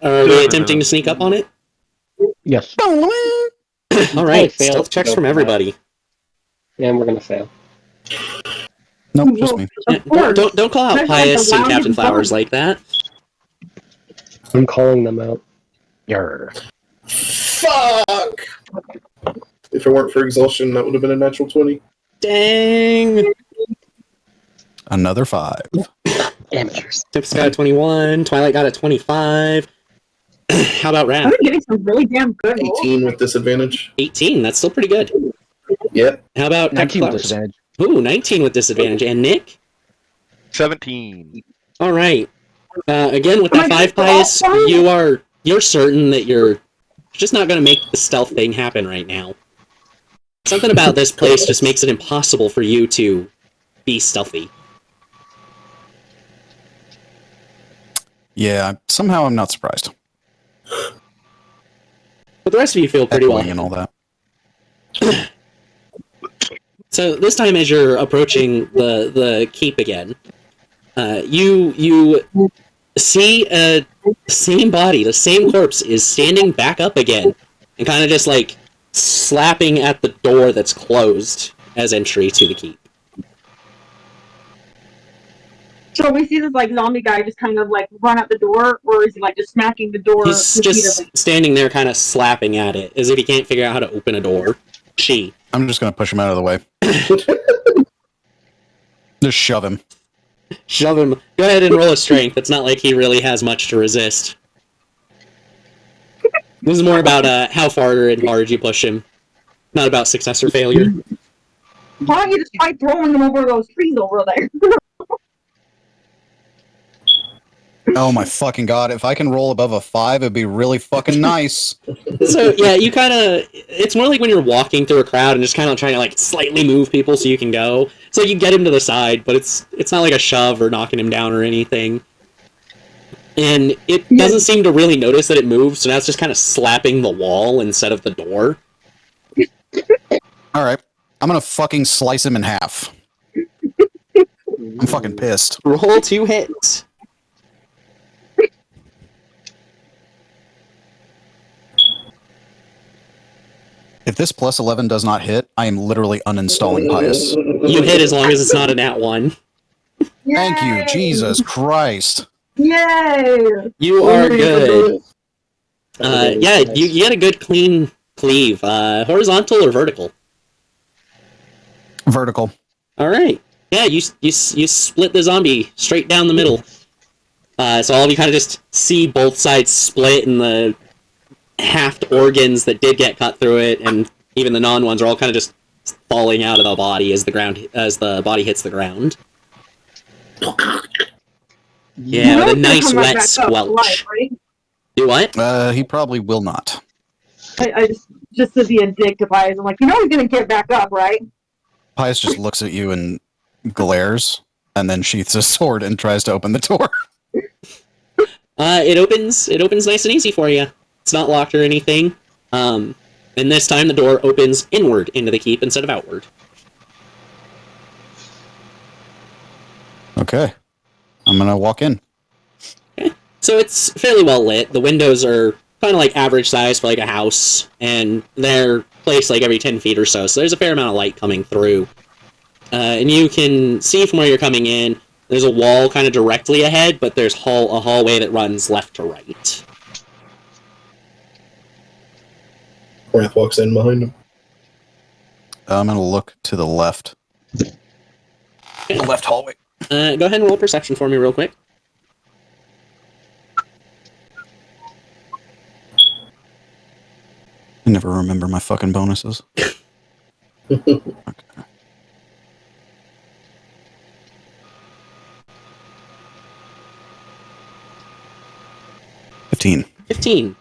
Are we attempting to sneak up on it? Yes. Alright, stealth checks from everybody. And we're gonna fail. Nope, just me. Yeah, don't call out Pius and Captain Flowers like that. I'm calling them out. Yarr. Fuck! If it weren't for exhaustion, that would have been a natural 20. Dang! Another 5. Amateurs. Tips got a 21. Twilight got a 25. How about I've Raph? been getting some really damn good rolls. 18 with disadvantage. 18. That's still pretty good. Yep. How about 19 with Flowers? disadvantage. Ooh, 19 with disadvantage. And Nick? 17. All right. Again, with Am that I 5 good for all pious, five? you're certain that you're just not going to make the stealth thing happen right now. Something about this place just makes it impossible for you to be stealthy. Yeah, somehow I'm not surprised. But the rest of you feel pretty well. Echoing and all that. So this time, as you're approaching the keep again, you see the same body, the same corpse is standing back up again, and kind of just like slapping at the door that's closed as entry to the keep. So we see this like zombie guy just kind of like run out the door, or is he like just smacking the door? He's just standing there, kind of slapping at it, as if he can't figure out how to open a door. I'm just gonna push him out of the way. Just shove him. Shove him. Go ahead and roll a strength. It's not like he really has much to resist. This is more about how far and hard you push him, not about success or failure. Why don't you just try throwing them over those trees over there? Oh my fucking god, if I can roll above a 5, it'd be really fucking nice. So, yeah, you kind of... It's more like when you're walking through a crowd and just kind of trying to, like, slightly move people so you can go. So you get him to the side, but it's not like a shove or knocking him down or anything. And it doesn't seem to really notice that it moves, so now it's just kind of slapping the wall instead of the door. Alright, I'm gonna fucking slice him in half. I'm fucking pissed. Roll 2 hits. If this plus 11 does not hit, I am literally uninstalling Pious. You hit as long as it's not a nat 1. Thank you, Jesus Christ. Yay! You are good. Yeah, you get a good clean cleave. Horizontal or vertical? Vertical. All right. Yeah, you split the zombie straight down the middle. So all of you kind of just see both sides split, and the halved organs that did get cut through it, and even the non-ones, are all kind of just falling out of the body as the body hits the ground. Yeah, with a nice wet squelch. Right? Do what? He probably will not. I just to be a dick to Pius, I'm like, you know he's gonna get back up, right? Pius just looks at you and glares, and then sheaths his sword and tries to open the door. It opens nice and easy for you. It's not locked or anything. And this time the door opens inward into the keep instead of outward. Okay. I'm gonna walk in. Okay. So it's fairly well lit. The windows are kind of like average size for like a house, and they're placed like every 10 feet or so, so there's a fair amount of light coming through. And you can see from where you're coming in, there's a wall kind of directly ahead, but there's a hallway that runs left to right. Wrath walks in behind him. I'm gonna look to the left. Okay. The left hallway. Go ahead and roll perception for me real quick. I never remember my fucking bonuses. Okay. 15.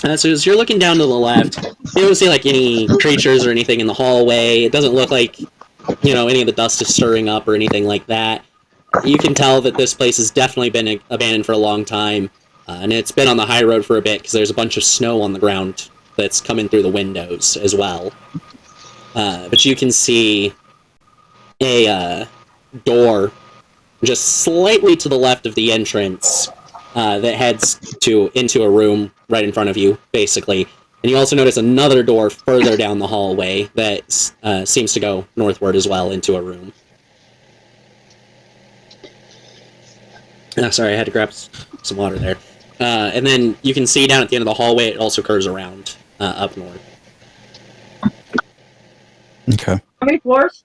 So as you're looking down to the left, you don't see like any creatures or anything in the hallway. It doesn't look like, any of the dust is stirring up or anything like that. You can tell that this place has definitely been abandoned for a long time, and it's been on the high road for a bit because there's a bunch of snow on the ground that's coming through the windows as well. But you can see a door just slightly to the left of the entrance that heads into a room right in front of you, basically. And you also notice another door further down the hallway that seems to go northward as well into a room. Sorry, I had to grab some water there. And then you can see down at the end of the hallway, it also curves around up north. Okay. How many floors?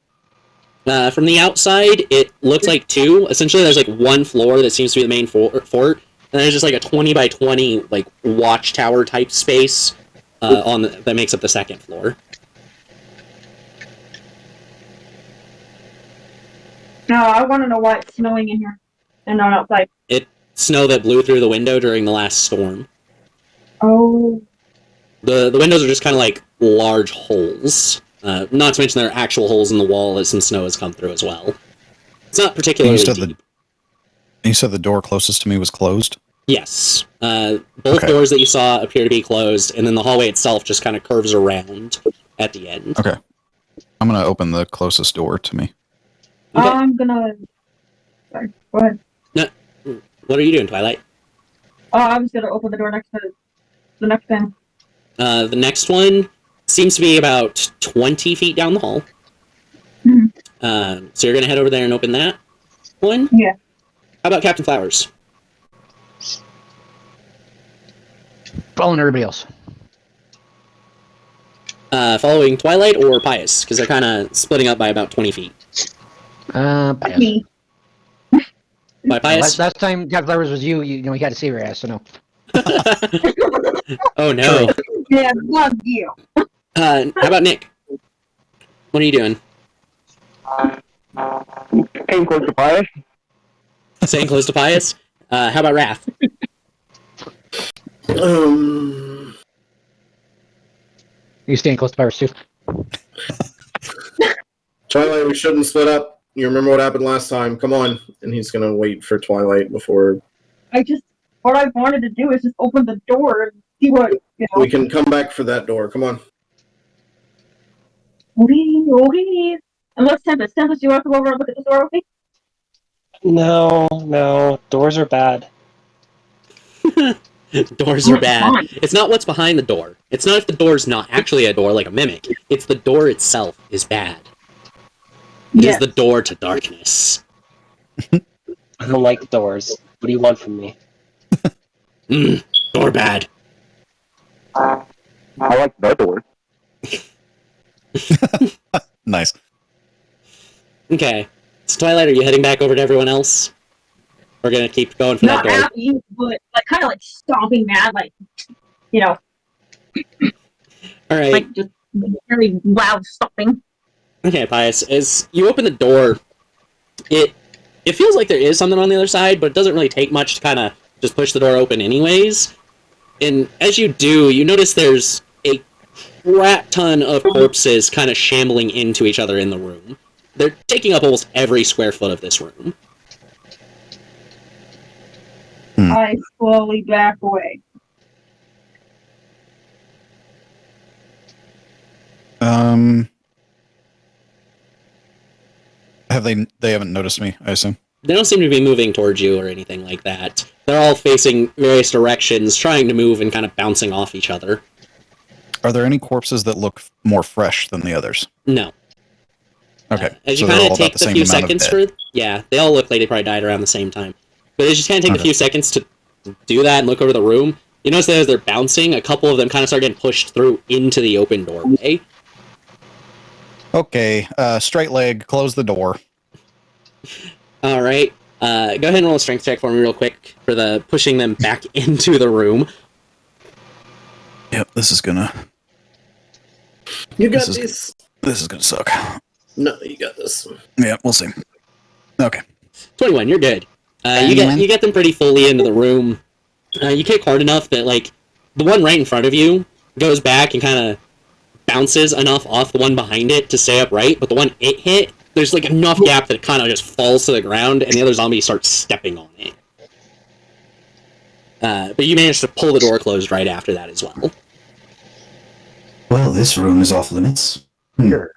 From the outside, it looks like two. Essentially, there's like one floor that seems to be the main fort, and there's just like a 20 by 20 like watchtower type space that makes up the second floor. No, I want to know why it's snowing in here and not outside. Snow that blew through the window during the last storm. Oh. The windows are just kind of like large holes. Not to mention there are actual holes in the wall as some snow has come through as well. It's not particularly deep. You said the door closest to me was closed? Yes. Both doors that you saw appear to be closed, and then the hallway itself just kind of curves around at the end. Okay. I'm going to open the closest door to me. Okay. I'm gonna... Sorry, go ahead. No, what are you doing, Twilight? I'm just gonna open the door next to the next thing. The next one seems to be about 20 feet down the hall. Mm-hmm. So you're going to head over there and open that one? Yeah. How about Captain Flowers? Following everybody else. Following Twilight or Pius? Because they're kind of splitting up by about 20 feet. Pius. Me. By Pius? Last time Captain Flowers was you know, he had to save your ass, so no. Oh, no. Yeah, love you. How about Nick? What are you doing? Staying close to Pius. Staying close to Pius? How about Wrath? You staying close to Pius too? Twilight, we shouldn't split up. You remember what happened last time. Come on. And he's going to wait for Twilight before... What I wanted to do is just open the door and see what, you know. We can come back for that door. Come on. Okay. Unless Tempest, you want to go over and look at the door with me? No. Doors are bad. Doors are bad. It's not what's behind the door. It's not if the door's not actually a door like a mimic. It's the door itself is bad. It is the door to darkness. I don't like doors. What do you want from me? Door bad. I like the door. Nice. Okay. So Twilight, are you heading back over to everyone else? We're gonna keep going for that door. Not at you, but like kind of like stomping mad, like, you know. All right. Like just very loud stomping. Okay, Pius. As you open the door, it feels like there is something on the other side, but it doesn't really take much to kind of just push the door open anyways. And as you do, you notice there's a crap ton of corpses kind of shambling into each other in the room. They're taking up almost every square foot of this room. I slowly back away. They haven't noticed me, I assume. They don't seem to be moving towards you or anything like that. They're all facing various directions, trying to move and kind of bouncing off each other. Are there any corpses that look more fresh than the others? No. Okay. As you so kind they're all of about take the the same few amount of seconds dead. yeah, they all look like they probably died around the same time. But as you kind of take the few seconds to do that and look over the room, you notice that as they're bouncing, a couple of them kind of start getting pushed through into the open doorway. Okay, straight leg, close the door. All right. Go ahead and roll a strength check for me real quick for the pushing them back into the room. Yep, this is gonna... You got this. This is gonna suck. No, you got this. Yeah, we'll see. Okay. 21, you're good. You get them pretty fully into the room. You kick hard enough that, like, the one right in front of you goes back and kind of bounces enough off the one behind it to stay upright, but the one it hit, there's, like, enough gap that it kind of just falls to the ground, and the other zombie starts stepping on it. But you managed to pull the door closed right after that as well. Well, this room is off limits. Sure.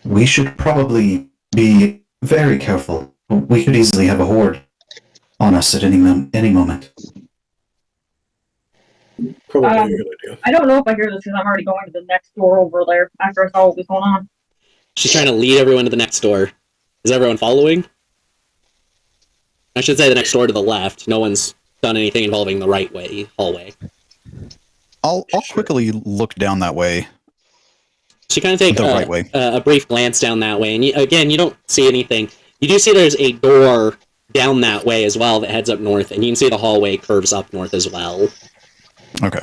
We should probably be very careful. We could easily have a horde on us at any moment. Probably a good idea. I don't know if I hear this because I'm already going to the next door over there after I saw what was going on. She's trying to lead everyone to the next door. Is everyone following? I should say the next door to the left. No one's done anything involving the right way hallway. I'll quickly look down that way. So you kind of take The right way. a brief glance down that way, and you don't see anything. You do see there's a door down that way as well that heads up north, and you can see the hallway curves up north as well. Okay.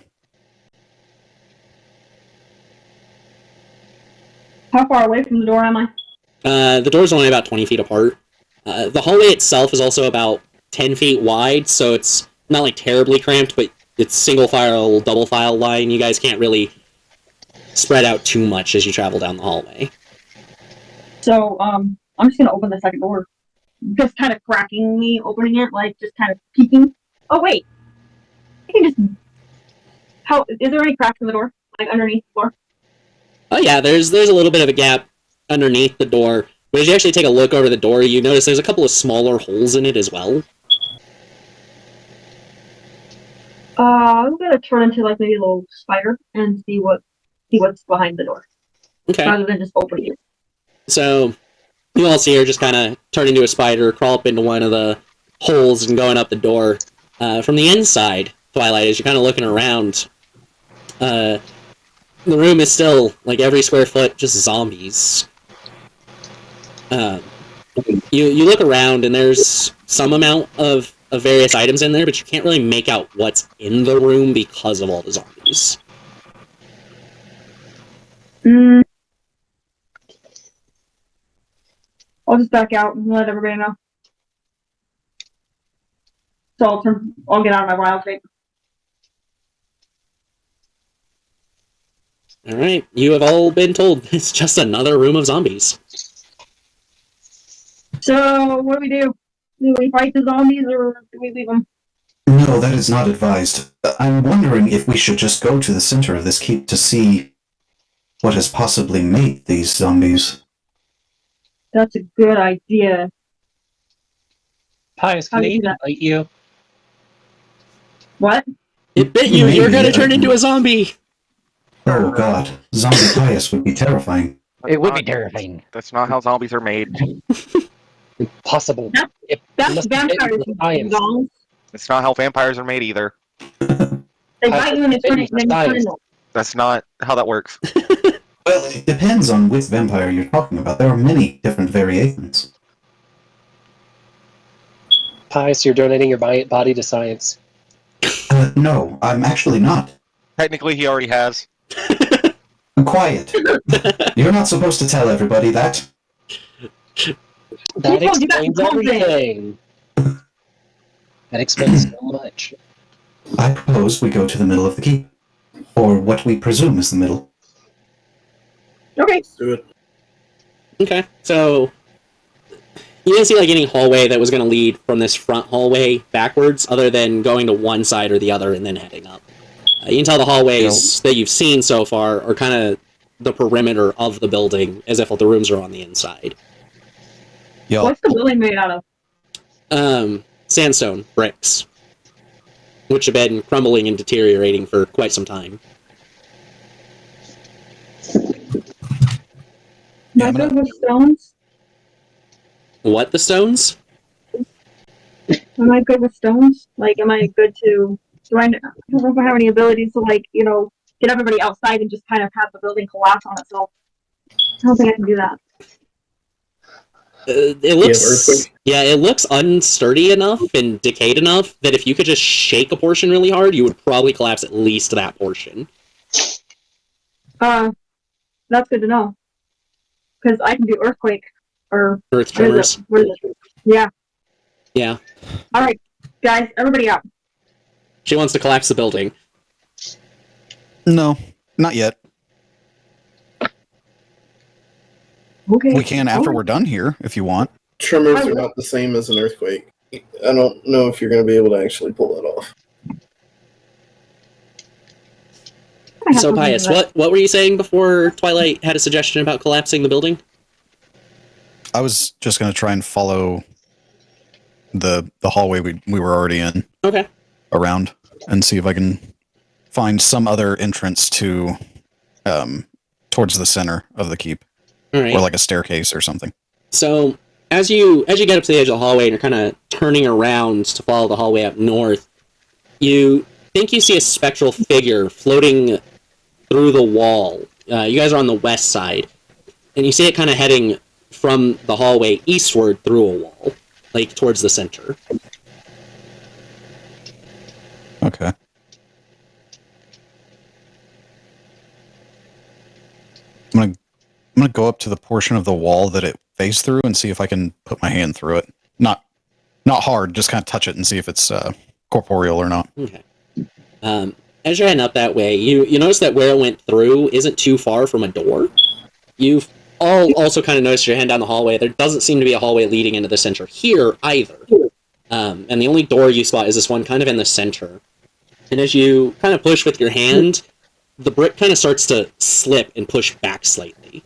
How far away from the door am I? The door's only about 20 feet apart. The hallway itself is also about 10 feet wide, so it's not like terribly cramped, but it's single file, double file line. You guys can't really spread out too much as you travel down the hallway. So, I'm just gonna open the second door. Just kind of cracking me, opening it, like just kind of peeking. Oh wait, I can just. How is there any cracks in the door, like underneath the floor? Oh yeah, there's a little bit of a gap underneath the door, but as you actually take a look over the door, you notice there's a couple of smaller holes in it as well. I'm gonna turn into like maybe a little spider and see what's behind the door. Okay. Rather than just opening it. So you all see her just kind of turn into a spider, crawl up into one of the holes, and going up the door. From the inside, Twilight, as you're kind of looking around, the room is still, like every square foot, just zombies. You look around, and there's some amount of various items in there, but you can't really make out what's in the room because of all the zombies. I'll just back out and let everybody know. So I'll get out of my wild shape. Alright, you have all been told it's just another room of zombies. So, what do we do? Do we fight the zombies or do we leave them? No, that is not advised. I'm wondering if we should just go to the center of this keep to see what has possibly made these zombies. That's a good idea. Pius, can I even bite you? What? It bit you! You're gonna turn into a zombie! Oh god, zombie Pius would be terrifying. It would be terrifying. That's not how zombies are made. Impossible. That's vampires. It's not how vampires are made either. They bite you and they turn into. That's not how that works. Well, it depends on which vampire you're talking about. There are many different variations. Pius, you're donating your body to science. No, I'm actually not. Technically, he already has. Quiet. You're not supposed to tell everybody that. That explains everything. That explains so much. I propose we go to the middle of the keep. Or what we presume is the middle. Okay. Let's do it. Okay, so you didn't see like any hallway that was going to lead from this front hallway backwards, other than going to one side or the other and then heading up. You can tell the hallways that you've seen so far are kind of the perimeter of the building, as if all the rooms are on the inside. Yo. What's the building made out of? Sandstone bricks, which have been crumbling and deteriorating for quite some time. Am I good with stones? What, the stones? Am I good with stones? Like, am I good to... I don't know if I have any abilities to, like, you know, get everybody outside and just kind of have the building collapse on itself. I don't think I can do that. It looks... Yeah, it looks unsturdy enough and decayed enough that if you could just shake a portion really hard, you would probably collapse at least that portion. That's good to know. Because I can do earthquake. Or... Earth tremors. Yeah. Yeah. Alright, guys, everybody out. She wants to collapse the building. No, not yet. Okay. We can after we're done here, if you want. Tremors are not the same as an earthquake. I don't know if you're going to be able to actually pull that off. So, Pius, what were you saying before Twilight had a suggestion about collapsing the building? I was just going to try and follow the hallway we were already in. Okay. Around and see if I can find some other entrance to towards the center of the keep. All right. Or like a staircase or something. So as you get up to the edge of the hallway and you're kind of turning around to follow the hallway up north, you think you see a spectral figure floating through the wall You guys are on the west side, and you see it kind of heading from the hallway eastward through a wall, like towards the center. Okay. I'm gonna go up to the portion of the wall that it faced through and see if I can put my hand through it. Not hard, just kind of touch it and see if it's corporeal or not. Okay. As you're heading up that way, you notice that where it went through isn't too far from a door. You've all also kind of noticed you're heading down the hallway. There doesn't seem to be a hallway leading into the center here either. And the only door you spot is this one kind of in the center. And as you kind of push with your hand, the brick kind of starts to slip and push back slightly.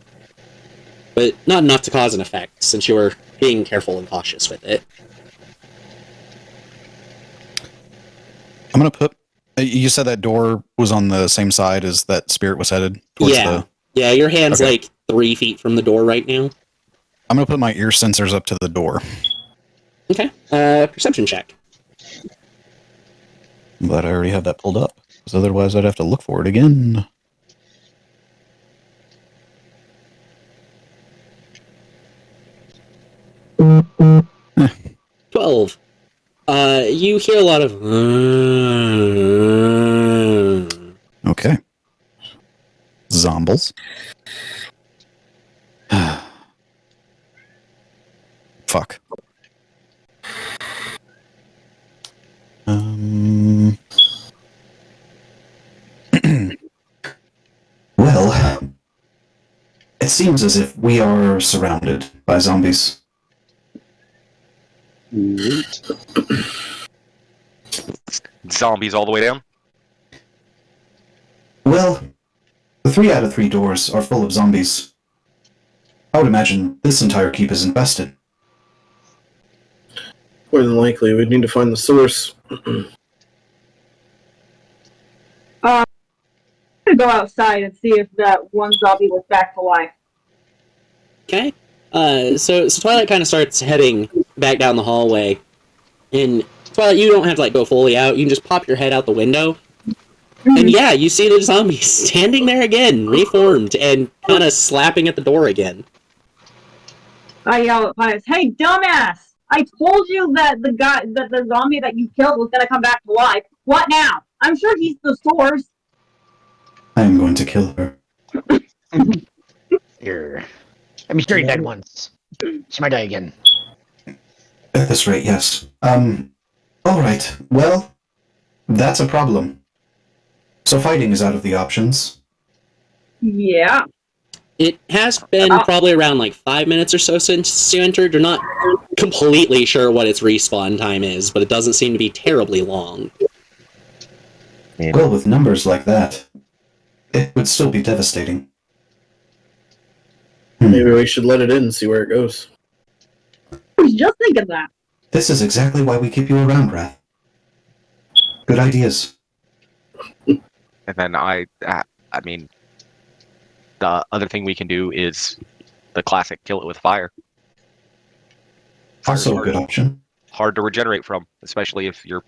But not enough to cause an effect, since you were being careful and cautious with it. I'm gonna put... You said that door was on the same side as that spirit was headed towards the... Yeah, your hand's Okay. like 3 feet from the door right now. I'm gonna put my ear sensors up to the door. Okay. Perception check. I'm glad I already have that pulled up, because otherwise I'd have to look for it again. Eh. 12. You hear a lot of... Okay. Zombies. Fuck. Well, it seems as if we are surrounded by zombies. Zombies all the way down? Well, the 3 out of 3 doors are full of zombies. I would imagine this entire keep is infested. More than likely, we'd need to find the source. I'm gonna go outside and see if that one zombie was back to life. Okay. So Twilight kind of starts heading back down the hallway. And Twilight, you don't have to go fully out. You can just pop your head out the window. And yeah, you see the zombie standing there again, reformed, and kind of slapping at the door again. I yell at Pius, "Hey, dumbass! I told you that the zombie that you killed was gonna come back to life. What now? I'm sure he's the source." I am going to kill her. Here. Let me straight that once. She might die again. At this rate, yes. Alright, well, that's a problem. So fighting is out of the options. Yeah. It has been probably around 5 minutes or so since you entered. You're not completely sure what its respawn time is, but it doesn't seem to be terribly long. Well, with numbers like that, it would still be devastating. Maybe we should let it in and see where it goes. I was just thinking that. This is exactly why we keep you around, Wrath. Good ideas. And then I mean, the other thing we can do is the classic kill it with fire. Also a good option. Hard to regenerate from, especially if you're,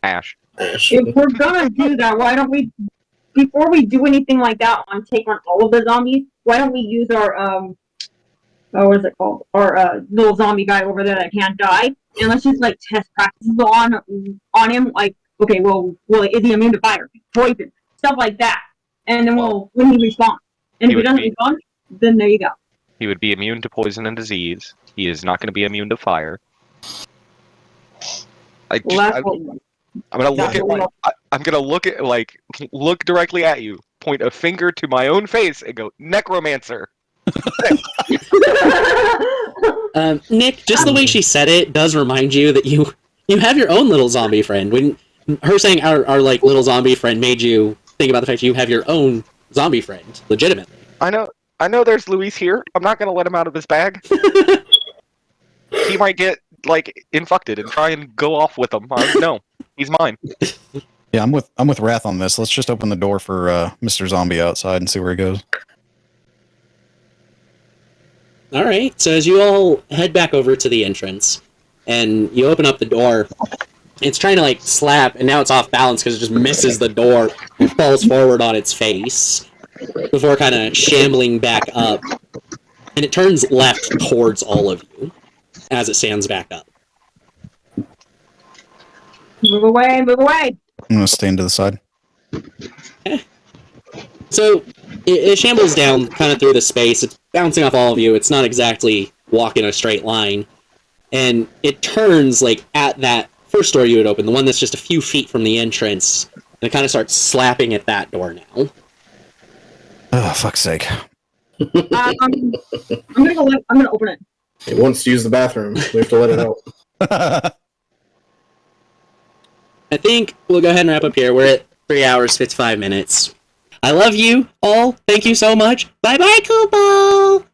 ash. If we're gonna do that, why don't we, before we do anything like that take on all of the zombies, why don't we use our, what is it called? Our, little zombie guy over there that can't die, and let's just, test practices on him, okay, well, is he immune to fire? Poison? Stuff like that. And then when he respawns. And if he doesn't respond, then there you go. He would be immune to poison and disease. He is not going to be immune to fire. I'm gonna look look directly at you, point a finger to my own face, and go, necromancer. Nick, just the way she said it does remind you that you have your own little zombie friend. When her saying our little zombie friend made you think about the fact that you have your own zombie friend, legitimately. I know. There's Luis here. I'm not gonna let him out of his bag. He might get infected and try and go off with him. No, he's mine. Yeah, I'm with Wrath on this. Let's just open the door for Mr. Zombie outside and see where he goes. All right. So as you all head back over to the entrance, and you open up the door, it's trying to slap, and now it's off balance because it just misses the door and falls forward on its face. before kind of shambling back up, and it turns left towards all of you as it stands back up. Move away, move away! I'm gonna stand to the side. So it shambles down kind of through the space. It's bouncing off all of you. It's not exactly walking a straight line. And it turns like at that first door you had opened, the one that's just a few feet from the entrance, and it kind of starts slapping at that door now. Oh, fuck's sake. I'm gonna open it. It wants to use the bathroom. We have to let it out. I think we'll go ahead and wrap up here. We're at 3 hours, 55 minutes. I love you all. Thank you so much. Bye-bye, Kupo!